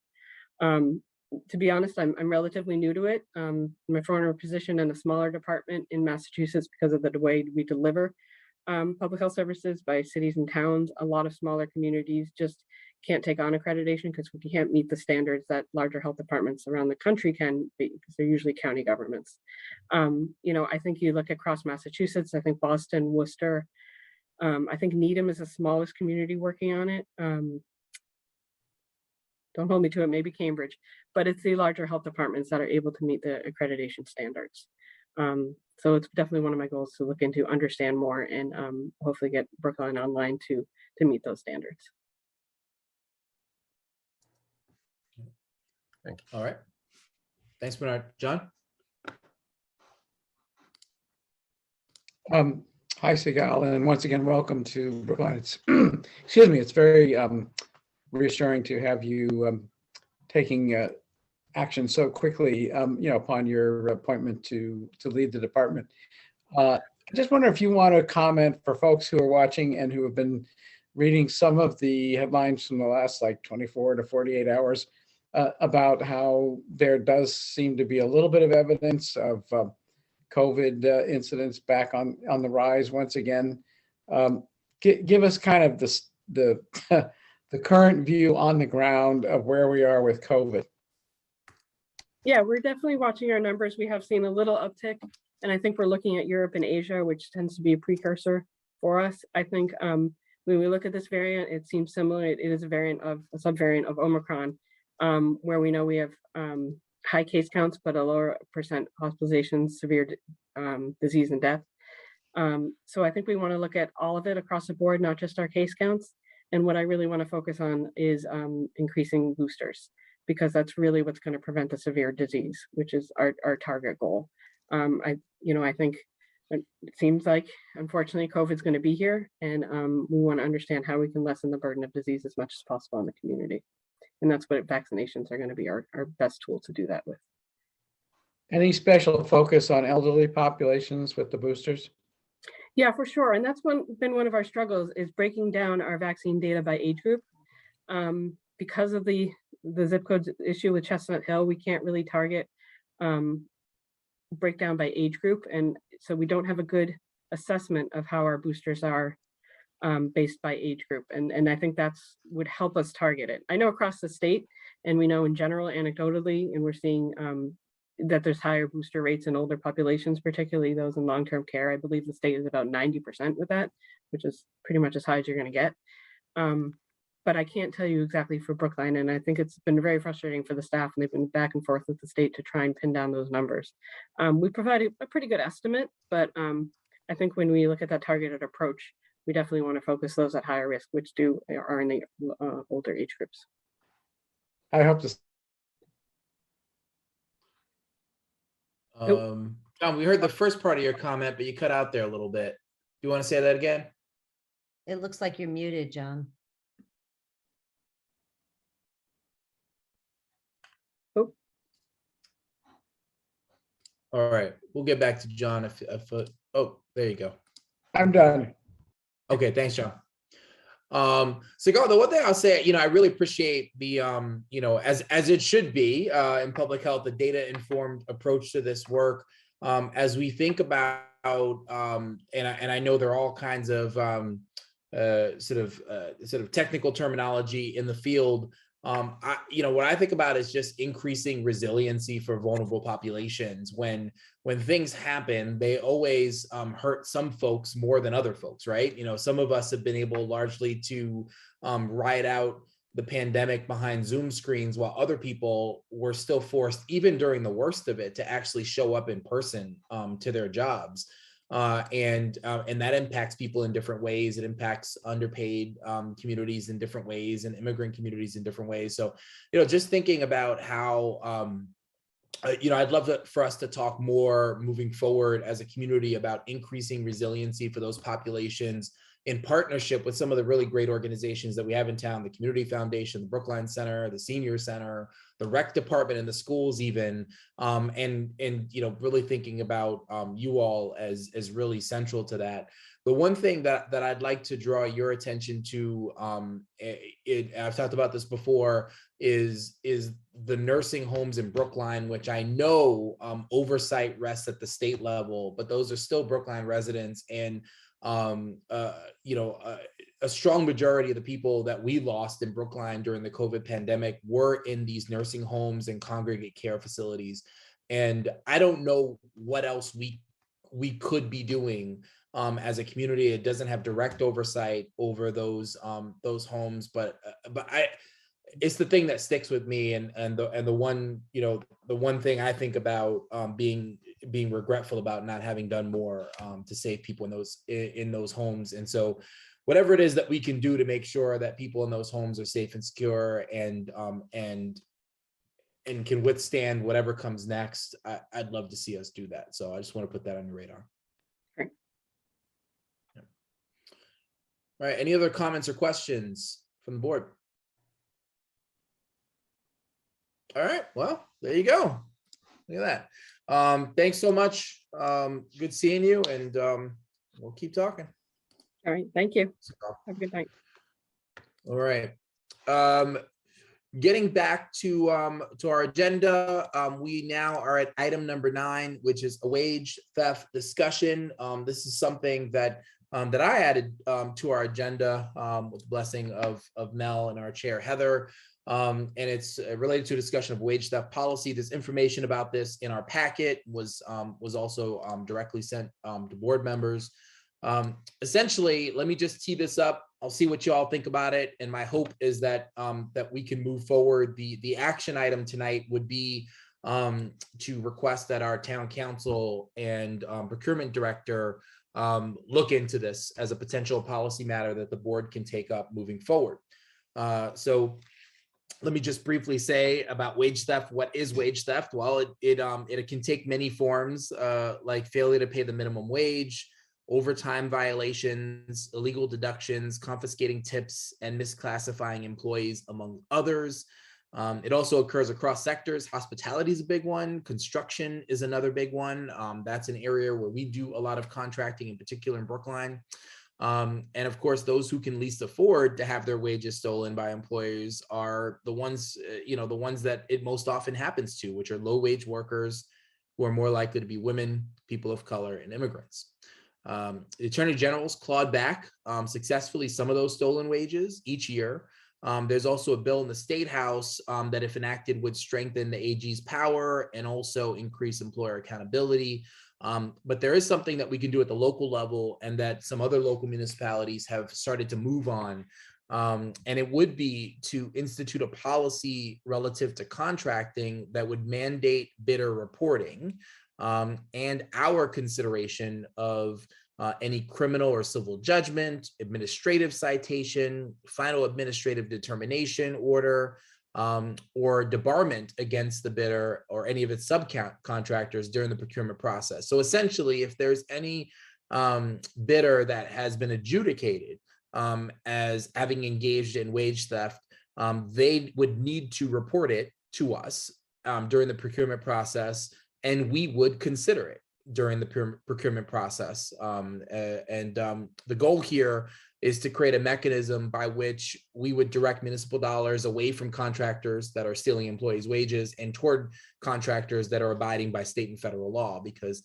To be honest, I'm relatively new to it. My former position in a smaller department in Massachusetts, because of the way we deliver public health services by cities and towns, a lot of smaller communities just can't take on accreditation because we can't meet the standards that larger health departments around the country can be, because they're usually county governments. I think you look across Massachusetts, I think Boston, Worcester, I think Needham is the smallest community working on it. Don't hold me to it, maybe Cambridge, but it's the larger health departments that are able to meet the accreditation standards. So it's definitely one of my goals to look into, understand more, and hopefully get Brookline online to meet those standards. Thank you. All right. Thanks, Bernard. John? Hi, Sigal, and once again, welcome to Brookline. It's, excuse me, it's very reassuring to have you taking action so quickly, upon your appointment to lead the department. I just wonder if you want to comment for folks who are watching and who have been reading some of the headlines from the last 24 to 48 hours about how there does seem to be a little bit of evidence of COVID incidents back on the rise once again. Give us kind of the current view on the ground of where we are with COVID. Yeah, we're definitely watching our numbers. We have seen a little uptick, and I think we're looking at Europe and Asia, which tends to be a precursor for us. I think when we look at this variant, it seems similar. It is a subvariant of Omicron, where we know we have high case counts, but a lower percent hospitalizations, severe disease and death. So I think we want to look at all of it across the board, not just our case counts. And what I really want to focus on is increasing boosters, because that's really what's going to prevent the severe disease, which is our target goal. I think it seems like, unfortunately, COVID is going to be here, and we want to understand how we can lessen the burden of disease as much as possible in the community. And that's what vaccinations are going to be our best tool to do that with. Any special focus on elderly populations with the boosters? Yeah, for sure. And that's been one of our struggles, is breaking down our vaccine data by age group. Because of the zip code issue with Chestnut Hill, we can't really target breakdown by age group. And so we don't have a good assessment of how our boosters are based by age group. And I think that's would help us target it. I know across the state, and we know in general, anecdotally, and we're seeing that there's higher booster rates in older populations, particularly those in long-term care. I believe the state is about 90% with that, which is pretty much as high as you're going to get. but I can't tell you exactly for Brookline. And I think it's been very frustrating for the staff, and they've been back and forth with the state to try and pin down those numbers. We provided a pretty good estimate, but I think when we look at that targeted approach, we definitely want to focus those at higher risk, which are in the older age groups. I hope to. John, we heard the first part of your comment, but you cut out there a little bit. Do you want to say that again? It looks like you're muted, John. Oh. All right, we'll get back to John oh, there you go. I'm done. Okay, thanks, John. So the one thing I'll say, I really appreciate the, as it should be in public health, the data-informed approach to this work. As we think about, and I know there are all kinds of sort of technical terminology in the field. What I think about is just increasing resiliency for vulnerable populations. When things happen, they always hurt some folks more than other folks, right? Some of us have been able largely to ride out the pandemic behind Zoom screens, while other people were still forced, even during the worst of it, to actually show up in person to their jobs. And that impacts people in different ways. It impacts underpaid communities in different ways, and immigrant communities in different ways. So, just thinking about how, I'd love for us to talk more moving forward as a community about increasing resiliency for those populations, in partnership with some of the really great organizations that we have in town, the Community Foundation, the Brookline Center, the Senior Center, the rec department, and the schools even, and really thinking about you all as really central to that. The one thing that I'd like to draw your attention to, I've talked about this before, is the nursing homes in Brookline, which I know oversight rests at the state level, but those are still Brookline residents. And a strong majority of the people that we lost in Brookline during the COVID pandemic were in these nursing homes and congregate care facilities. And I don't know what else we could be doing as a community. It doesn't have direct oversight over those homes, but it's the thing that sticks with me, and the one thing I think about being regretful about not having done more to save people in those homes. And so whatever it is that we can do to make sure that people in those homes are safe and secure and can withstand whatever comes next, I'd love to see us do that. So I just want to put that on your radar. Great. Yeah. All right, any other comments or questions from the board? All right, well, there you go. Look at that. Thanks so much. Good seeing you, and we'll keep talking. All right, thank you. Have a good night. All right. Getting back to our agenda, we now are at item number 9, which is a wage theft discussion. This is something that I added to our agenda with the blessing of Mel and our chair, Heather. And it's related to a discussion of wage theft policy. There's information about this in our packet, was also directly sent to board members. Essentially, let me just tee this up. I'll see what you all think about it. And my hope is that that we can move forward. The action item tonight would be to request that our town council and procurement director look into this as a potential policy matter that the board can take up moving forward. So let me just briefly say about wage theft. What is wage theft? Well, it can take many forms, like failure to pay the minimum wage, overtime violations, illegal deductions, confiscating tips, and misclassifying employees, among others. It also occurs across sectors. Hospitality is a big one. Construction is another big one. That's an area where we do a lot of contracting, in particular in Brookline. And of course, those who can least afford to have their wages stolen by employers are the ones, the ones that it most often happens to, which are low-wage workers who are more likely to be women, people of color, and immigrants. The Attorney General's clawed back successfully some of those stolen wages each year. There's also a bill in the State House that, if enacted, would strengthen the AG's power and also increase employer accountability. But there is something that we can do at the local level, and that some other local municipalities have started to move on, And it would be to institute a policy relative to contracting that would mandate bidder reporting, and our consideration of any criminal or civil judgment, administrative citation, final administrative determination order, or debarment against the bidder or any of its subcontractors during the procurement process. So essentially, if there's any bidder that has been adjudicated as having engaged in wage theft, they would need to report it to us during the procurement process, and we would consider it during the procurement process. The goal here is to create a mechanism by which we would direct municipal dollars away from contractors that are stealing employees' wages and toward contractors that are abiding by state and federal law. Because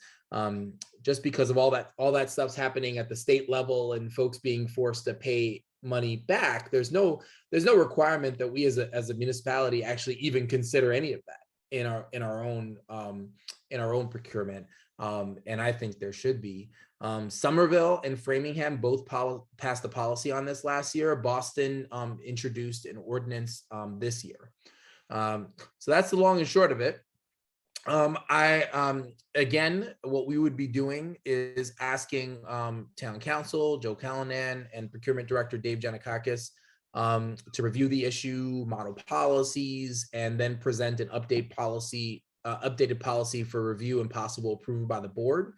just because of all that stuff's happening at the state level and folks being forced to pay money back, there's no requirement that we as a municipality actually even consider any of that in our own procurement. And I think there should be. Somerville and Framingham both passed a policy on this last year. Boston introduced an ordinance this year. So that's the long and short of it. Again, what we would be doing is asking Town Council, Joe Callanan, and Procurement Director Dave Janikakis to review the issue, model policies, and then present an updated policy for review and possible approval by the board.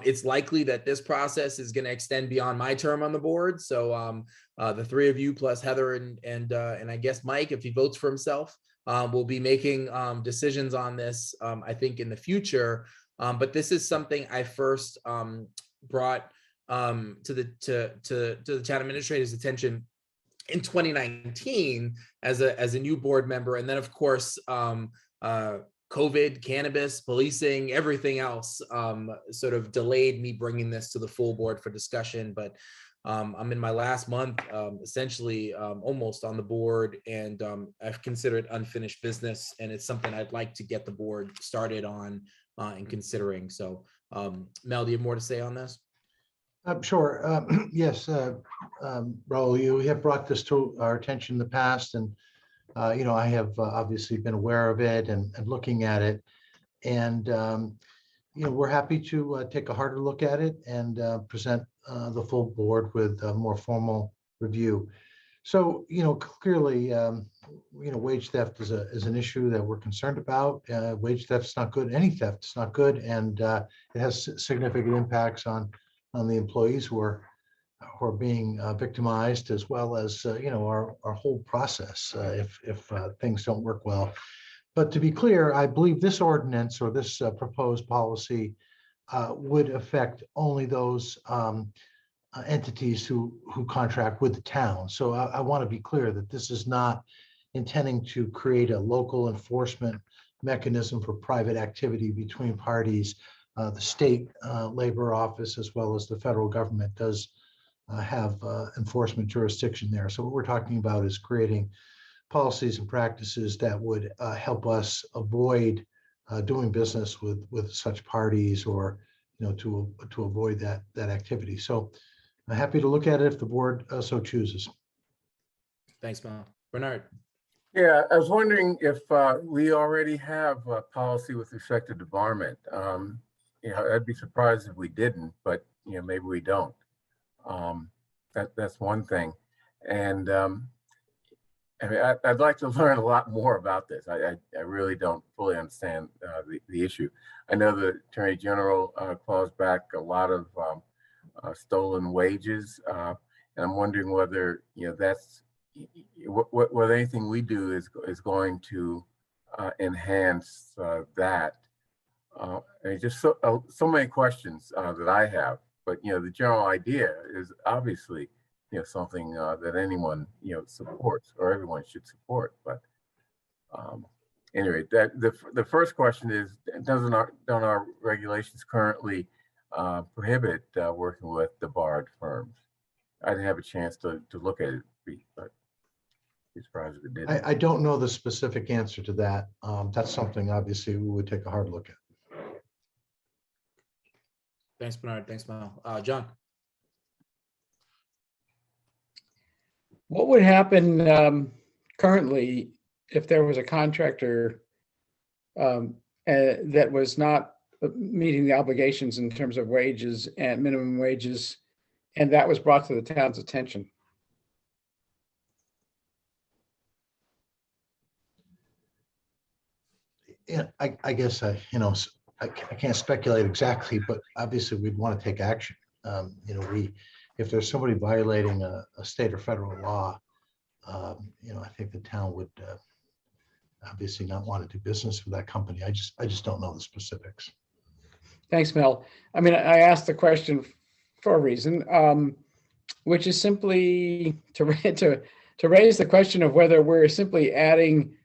It's likely that this process is going to extend beyond my term on the board. So the three of you plus Heather and I guess Mike, if he votes for himself, will be making decisions on this, I think, in the future. But this is something I first brought to the town administrator's attention in 2019 as a new board member, and then of course COVID, cannabis, policing, everything else sort of delayed me bringing this to the full board for discussion. But I'm in my last month, essentially almost on the board, and I've considered unfinished business, and it's something I'd like to get the board started on and considering. So Mel, do you have more to say on this? Sure. Yes, Raul, you have brought this to our attention in the past, and I have obviously been aware of it and looking at it, and we're happy to take a harder look at it and present the full board with a more formal review. So, clearly, wage theft is an issue that we're concerned about. Wage theft is not good. Any theft is not good, and it has significant impacts on the employees who are being victimized, as well as our whole process if things don't work well. But to be clear, I believe this ordinance or this proposed policy would affect only those entities who contract with the town. So I want to be clear that this is not intending to create a local enforcement mechanism for private activity between parties. The state labor office, as well as the federal government, does have enforcement jurisdiction there. So what we're talking about is creating policies and practices that would help us avoid doing business with such parties, or to avoid that activity. So I'm happy to look at it if the board so chooses. Thanks, Mel. Bernard. Yeah, I was wondering if we already have a policy with respect to debarment. I'd be surprised if we didn't, but maybe we don't. That's one thing. And I mean, I'd like to learn a lot more about this. I really don't fully understand the issue. I know the Attorney General claws back a lot of stolen wages, and I'm wondering whether that's whether anything we do is going to enhance that. And just so many questions that I have. But the general idea is obviously something that anyone supports, or everyone should support. But anyway, the first question is, don't our regulations currently prohibit working with debarred firms? I didn't have a chance to look at it, but I'm surprised if it didn't. I don't know the specific answer to that. That's something obviously we would take a hard look at. Thanks, Bernard. Thanks, Mel. John. What would happen currently if there was a contractor that was not meeting the obligations in terms of wages and minimum wages, and that was brought to the town's attention? Yeah, I guess I can't speculate exactly, but obviously we'd want to take action. If there's somebody violating a state or federal law, I think the town would obviously not want to do business with that company. I just don't know the specifics. Thanks, Mel. I mean, I asked the question for a reason, which is simply to raise the question of whether we're simply adding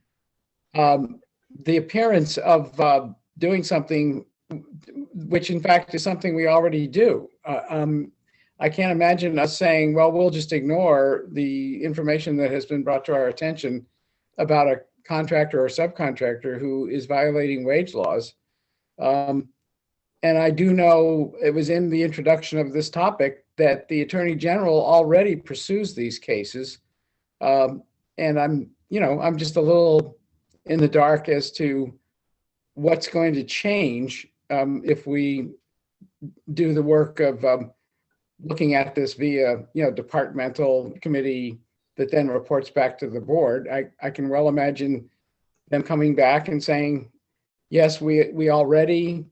the appearance of doing something, which in fact is something we already do. I can't imagine us saying, well, we'll just ignore the information that has been brought to our attention about a contractor or subcontractor who is violating wage laws. And I do know it was in the introduction of this topic that the Attorney General already pursues these cases. And I'm just a little in the dark as to what's going to change if we do the work of looking at this via, departmental committee that then reports back to the board. I can well imagine them coming back and saying, yes, we already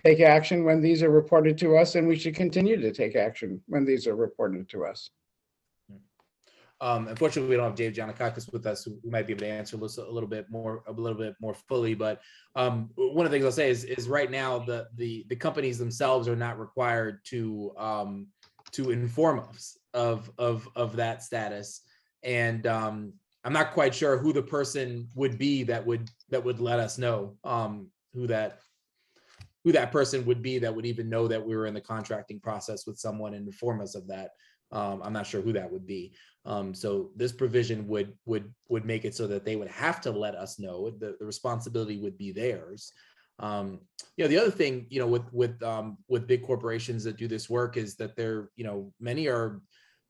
take action when these are reported to us, and we should continue to take action when these are reported to us. Unfortunately, we don't have Dave Giannakakis with us, who might be able to answer this a little bit more fully. But one of the things I'll say is right now the companies themselves are not required to inform us of that status, and I'm not quite sure who the person would be that would let us know who that person would be that would even know that we were in the contracting process with someone and inform us of that. I'm not sure who that would be. So this provision would make it so that they would have to let us know. The responsibility would be theirs. The other thing, with big corporations that do this work is that they're, many are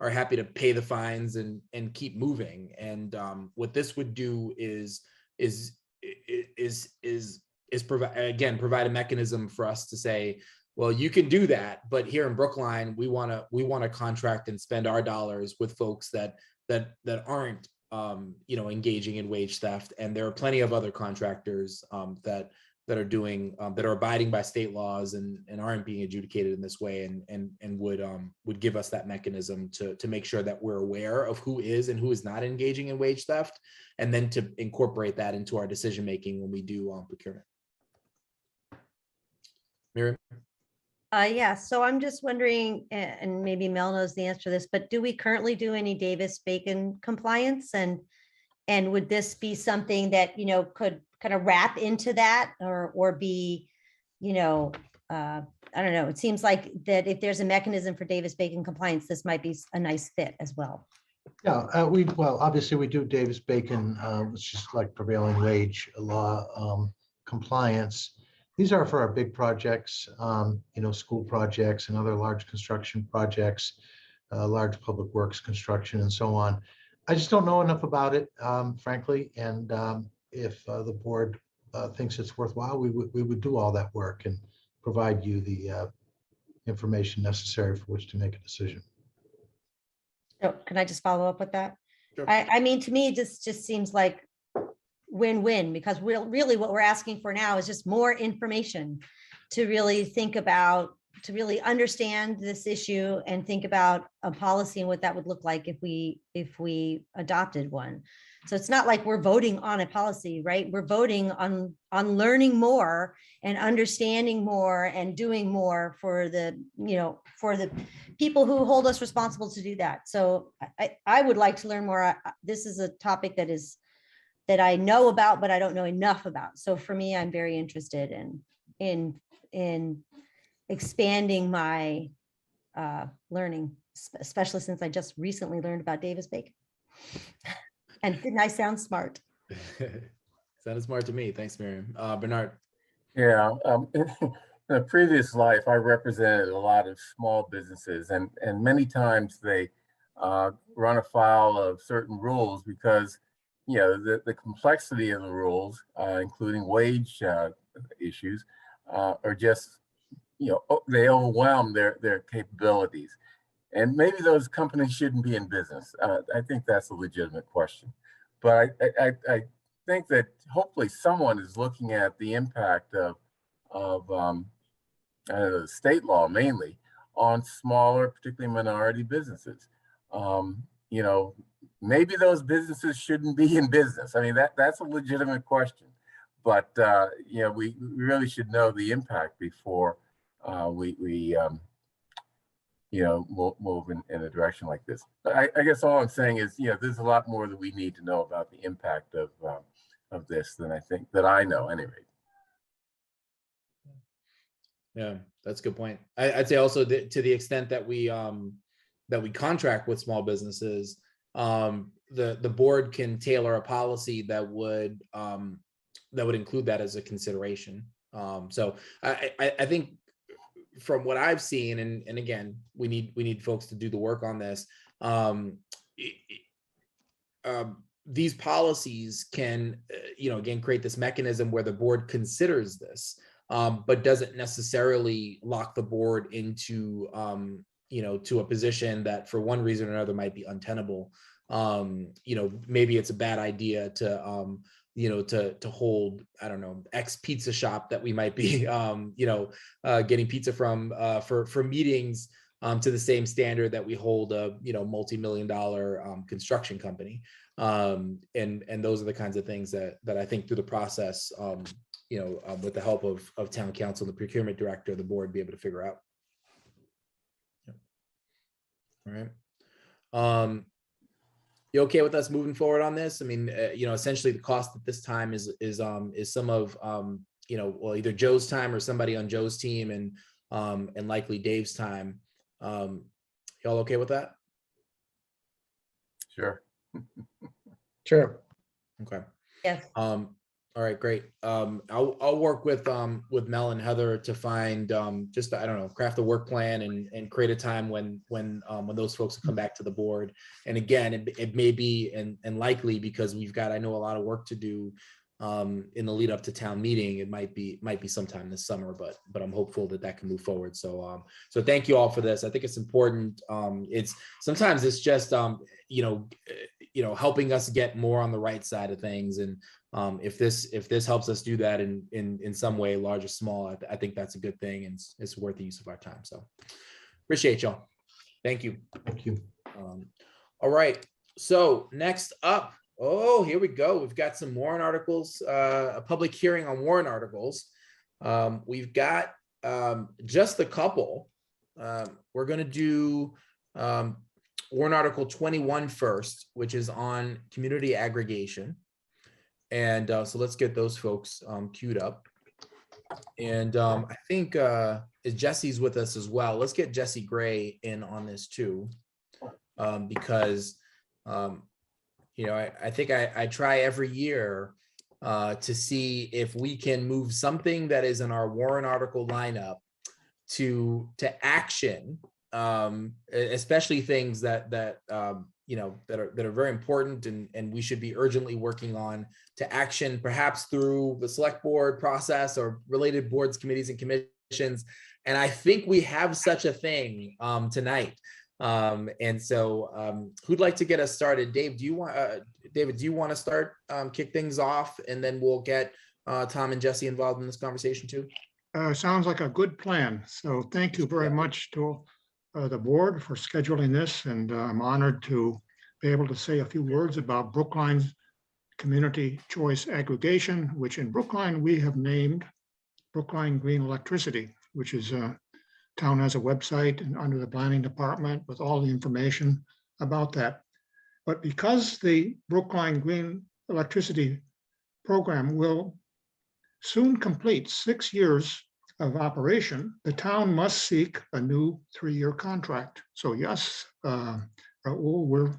happy to pay the fines and keep moving. And what this would do is provide a mechanism for us to say, well, you can do that, but here in Brookline, we want to contract and spend our dollars with folks that aren't engaging in wage theft, and there are plenty of other contractors that are abiding by state laws and aren't being adjudicated in this way, and would give us that mechanism to make sure that we're aware of who is and who is not engaging in wage theft, and then to incorporate that into our decision making when we do procurement. Miriam? Yeah, so I'm just wondering, and maybe Mel knows the answer to this, but do we currently do any Davis-Bacon compliance? And would this be something that, could kind of wrap into that or be, I don't know. It seems like that if there's a mechanism for Davis-Bacon compliance, this might be a nice fit as well. Yeah, obviously we do Davis-Bacon, which is like prevailing wage law compliance. These are for our big projects, school projects and other large construction projects, large public works construction and so on. I just don't know enough about it, frankly. And if the board thinks it's worthwhile, we would do all that work and provide you the information necessary for which to make a decision. So can I just follow up with that? Sure. I mean, to me, this just seems like win-win, because really what we're asking for now is just more information to really think about, to really understand this issue and think about a policy and what that would look like if we adopted one. So it's not like we're voting on a policy, right? We're voting on learning more and understanding more and doing more for the people who hold us responsible to do that. So I would like to learn more. This is a topic that I know about, but I don't know enough about. So for me, I'm very interested in expanding my learning, especially since I just recently learned about Davis-Bacon. And didn't I sound smart? Sounded smart to me. Thanks, Miriam. Bernard. Yeah, in a previous life, I represented a lot of small businesses, and many times they run afoul of certain rules because, the complexity of the rules, including wage issues, are just, they overwhelm their capabilities. And maybe those companies shouldn't be in business. I think that's a legitimate question. But I think that hopefully someone is looking at the impact of state law mainly on smaller, particularly minority businesses. Maybe those businesses shouldn't be in business. I mean, that's a legitimate question. But we really should know the impact before we move in a direction like this. But I guess all I'm saying is, there's a lot more that we need to know about the impact of this than I know anyway. Yeah, that's a good point. I'd say also that to the extent that we contract with small businesses, the board can tailor a policy that would include that as a consideration. So I think from what I've seen, and again, we need folks to do the work on this. These policies can, again, create this mechanism where the board considers this, but doesn't necessarily lock the board into, to a position that for one reason or another might be untenable. Maybe it's a bad idea to, to hold, I don't know, X pizza shop that we might be, getting pizza from for meetings to the same standard that we hold a, multi-million-dollar construction company. And those are the kinds of things that I think through the process, with the help of town council, the procurement director, the board be able to figure out. All right. You okay with us moving forward on this? I mean, essentially the cost at this time is some of, well, either Joe's time or somebody on Joe's team and likely Dave's time. Y'all okay with that? Sure. Sure. Okay. Yes. All right, great. I'll work with Mel and Heather to find just, I don't know, craft a work plan and create a time when those folks will come back to the board. And again, it may be and likely because we've got, I know, a lot of work to do in the lead up to town meeting. It might be sometime this summer, but I'm hopeful that can move forward. So so thank you all for this. I think it's important. Sometimes it's just helping us get more on the right side of things. And if this helps us do that in some way, large or small, I think that's a good thing, and it's worth the use of our time. So appreciate y'all. Thank you. Thank you. All right. So next up, here we go. We've got some warrant articles, a public hearing on warrant articles. We've got just a couple. We're going to do warrant article 21 first, which is on community aggregation. And so let's get those folks queued up. And I think Jesse's with us as well. Let's get Jesse Gray in on this too, because I think I try every year to see if we can move something that is in our warrant article lineup to action, especially things that are very important and we should be urgently working on to action, perhaps through the select board process or related boards, committees, and commissions. And I think we have such a thing tonight. And so who'd like to get us started? David, do you want to start, kick things off, and then we'll get Tom and Jesse involved in this conversation too? Sounds like a good plan. So thank you very much to the board for scheduling this. And I'm honored to be able to say a few words about Brookline's community choice aggregation, which in Brookline we have named Brookline Green Electricity, which is town has a website and under the planning department with all the information about that. But because the Brookline Green Electricity program will soon complete 6 years of operation, the town must seek a new 3-year contract. So yes, Raul,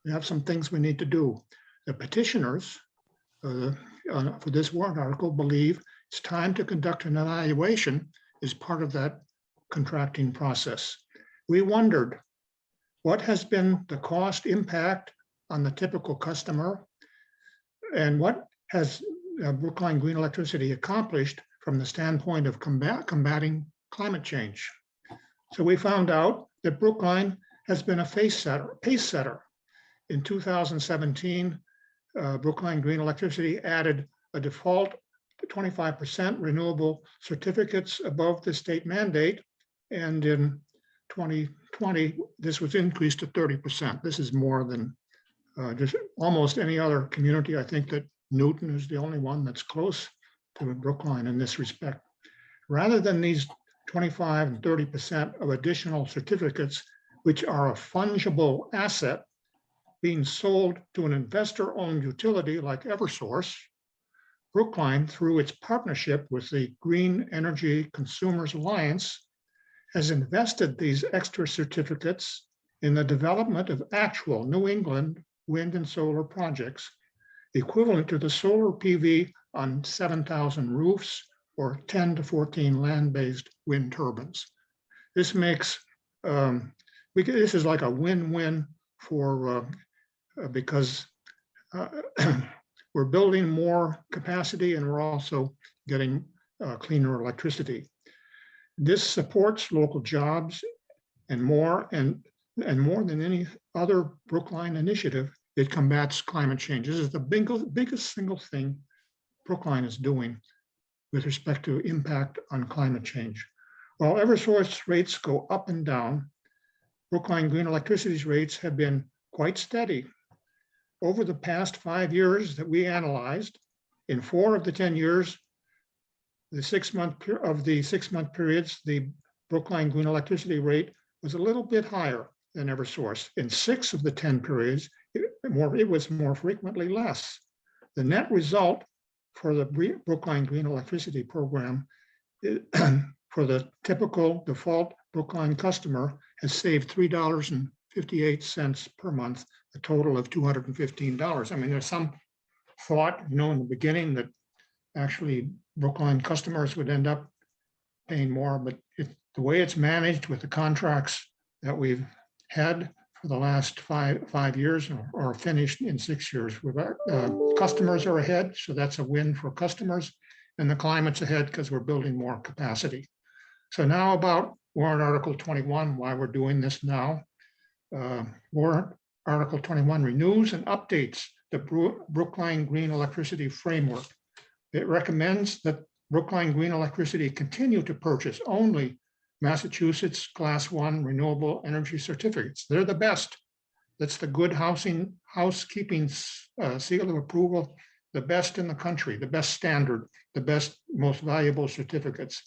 we have some things we need to do. The petitioners for this warrant article believe it's time to conduct an evaluation as part of that contracting process. We wondered what has been the cost impact on the typical customer? And what has Brookline Green Electricity accomplished from the standpoint of combating climate change? So we found out that Brookline has been a pace setter. In 2017, Brookline Green Electricity added a default to 25% renewable certificates above the state mandate. And in 2020, this was increased to 30%. This is more than just almost any other community. I think that Newton is the only one that's close to Brookline in this respect. Rather than these 25 and 30% of additional certificates, which are a fungible asset being sold to an investor-owned utility like Eversource, Brookline, through its partnership with the Green Energy Consumers Alliance, has invested these extra certificates in the development of actual New England wind and solar projects, equivalent to the solar PV on 7,000 roofs or 10 to 14 land-based wind turbines. This makes, this is like a win-win for, because we're building more capacity and we're also getting cleaner electricity. This supports local jobs and more than any other Brookline initiative, it combats climate change. This is the biggest single thing Brookline is doing with respect to impact on climate change. While Eversource rates go up and down, Brookline Green Electricity's rates have been quite steady. Over the past 5 years that we analyzed, in 4 of the 10 years, the 6 month periods, the Brookline Green Electricity rate was a little bit higher than Eversource. In 6 of the 10 periods, it was more frequently less. The net result for the Brookline Green Electricity program for the typical default Brookline customer has saved $3.58 per month, a total of $215. I mean, there's some thought, in the beginning that actually Brookline customers would end up paying more, but the way it's managed with the contracts that we've had for the last five years or finished in 6 years, customers are ahead, so that's a win for customers, and the climate's ahead because we're building more capacity. So now about warrant Article 21, why we're doing this now. Warrant Article 21 renews and updates the Brookline Green Electricity Framework. It recommends that Brookline Green Electricity continue to purchase only Massachusetts Class 1 renewable energy certificates. They're the best. That's the good housekeeping seal of approval, the best in the country, the best standard, the best, most valuable certificates.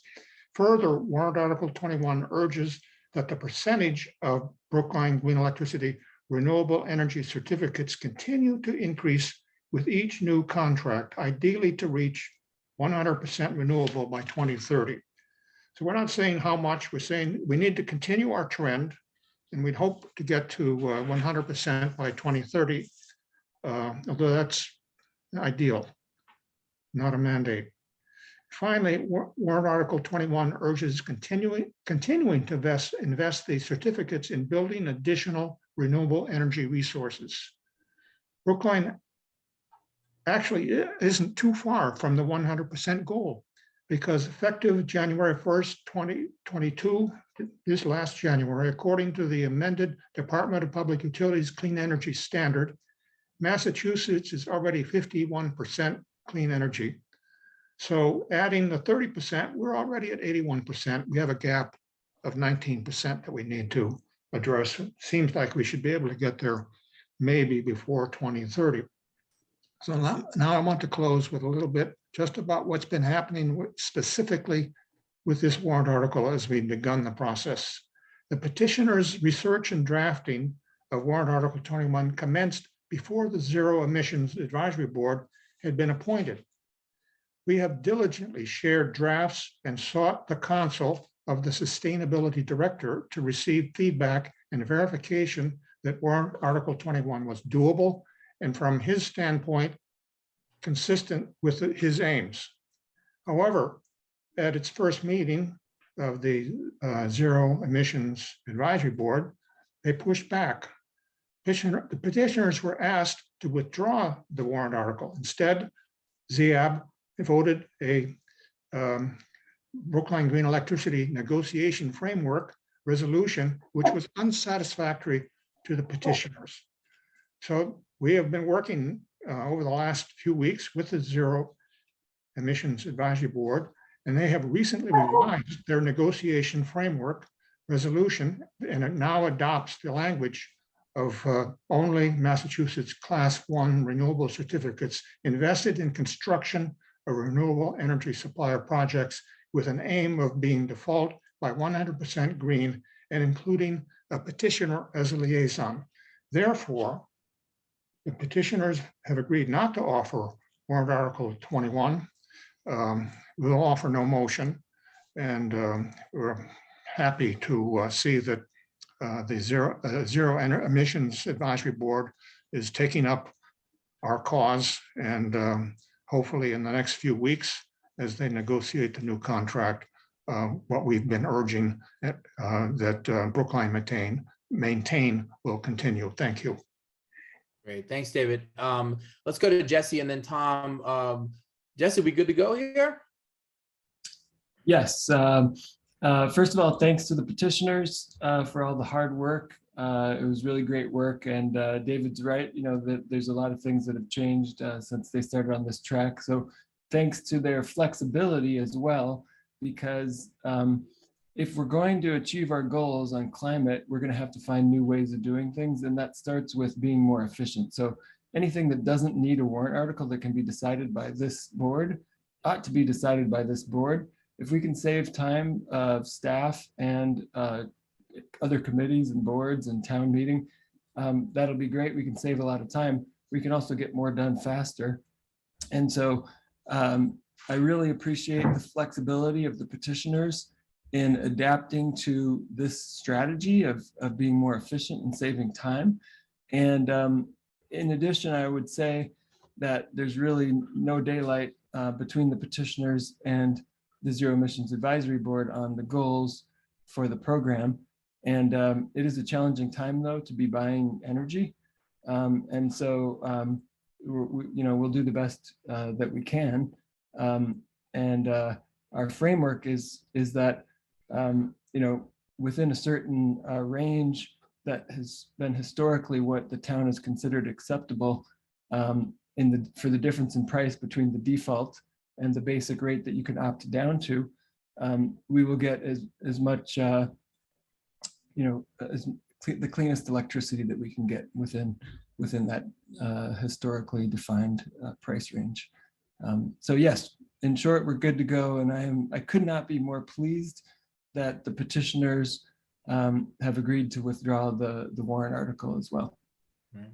Further, warrant Article 21 urges that the percentage of Brookline Green Electricity renewable energy certificates continue to increase with each new contract, ideally to reach 100% renewable by 2030. So we're not saying how much, we're saying we need to continue our trend, and we'd hope to get to 100% by 2030, although that's ideal, not a mandate. Finally, warrant Article 21 urges continuing to invest the certificates in building additional renewable energy resources. Brookline actually isn't too far from the 100% goal, because effective January 1st, 2022, this last January, according to the amended Department of Public Utilities Clean Energy Standard, Massachusetts is already 51% clean energy. So adding the 30%, we're already at 81%. We have a gap of 19% that we need to address. It seems like we should be able to get there maybe before 2030. So now I want to close with a little bit just about what's been happening specifically with this warrant article as we've begun the process. The petitioner's research and drafting of warrant Article 21 commenced before the Zero Emissions Advisory Board had been appointed. We have diligently shared drafts and sought the counsel of the Sustainability Director to receive feedback and verification that warrant Article 21 was doable and, from his standpoint, consistent with his aims. However, at its first meeting of the Zero Emissions Advisory Board, they pushed back. The petitioners were asked to withdraw the warrant article. Instead, ZIAB voted a Brookline Green Electricity Negotiation Framework resolution, which was unsatisfactory to the petitioners. So we have been working over the last few weeks with the Zero Emissions Advisory Board, and they have recently revised their negotiation framework resolution, and it now adopts the language of only Massachusetts Class 1 renewable certificates invested in construction of renewable energy supplier projects with an aim of being default by 100% green and including a petitioner as a liaison. Therefore, the petitioners have agreed not to offer warrant article 21. We'll offer no motion, and we're happy to see that the Zero Emissions Advisory Board is taking up our cause, and hopefully in the next few weeks, as they negotiate the new contract, what we've been urging that Brookline maintain will continue. Thank you. Great, thanks, David. Let's go to Jesse and then Tom. Jesse, we good to go here? Yes. First of all, thanks to the petitioners for all the hard work. It was really great work, and David's right. You know that there's a lot of things that have changed since they started on this track. So thanks to their flexibility as well, because if we're going to achieve our goals on climate, we're going to have to find new ways of doing things, and that starts with being more efficient. So anything that doesn't need a warrant article that can be decided by this board ought to be decided by this board. If we can save time of staff and other committees and boards and town meeting, that'll be great. We can save a lot of time. We can also get more done faster. And so I really appreciate the flexibility of the petitioners in adapting to this strategy of being more efficient and saving time. And in addition, I would say that there's really no daylight between the petitioners and the Zero Emissions Advisory Board on the goals for the program. And it is a challenging time, though, to be buying energy. And so, we'll do the best that we can. And our framework is that, within a certain range that has been historically what the town has considered acceptable for the difference in price between the default and the basic rate that you can opt down to, we will get as much, the cleanest electricity that we can get within that historically defined price range. So yes, in short, we're good to go, and I could not be more pleased that the petitioners have agreed to withdraw the warrant article as well. Right.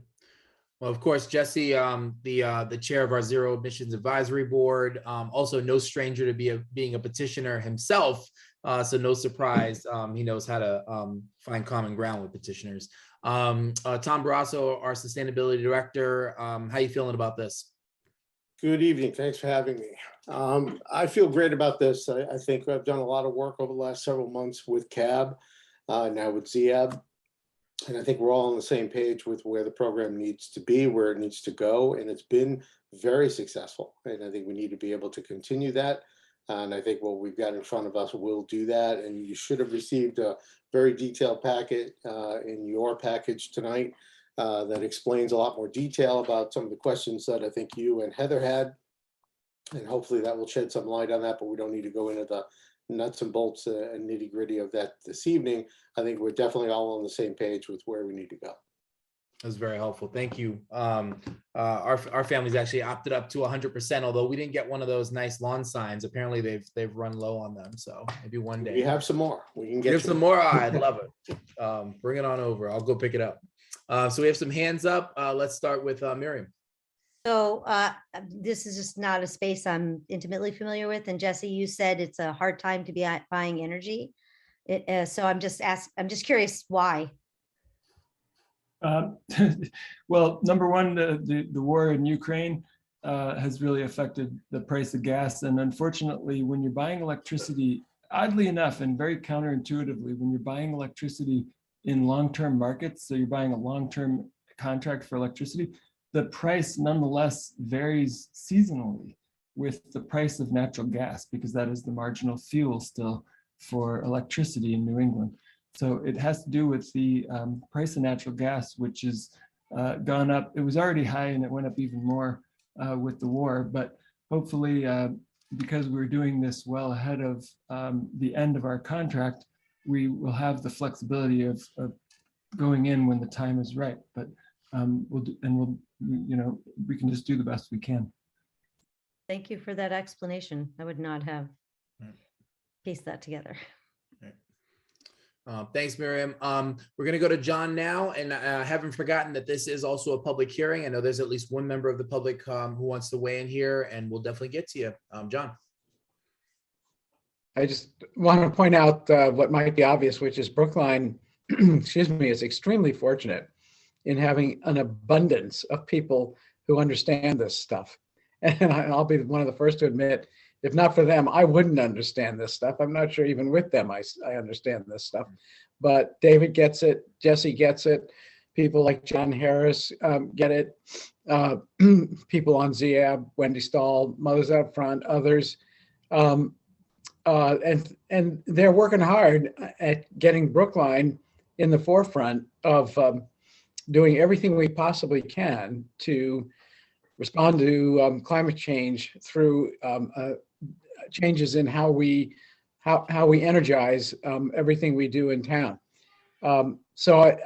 Well, of course, Jesse, the chair of our Zero Emissions Advisory Board, also no stranger to being a petitioner himself. So no surprise, he knows how to find common ground with petitioners. Tom Barrasso, our Sustainability Director, how you feeling about this? Good evening. Thanks for having me. I feel great about this. I think I've done a lot of work over the last several months with CAB, now with ZIAB. And I think we're all on the same page with where the program needs to be, where it needs to go. And it's been very successful. And I think we need to be able to continue that. And I think what we've got in front of us will do that. And you should have received a very detailed packet in your package tonight that explains a lot more detail about some of the questions that I think you and Heather had. And hopefully that will shed some light on that, but we don't need to go into the nuts and bolts and nitty gritty of that this evening. I think we're definitely all on the same page with where we need to go. That's very helpful. Thank you. Our family's actually opted up to 100%, although we didn't get one of those nice lawn signs. Apparently they've run low on them. So maybe one day. We have some more. We can get some more. I'd love it. Bring it on over. I'll go pick it up. So we have some hands up. Let's start with Miriam. So this is just not a space I'm intimately familiar with. And Jesse, you said it's a hard time to be buying energy. So I'm just curious why. Well, number one, the war in Ukraine has really affected the price of gas. And unfortunately, when you're buying electricity, oddly enough, and very counterintuitively, when you're buying electricity in long-term markets, so you're buying a long-term contract for electricity, the price nonetheless varies seasonally with the price of natural gas, because that is the marginal fuel still for electricity in New England. So it has to do with the price of natural gas, which has gone up. It was already high and it went up even more with the war, but hopefully because we're doing this well ahead of the end of our contract, we will have the flexibility of going in when the time is right. But we can just do the best we can. Thank you for that explanation. I would not have pieced that together. Thanks, Miriam. We're going to go to John now, and I haven't forgotten that this is also a public hearing. I know there's at least one member of the public who wants to weigh in here, and we'll definitely get to you. John. I just want to point out what might be obvious, which is Brookline, excuse me, is extremely fortunate in having an abundance of people who understand this stuff. And I'll be one of the first to admit, if not for them, I wouldn't understand this stuff. I'm not sure even with them I understand this stuff. But David gets it, Jesse gets it, people like John Harris get it, people on ZAB, Wendy Stahl, Mothers Out Front, others. And they're working hard at getting Brookline in the forefront of doing everything we possibly can to respond to climate change through changes in how we energize everything we do in town. So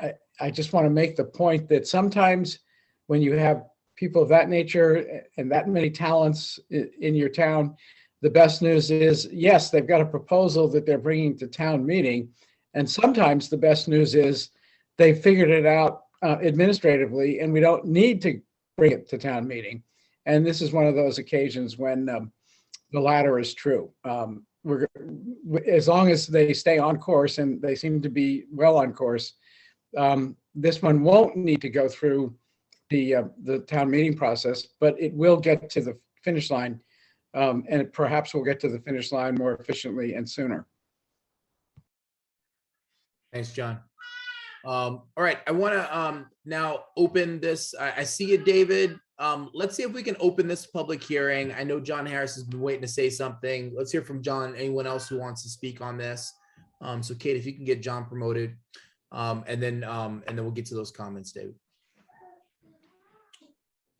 I just want to make the point that sometimes when you have people of that nature and that many talents in your town, the best news is, yes, they've got a proposal that they're bringing to town meeting. And sometimes the best news is they figured it out administratively and we don't need to bring it to town meeting. And this is one of those occasions when the latter is true. As long as they stay on course, and they seem to be well on course, this one won't need to go through the town meeting process, but it will get to the finish line, and perhaps we'll get to the finish line more efficiently and sooner. Thanks, John. All right, I want to now open this. I see you, David. Let's see if we can open this public hearing. I know John Harris has been waiting to say something. Let's hear from John. Anyone else who wants to speak on this? So Kate, if you can get John promoted, and then we'll get to those comments, David.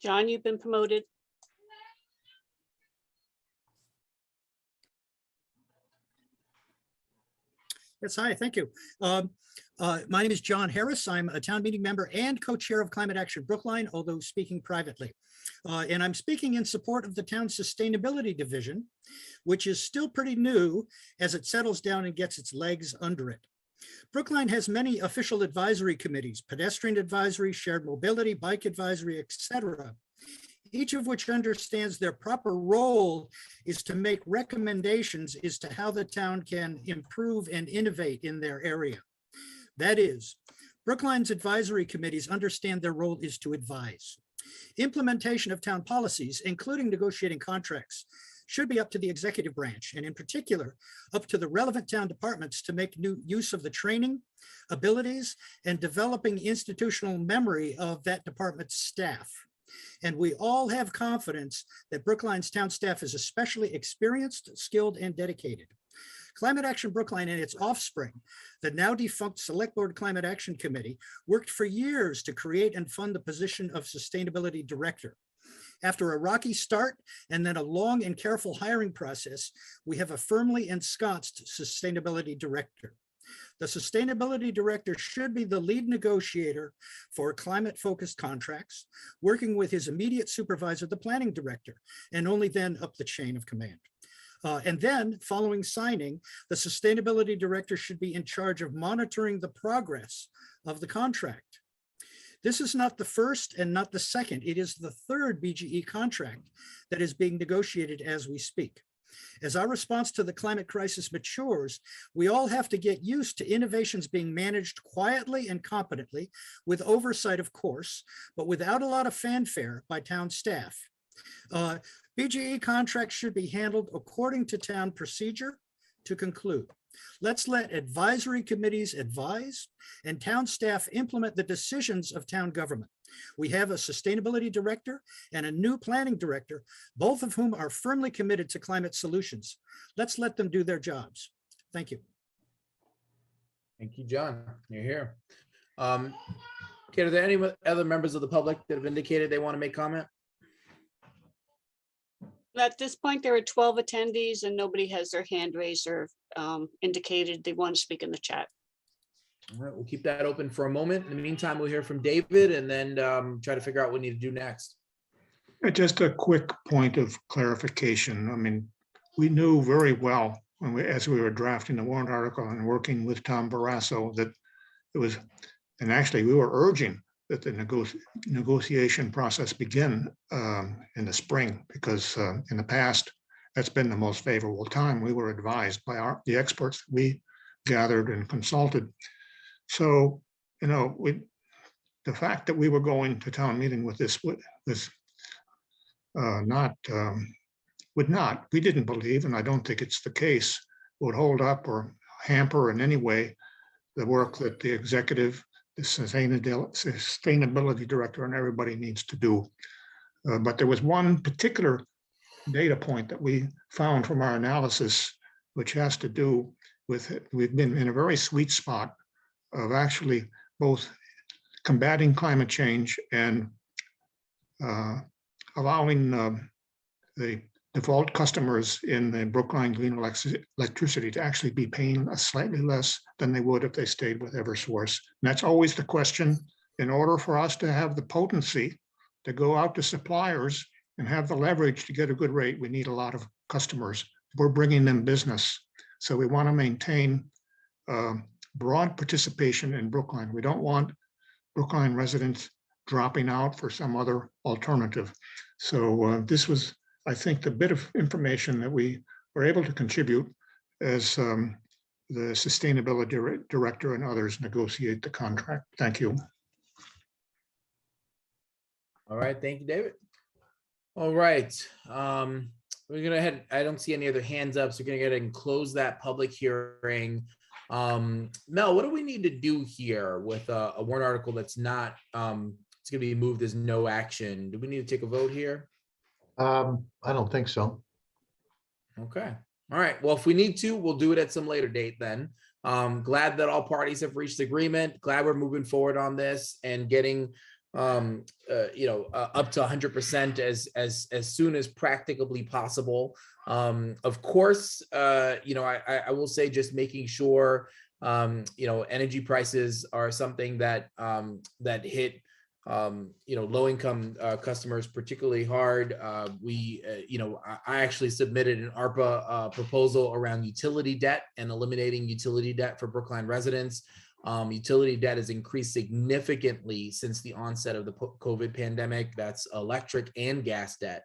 John, you've been promoted. Yes, hi, thank you. My name is John Harris. I'm a town meeting member and co-chair of Climate Action Brookline, although speaking privately. And I'm speaking in support of the town's sustainability division, which is still pretty new as it settles down and gets its legs under it. Brookline has many official advisory committees: pedestrian advisory, shared mobility, bike advisory, etc., each of which understands their proper role is to make recommendations as to how the town can improve and innovate in their area. That is, Brookline's advisory committees understand their role is to advise. Implementation of town policies, including negotiating contracts, should be up to the executive branch, and in particular, up to the relevant town departments to make new use of the training, abilities, and developing institutional memory of that department's staff. And we all have confidence that Brookline's town staff is especially experienced, skilled, and dedicated. Climate Action Brookline and its offspring, the now defunct Select Board Climate Action Committee, worked for years to create and fund the position of Sustainability Director. After a rocky start and then a long and careful hiring process, we have a firmly ensconced Sustainability Director. The Sustainability Director should be the lead negotiator for climate-focused contracts, working with his immediate supervisor, the Planning Director, and only then up the chain of command. And then, following signing, the Sustainability Director should be in charge of monitoring the progress of the contract. This is not the first and not the second. It is the third BGE contract that is being negotiated as we speak. As our response to the climate crisis matures, we all have to get used to innovations being managed quietly and competently, with oversight, of course, but without a lot of fanfare by town staff. BGE contracts should be handled according to town procedure. To conclude, Let's let advisory committees advise and town staff implement the decisions of town government. We have a sustainability director and a new planning director, both of whom are firmly committed to climate solutions. Let's let them do their jobs. Thank you. Thank you, John. You're here. Okay, are there any other members of the public that have indicated they want to make comment? At this point, there are 12 attendees and nobody has their hand raised or indicated they want to speak in the chat. All right, we'll keep that open for a moment. In the meantime, we'll hear from David and then try to figure out what we need to do next. Just a quick point of clarification. I mean, we knew very well as we were drafting the warrant article and working with Tom Barrasso that it was, and actually we were urging that the negotiation process begin in the spring, because in the past, that's been the most favorable time. We were advised by the experts we gathered and consulted. So, you know, the fact that we were going to town meeting with this we didn't believe, and I don't think it's the case, would hold up or hamper in any way the work that the executive, the sustainability director, and everybody needs to do. But there was one particular data point that we found from our analysis, which has to do with it. We've been in a very sweet spot of actually both combating climate change and allowing the default customers in the Brookline Green Electricity to actually be paying slightly less than they would if they stayed with Eversource. And that's always the question. In order for us to have the potency to go out to suppliers and have the leverage to get a good rate, we need a lot of customers. We're bringing them business. So we want to maintain broad participation in Brookline. We don't want Brookline residents dropping out for some other alternative. So this was, I think, the bit of information that we were able to contribute as the sustainability director and others negotiate the contract. Thank you. All right, thank you, David. All right, we're gonna head. I don't see any other hands up, so we're gonna go ahead and close that public hearing. Mel, what do we need to do here with a warrant article that's not, it's gonna be moved as no action? Do we need to take a vote here? I don't think so. Okay. All right. Well, if we need to, we'll do it at some later date then. Glad that all parties have reached agreement. Glad we're moving forward on this and getting up to 100% as soon as practicably possible. Of course, I will say just making sure energy prices are something that that hit low-income customers particularly hard. I actually submitted an ARPA proposal around utility debt and eliminating utility debt for Brookline residents. Utility debt has increased significantly since the onset of the COVID pandemic. That's electric and gas debt.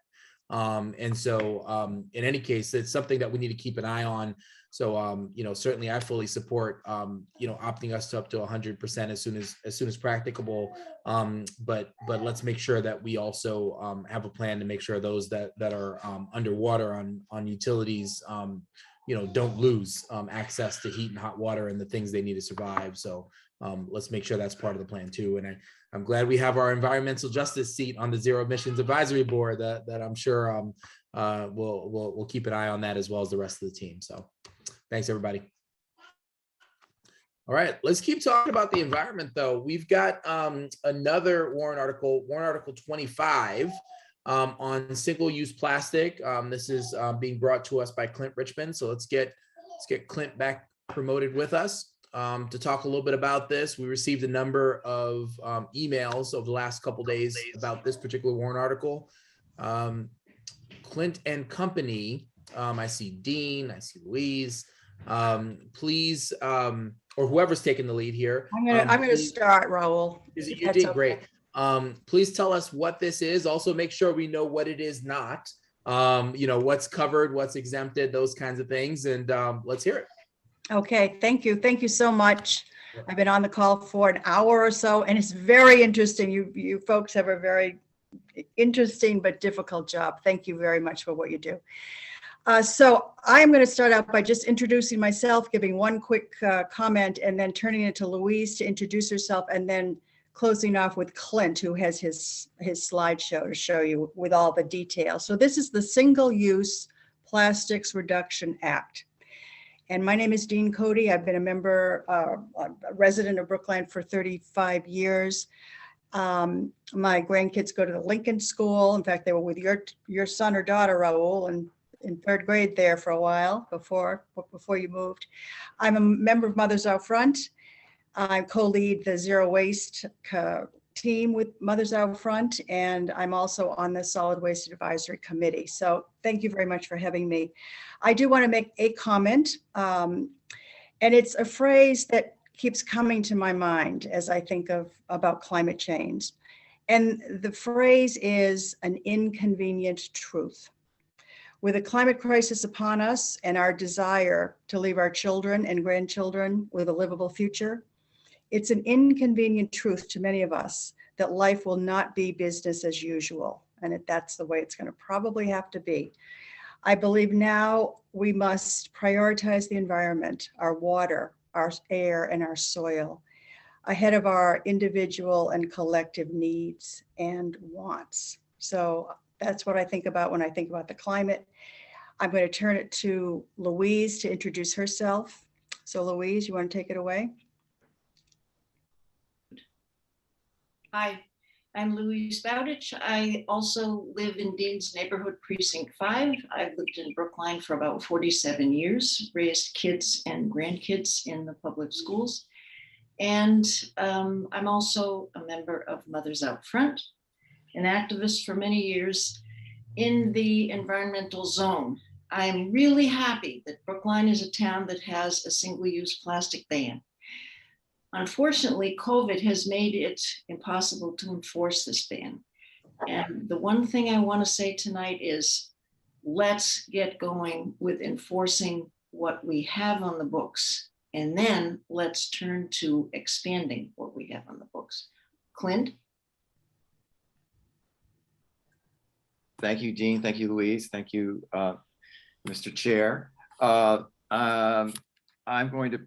And so in any case, it's something that we need to keep an eye on. So, certainly I fully support, opting us to up to 100% as soon as practicable. But let's make sure that we also have a plan to make sure those that are underwater on utilities, don't lose access to heat and hot water and the things they need to survive. So let's make sure that's part of the plan too. And I'm glad we have our environmental justice seat on the Zero Emissions Advisory Board that I'm sure we'll keep an eye on that as well as the rest of the team. So thanks, everybody. All right, let's keep talking about the environment though. We've got another warrant article 25 on single-use plastic. This is being brought to us by Clint Richmond. So let's get Clint back promoted with us to talk a little bit about this. We received a number of emails over the last couple days about this particular warrant article. Clint and company, I see Dean, I see Louise. Please, or whoever's taking the lead here. I'm gonna start, Raul. You did great. Please tell us what this is. Also make sure we know what it is not. What's covered, what's exempted, those kinds of things. And let's hear it. Okay, thank you. Thank you so much. I've been on the call for an hour or so, and it's very interesting. You folks have a very interesting but difficult job. Thank you very much for what you do. So I'm going to start out by just introducing myself, giving one quick comment, and then turning it to Louise to introduce herself, and then closing off with Clint, who has his slideshow to show you with all the details. So this is the Single-Use Plastics Reduction Act. And my name is Dean Cody. I've been a member, a resident of Brookline for 35 years. My grandkids go to the Lincoln School. In fact, they were with your son or daughter, Raul, and in third grade there for a while before you moved. I'm a member of Mothers Out Front. I co-lead the Zero Waste team with Mothers Out Front, and I'm also on the Solid Waste Advisory Committee. So thank you very much for having me. I do want to make a comment, and it's a phrase that keeps coming to my mind as I think about climate change. And the phrase is an inconvenient truth. With a climate crisis upon us and our desire to leave our children and grandchildren with a livable future, it's an inconvenient truth to many of us that life will not be business as usual. And that's the way it's going to probably have to be. I believe now we must prioritize the environment, our water, our air, and our soil ahead of our individual and collective needs and wants. So that's what I think about when I think about the climate. I'm going to turn it to Louise to introduce herself. So Louise, you want to take it away? Hi, I'm Louise Bowditch. I also live in Dean's Neighborhood Precinct 5. I've lived in Brookline for about 47 years, raised kids and grandkids in the public schools. And I'm also a member of Mothers Out Front, an activist for many years in the environmental zone. I'm really happy that Brookline is a town that has a single-use plastic ban. Unfortunately, COVID has made it impossible to enforce this ban. And the one thing I want to say tonight is, let's get going with enforcing what we have on the books. And then let's turn to expanding what we have on the books. Clint? Thank you, Dean. Thank you, Louise. Thank you, Mr. Chair. I'm going to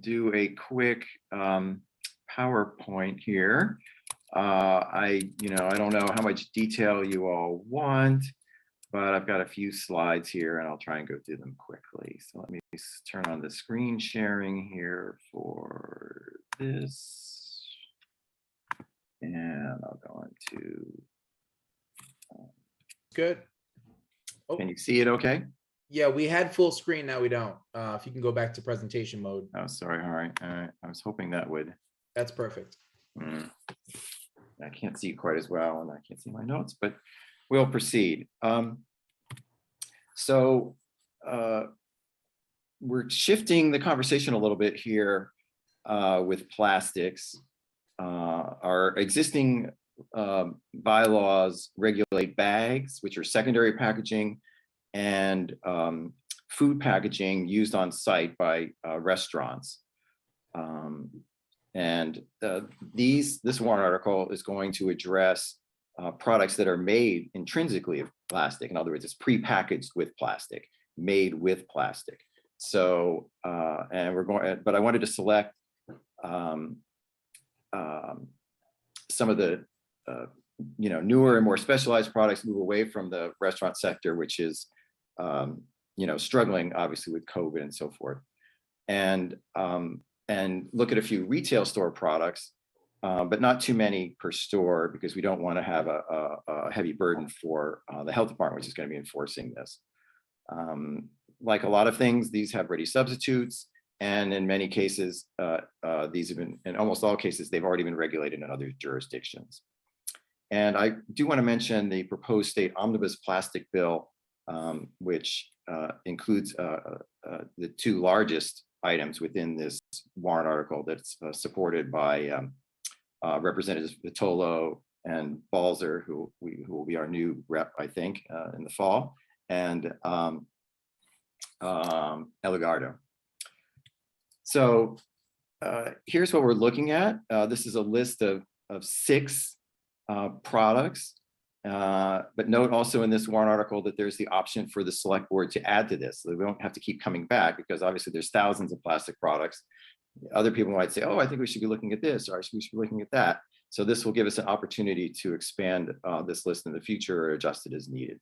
do a quick PowerPoint here. I don't know how much detail you all want, but I've got a few slides here and I'll try and go through them quickly. So let me turn on the screen sharing here for this. And I'll go into. Good. Oh. Can you see it okay? Yeah, we had full screen, now we don't. If you can go back to presentation mode. Oh, sorry. All right. I was hoping that would. That's perfect. I can't see quite as well, and I can't see my notes, but we'll proceed. So we're shifting the conversation a little bit here with plastics. Our existing bylaws regulate bags, which are secondary packaging, and food packaging used on site by restaurants. This warrant article is going to address products that are made intrinsically of plastic. In other words, it's prepackaged with plastic, made with plastic. So, but I wanted to select some of the newer and more specialized products, move away from the restaurant sector, which is struggling obviously with COVID and so forth, and look at a few retail store products, but not too many per store, because we don't want to have a heavy burden for the health department, which is going to be enforcing this. Like a lot of things, these have ready substitutes, and in many cases, these have been, in almost all cases, they've already been regulated in other jurisdictions. And I do want to mention the proposed state omnibus plastic bill, which includes the two largest items within this warrant article that's supported by Representatives Vitolo and Balzer, who will be our new rep, I think, in the fall, and Eligardo. So here's what we're looking at. This is a list of 6 products But note also in this warrant article that there's the option for the select board to add to this. So we don't have to keep coming back because obviously there's thousands of plastic products. Other people might say, oh, I think we should be looking at this, or we should be looking at that. So this will give us an opportunity to expand this list in the future or adjust it as needed.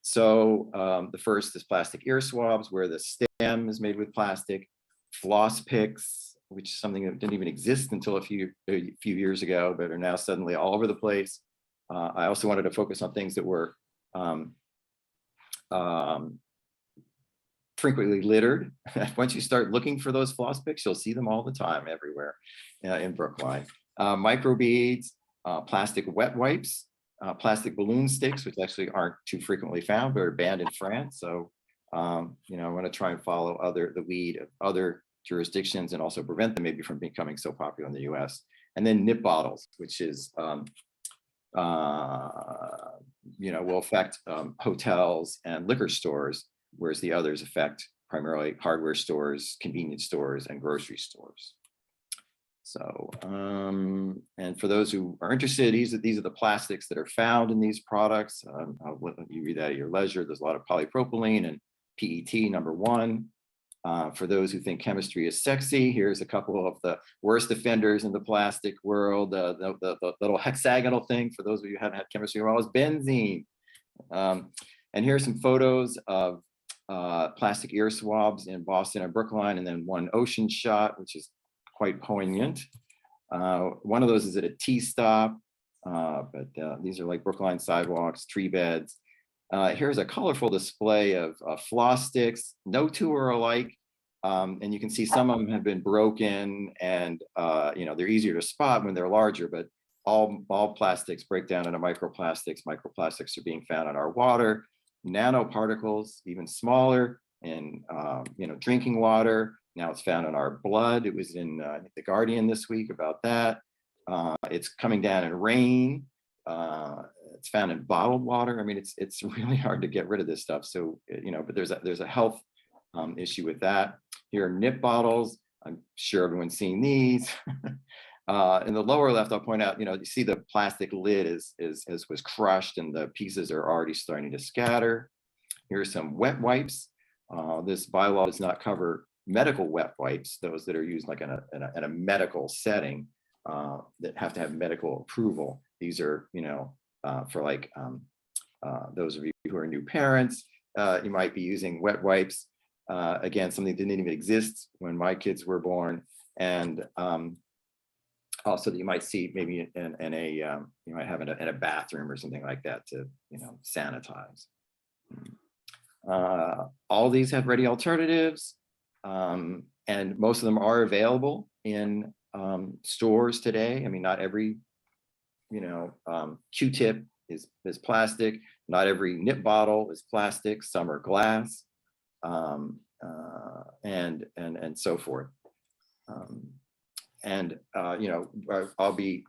So the first is plastic ear swabs, where the stem is made with plastic. Floss picks, which is something that didn't even exist until a few years ago, but are now suddenly all over the place. I also wanted to focus on things that were frequently littered. Once you start looking for those floss picks, you'll see them all the time everywhere in Brookline. Microbeads, plastic wet wipes, plastic balloon sticks, which actually aren't too frequently found, but are banned in France. So, you know, I want to try and follow the lead of other jurisdictions and also prevent them maybe from becoming so popular in the US. And then nip bottles, which is, you know, will affect hotels and liquor stores, whereas the others affect primarily hardware stores, convenience stores, and grocery stores. So, and for those who are interested, these are the plastics that are found in these products. I'll let you read that at your leisure. There's a lot of polypropylene and PET, number one. For those who think chemistry is sexy, here's a couple of the worst offenders in the plastic world. The little hexagonal thing, for those of you who haven't had chemistry, is benzene. And here's some photos of plastic ear swabs in Boston and Brookline, and then one ocean shot, which is quite poignant. One of those is at a tea stop, but these are like Brookline sidewalks, tree beds. Here's a colorful display of floss sticks. No two are alike, and you can see some of them have been broken, and you know, they're easier to spot when they're larger, but all plastics break down into microplastics. Microplastics are being found in our water, nanoparticles, even smaller, in you know, drinking water. Now it's found in our blood. It was in The Guardian this week about that. It's coming down in rain. It's found in bottled water. I mean, it's really hard to get rid of this stuff. So, you know, but there's a health issue with that. Here are nip bottles. I'm sure everyone's seen these. In the lower left, I'll point out, you know, you see the plastic lid was crushed and the pieces are already starting to scatter. Here's some wet wipes. This bylaw does not cover medical wet wipes, those that are used like in a medical setting that have to have medical approval. These are, you know, for like those of you who are new parents, you might be using wet wipes. Again, something that didn't even exist when my kids were born. And also that you might see maybe in a, you might have in a bathroom or something like that to, you know, sanitize. All these have ready alternatives. And most of them are available in stores today. I mean, not every, you know, Q-tip is plastic. Not every nip bottle is plastic. Some are glass, and so forth. You know, I'll be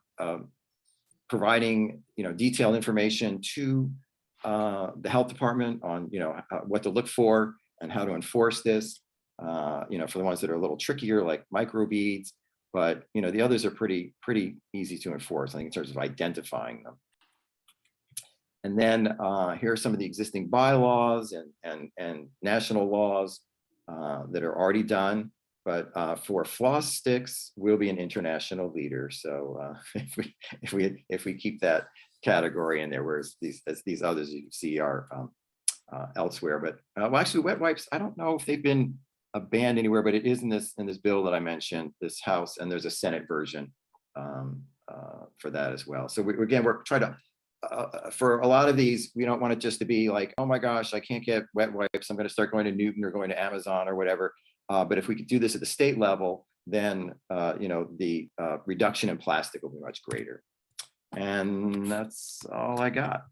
providing, you know, detailed information to the health department on, you know, what to look for and how to enforce this. You know, for the ones that are a little trickier, like microbeads, but you know, the others are pretty easy to enforce, I think, in terms of identifying them. And then here are some of the existing bylaws and national laws that are already done. But for floss sticks, we'll be an international leader. So if we keep that category in there, whereas these others you can see are elsewhere. But well, actually, wet wipes, I don't know if they've been banned anywhere, but it is in this bill that I mentioned, this House, and there's a Senate version for that as well. So we're trying to, for a lot of these, we don't want it just to be like, oh my gosh, I can't get wet wipes, I'm going to start going to Newton or going to Amazon or whatever. But if we could do this at the state level, then you know, the reduction in plastic will be much greater. And that's all I got.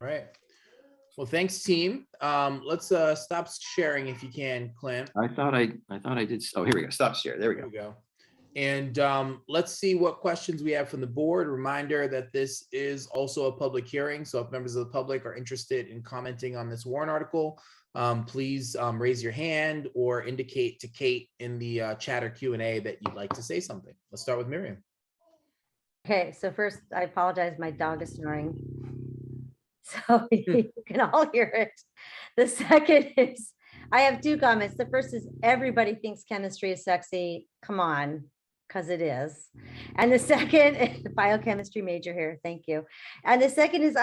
All right. Well, thanks, team. Let's stop sharing if you can, Clint. I thought I did. Oh, here we go. Stop share. There we go. And let's see what questions we have from the board. Reminder that this is also a public hearing. So if members of the public are interested in commenting on this warrant article, please raise your hand or indicate to Kate in the chat or Q&A that you'd like to say something. Let's start with Miriam. Okay, so first, I apologize, my dog is snoring. So you can all hear it. The second is, I have two comments. The first is everybody thinks chemistry is sexy. Come on, because it is. And the second, biochemistry major here, thank you. And the second is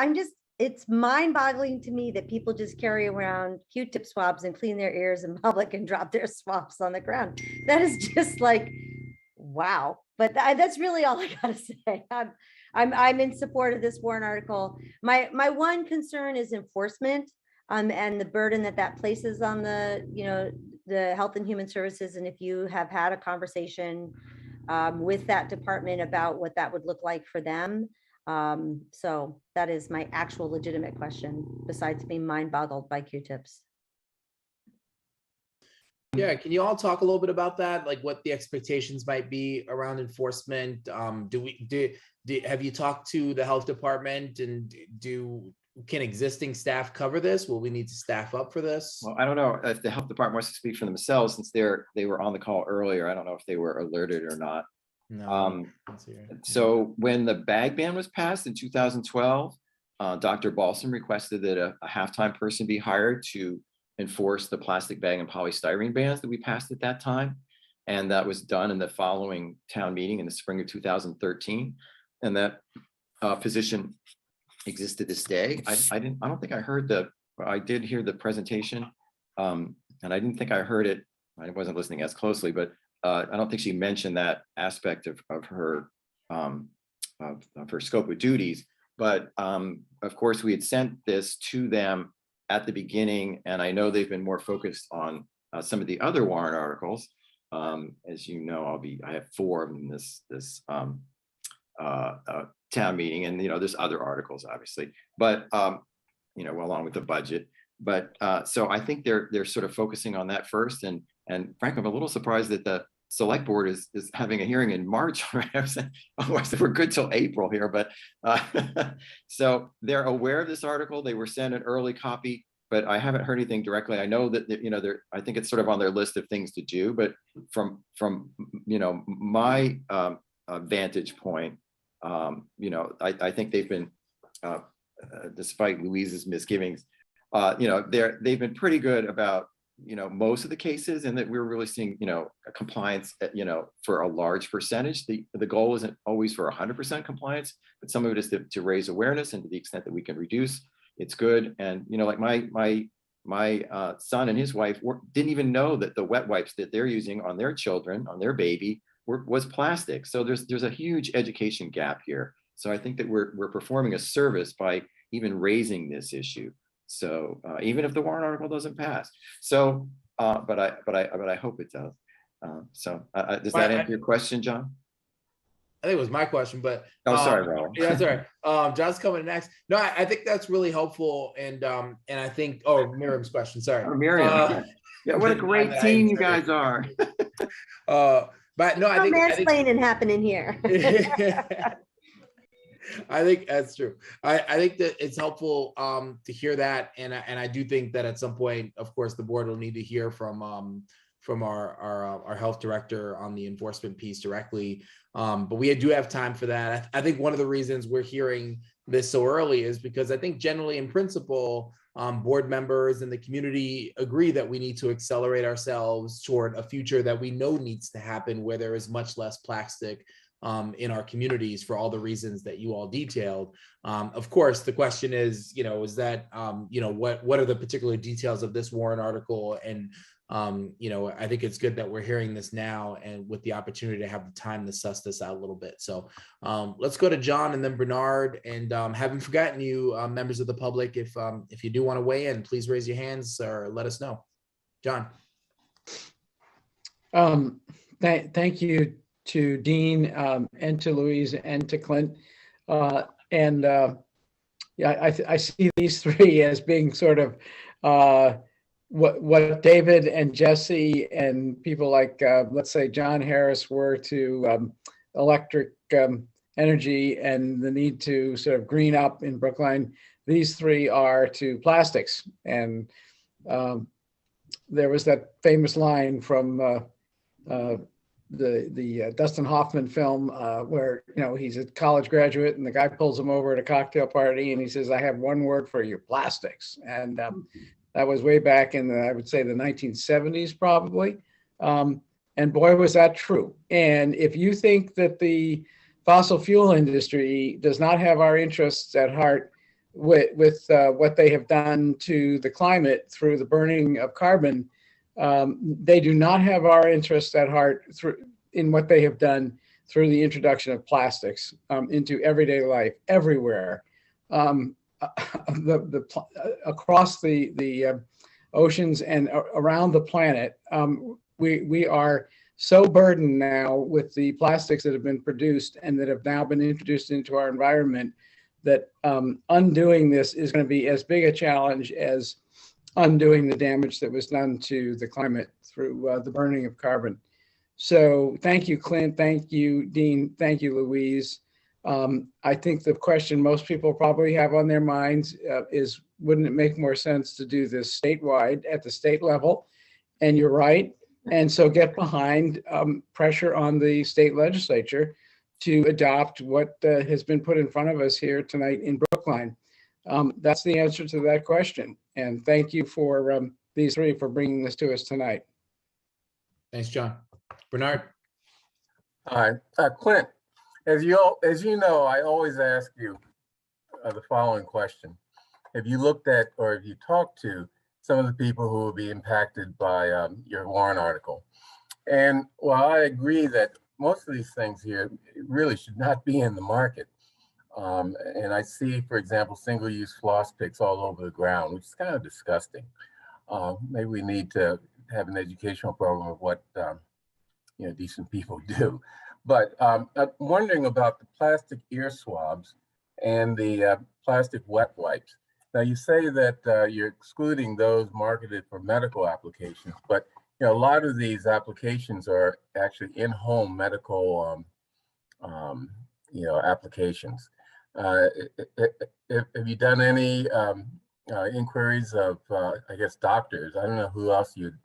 it's mind-boggling to me that people just carry around Q-tip swabs and clean their ears in public and drop their swabs on the ground. That is just like, wow. But that's really all I gotta say. I'm in support of this warrant article. My one concern is enforcement, and the burden that places on the Health and Human Services. And if you have had a conversation with that department about what that would look like for them. So that is my actual legitimate question, besides being mind boggled by Q-tips. Yeah, can you all talk a little bit about that? Like what the expectations might be around enforcement? Have you talked to the health department, and can existing staff cover this? Will we need to staff up for this? Well, I don't know if the health department wants to speak for themselves, since they were on the call earlier. I don't know if they were alerted or not. No. So when the bag ban was passed in 2012, Dr. Balsam requested that a half-time person be hired to enforce the plastic bag and polystyrene bans that we passed at that time. And that was done in the following town meeting in the spring of 2013. And that position exists to this day. I don't think I heard I did hear the presentation. And I didn't think I heard it. I wasn't listening as closely, but I don't think she mentioned that aspect of her scope of duties. But of course, we had sent this to them at the beginning, and I know they've been more focused on some of the other warrant articles. As you know, I have 4 of them in this town meeting, and there's other articles, obviously, but along with the budget. But so I think they're sort of focusing on that first, and frankly, I'm a little surprised that the select board is having a hearing in March. Otherwise, we're good till April here. But so they're aware of this article. They were sent an early copy, but I haven't heard anything directly. I know that I think it's sort of on their list of things to do. But from my vantage point, I think they've been, despite Louise's misgivings, they've been pretty good about most of the cases, and that we're really seeing a compliance for a large percentage. The goal isn't always for 100% compliance, but some of it is to raise awareness, and to the extent that we can reduce, it's good. And like my son and his wife didn't even know that the wet wipes that they're using on their children, on their baby, was plastic. So there's a huge education gap here. So I think that we're performing a service by even raising this issue. So even if the warrant article doesn't pass, so but I hope it does. Does that answer your question, John? I think it was my question, but sorry, Raul. Yeah, sorry. John's coming next. No, I think that's really helpful, and I think Miriam's question. Sorry, Miriam. Yeah, what a great team you guys are. But no, I think mansplaining happening here. I think that's true. I think that it's helpful to hear that, and I do think that at some point, of course, the board will need to hear from our health director on the enforcement piece directly. But we do have time for that. I think one of the reasons we're hearing this so early is because I think generally, in principle, board members and the community agree that we need to accelerate ourselves toward a future that we know needs to happen, where there is much less plastic in our communities, for all the reasons that you all detailed. Of course, the question is, is that, what are the particular details of this warrant article? And, I think it's good that we're hearing this now, and with the opportunity to have the time to suss this out a little bit. So let's go to John and then Bernard, and haven't forgotten you, members of the public. If you do want to weigh in, please raise your hands or let us know. John. Thank you to Dean and to Louise and to Clint. Yeah, I see these 3 as being sort of what David and Jesse and people like, let's say, John Harris were to electric energy and the need to sort of green up in Brookline. These 3 are to plastics. And there was that famous line from Dustin Hoffman film where, you know, he's a college graduate and the guy pulls him over at a cocktail party and he says, "I have one word for you, plastics." And that was way back in I would say the 1970s probably. And boy, was that true. And if you think that the fossil fuel industry does not have our interests at heart with what they have done to the climate through the burning of carbon, they do not have our interests at heart in what they have done through the introduction of plastics into everyday life everywhere, across the oceans and around the planet. We are so burdened now with the plastics that have been produced and that have now been introduced into our environment that undoing this is going to be as big a challenge as undoing the damage that was done to the climate through the burning of carbon. So thank you, Clint. Thank you, Dean. Thank you, Louise. I think the question most people probably have on their minds is, wouldn't it make more sense to do this statewide at the state level? And you're right. And so get behind pressure on the state legislature to adopt what has been put in front of us here tonight in Brookline. That's the answer to that question. And thank you for these three for bringing this to us tonight. Thanks, John. Bernard? Hi, Clint, as you know, I always ask you the following question. Have you looked at or have you talked to some of the people who will be impacted by your warrant article? And while I agree that most of these things here really should not be in the market, and I see, for example, single-use floss picks all over the ground, which is kind of disgusting. Maybe we need to have an educational program of what decent people do. But I'm wondering about the plastic ear swabs and the plastic wet wipes. Now you say that you're excluding those marketed for medical applications, but a lot of these applications are actually in-home medical applications. Have you done any inquiries of, I guess, doctors? I don't know who else you'd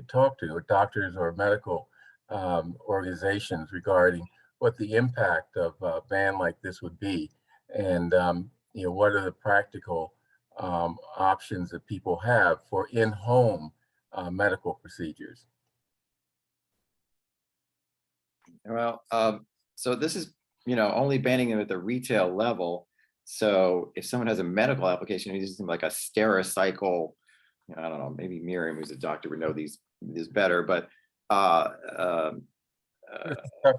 talk to, or doctors or medical organizations regarding what the impact of a ban like this would be, and what are the practical options that people have for in-home medical procedures? Well, so this is, only banning them at the retail level. So if someone has a medical application, uses something like a Stericycle, I don't know, maybe Miriam, who's a doctor, would know these better, but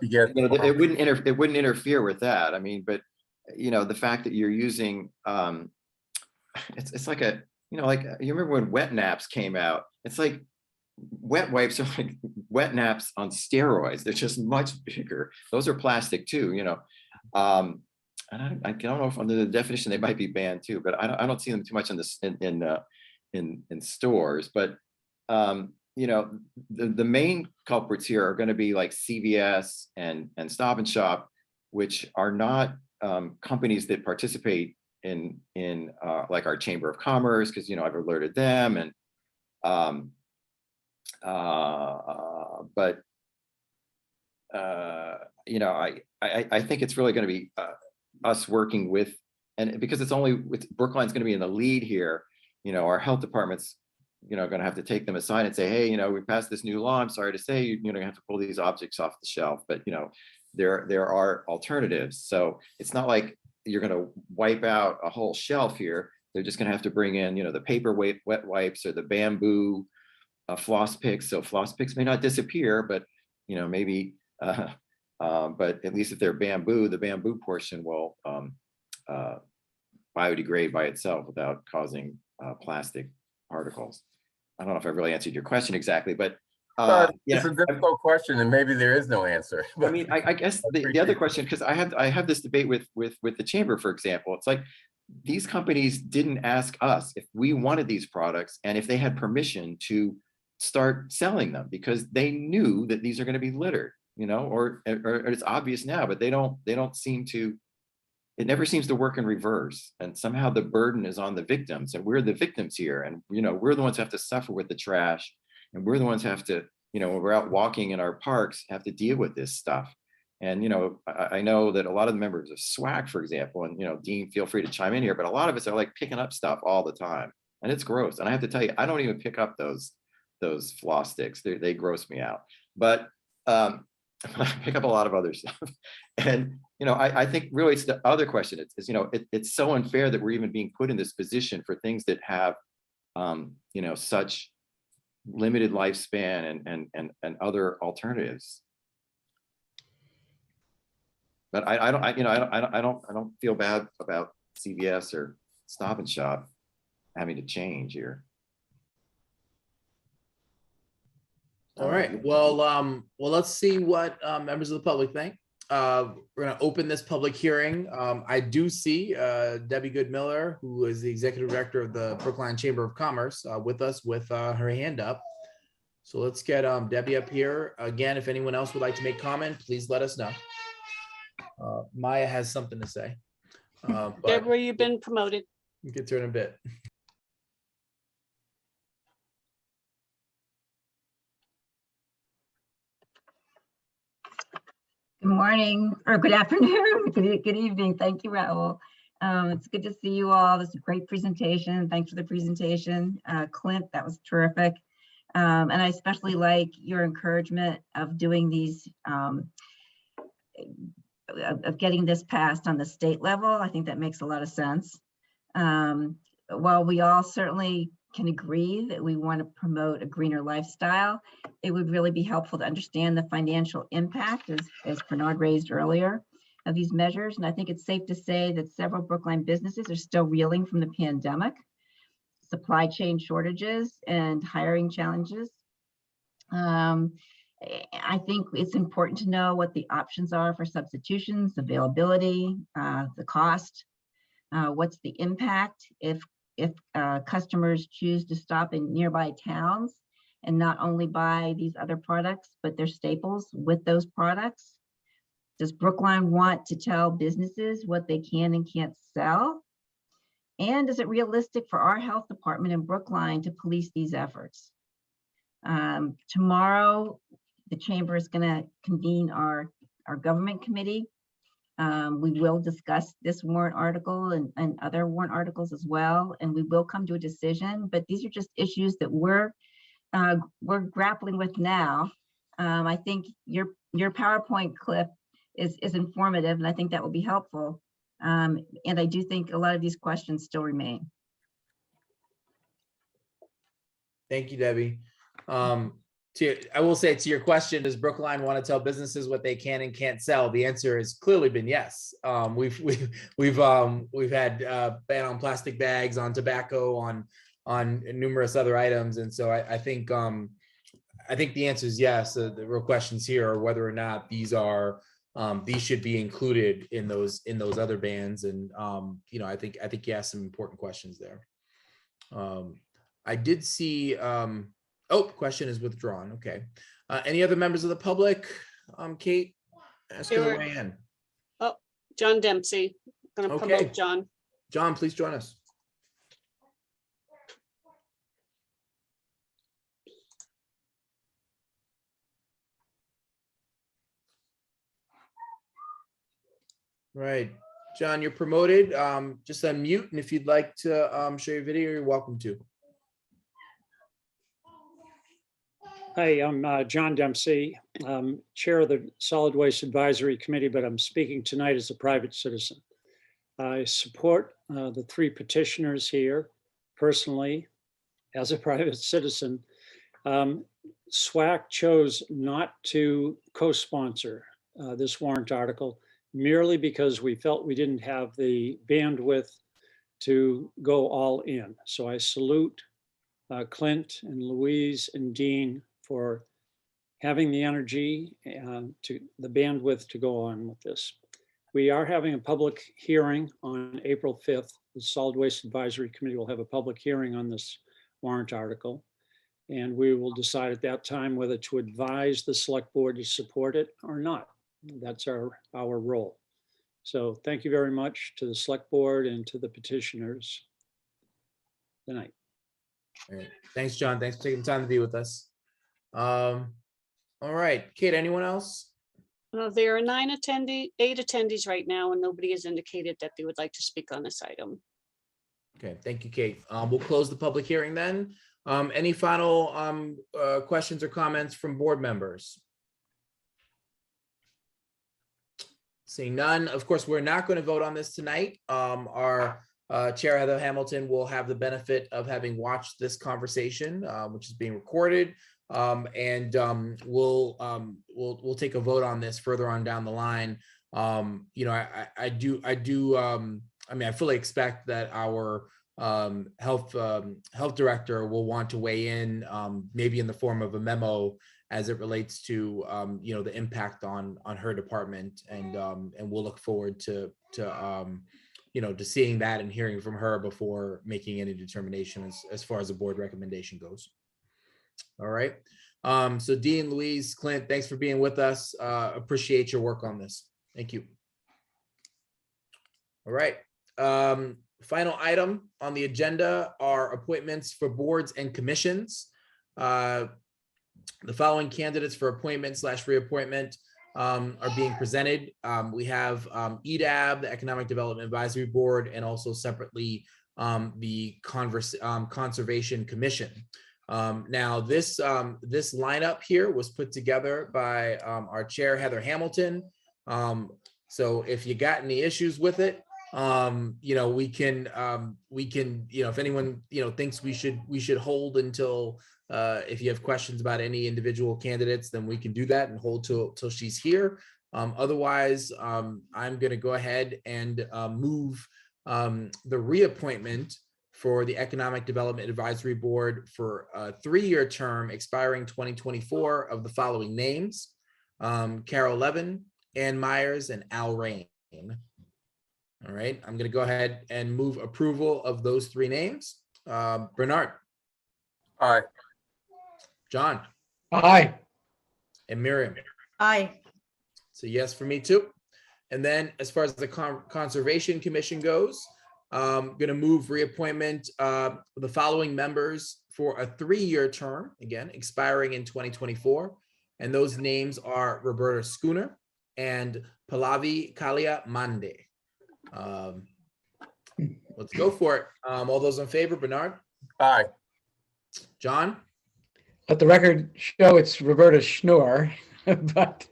it wouldn't interfere with that. I mean, but the fact that you're using, it's like like you remember when wet naps came out? It's like wet wipes are like wet naps on steroids. They're just much bigger. Those are plastic too, and I don't know if under the definition they might be banned too, but I don't see them too much in stores. But the main culprits here are going to be like CVS and Stop and Shop, which are not companies that participate in like our Chamber of Commerce, because I've alerted them, and but I think it's really going to be us working with, and because it's only with Brookline's going to be in the lead here, our health department's going to have to take them aside and say, hey, we passed this new law. I'm sorry to say, you're going to have to pull these objects off the shelf, but there are alternatives. So it's not like you're going to wipe out a whole shelf here. They're just going to have to bring in, the paper wet wipes or the bamboo floss picks. So floss picks may not disappear, but maybe, but at least if they're bamboo, the bamboo portion will biodegrade by itself without causing plastic particles. I don't know if I really answered your question exactly, but it's a difficult question, and maybe there is no answer. I mean, I guess the other question, because I have this debate with the chamber, for example. It's like these companies didn't ask us if we wanted these products and if they had permission to start selling them, because they knew that these are going to be littered, or it's obvious now, but they don't seem to. It never seems to work in reverse, and somehow the burden is on the victims, and we're the victims here, and we're the ones who have to suffer with the trash, and we're the ones who have to when we're out walking in our parks, have to deal with this stuff. And, I know that a lot of the members of SWAC, for example, and, Dean, feel free to chime in here, but a lot of us are like picking up stuff all the time, and it's gross. And I have to tell you, I don't even pick up those floss sticks. They gross me out. But I pick up a lot of other stuff. And, I think really it's the other question. It's so unfair that we're even being put in this position for things that have, such limited lifespan and other alternatives. But I don't feel bad about CVS or Stop and Shop having to change here. All right. Well, let's see what members of the public think. We're going to open this public hearing. I do see Debbie Goodmiller, who is the executive director of the Brookline Chamber of Commerce, with us with her hand up. So let's get Debbie up here. Again, if anyone else would like to make comment, please let us know. Maya has something to say. Deborah, you've been promoted. You can turn a bit. Good morning, or good afternoon, good evening. Thank you, Raul. It's good to see you all. This is a great presentation. Thanks for the presentation. Clint, that was terrific. And I especially like your encouragement of doing these, of getting this passed on the state level. I think that makes a lot of sense. While we all certainly can agree that we want to promote a greener lifestyle, it would really be helpful to understand the financial impact, as Bernard raised earlier, of these measures. And I think it's safe to say that several Brookline businesses are still reeling from the pandemic, supply chain shortages, and hiring challenges. I think it's important to know what the options are for substitutions, availability, the cost, what's the impact if customers choose to stop in nearby towns and not only buy these other products, but their staples with those products. Does Brookline want to tell businesses what they can and can't sell? And is it realistic for our health department in Brookline to police these efforts? Tomorrow, the chamber is going to convene our government committee. We will discuss this warrant article and other warrant articles as well, and we will come to a decision. But these are just issues that we're grappling with now. I think your PowerPoint clip is informative, and I think that will be helpful. And I do think a lot of these questions still remain. Thank you, Debbie. I will say, to your question, does Brookline want to tell businesses what they can and can't sell? The answer has clearly been yes. We've had ban on plastic bags, on tobacco, on numerous other items, and so I think the answer is yes. The real questions here are whether or not these should be included in those other bans, and I think you asked some important questions there. I did see. Question is withdrawn. Okay. Any other members of the public? Kate, ask her to weigh in. Oh, John Dempsey. I'm going to promote John. John, please join us. Right. John, you're promoted. Just unmute, and if you'd like to show your video, you're welcome to. Hi, I'm John Dempsey, Chair of the Solid Waste Advisory Committee, but I'm speaking tonight as a private citizen. I support the three petitioners here personally as a private citizen. SWAC chose not to co-sponsor this warrant article merely because we felt we didn't have the bandwidth to go all in. So I salute Clint and Louise and Dean for having the energy to the bandwidth to go on with this. We are having a public hearing on April 5th. The Solid Waste Advisory Committee will have a public hearing on this warrant article. And we will decide at that time whether to advise the select board to support it or not. That's our role. So thank you very much to the select board and to the petitioners. Good night. All right. Thanks, John. Thanks for taking the time to be with us. All right, Kate, anyone else? There are 8 attendees right now, and nobody has indicated that they would like to speak on this item. Okay, thank you, Kate. We'll close the public hearing then. Any final questions or comments from board members? Seeing none, of course, we're not going to vote on this tonight. Our Chair Heather Hamilton will have the benefit of having watched this conversation, which is being recorded, and we'll take a vote on this further on down the line. You know, I mean, I fully expect that our health director will want to weigh in, maybe in the form of a memo as it relates to you know, the impact on her department, and we'll look forward to you know, to seeing that and hearing from her before making any determination as far as the board recommendation goes. All right. So Dean, Louise, Clint, thanks for being with us. Appreciate your work on this. Thank you. All right. Final item on the agenda are appointments for boards and commissions. The following candidates for appointment / reappointment are being presented. We have EDAB, the Economic Development Advisory Board, and also separately the Conservation Commission. Now this lineup here was put together by our chair, Heather Hamilton. So if you got any issues with it, you know, we can, you know, if anyone, you know, thinks we should hold until, if you have questions about any individual candidates, then we can do that and hold till she's here. Otherwise, I'm going to go ahead and move the reappointment for the Economic Development Advisory Board for a 3-year term expiring 2024 of the following names: Carol Levin, Ann Myers, and Al Rain. All right, I'm going to go ahead and move approval of those 3 names. Bernard. Aye. John. Aye. And Miriam. Aye. So yes for me too. And then as far as the Conservation Commission goes, I'm going to move reappointment the following members for a 3-year term, again, expiring in 2024. And those names are Roberta Schooner and Pallavi Kalia Mande. Let's go for it. All those in favor, Bernard? Aye. John? Let the record show it's Roberta Schnoor, but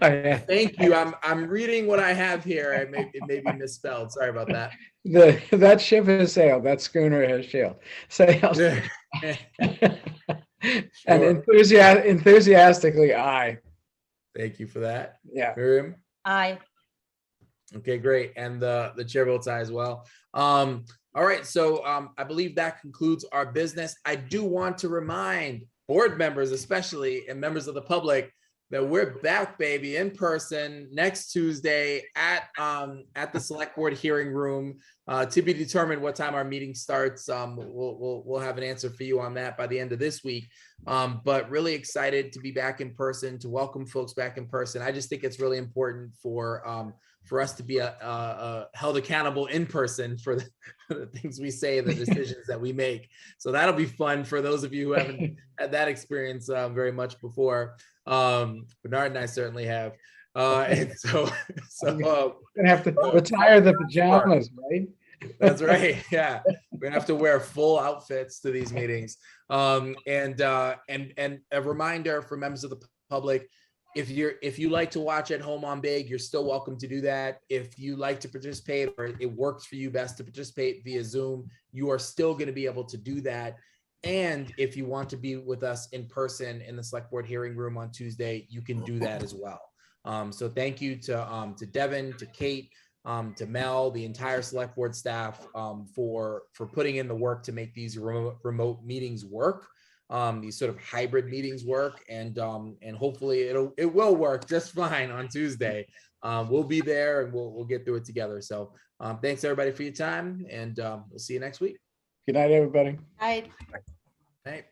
thank you. I'm reading what I have here. It may be misspelled. Sorry about that. That ship has sailed. That schooner has sailed. And enthusiastically, aye. Thank you for that. Yeah. Miriam? Aye. Okay, great. And the chair votes aye as well. All right, so I believe that concludes our business. I do want to remind board members, especially, and members of the public, that we're back, baby, in person next Tuesday at the select board hearing room. To be determined what time our meeting starts. We'll have an answer for you on that by the end of this week. But really excited to be back in person, to welcome folks back in person. I just think it's really important for us to be held accountable in person for the things we say and the decisions that we make. So that'll be fun for those of you who haven't had that experience very much before. Bernard and I certainly have. And so gonna have to retire the pajamas, right? That's right. Yeah, we're gonna have to wear full outfits to these meetings. And a reminder for members of the public: if you like to watch at home on Big, you're still welcome to do that. If you like to participate, or it works for you best to participate via Zoom, you are still going to be able to do that. And if you want to be with us in person in the select board hearing room on Tuesday, you can do that as well. So thank you to Devin, to Kate, to Mel, the entire select board staff for putting in the work to make these remote meetings work, these sort of hybrid meetings work, and hopefully it will work just fine on Tuesday. We'll be there and we'll get through it together. So thanks everybody for your time, and we'll see you next week. Good night, everybody. Aye. Night.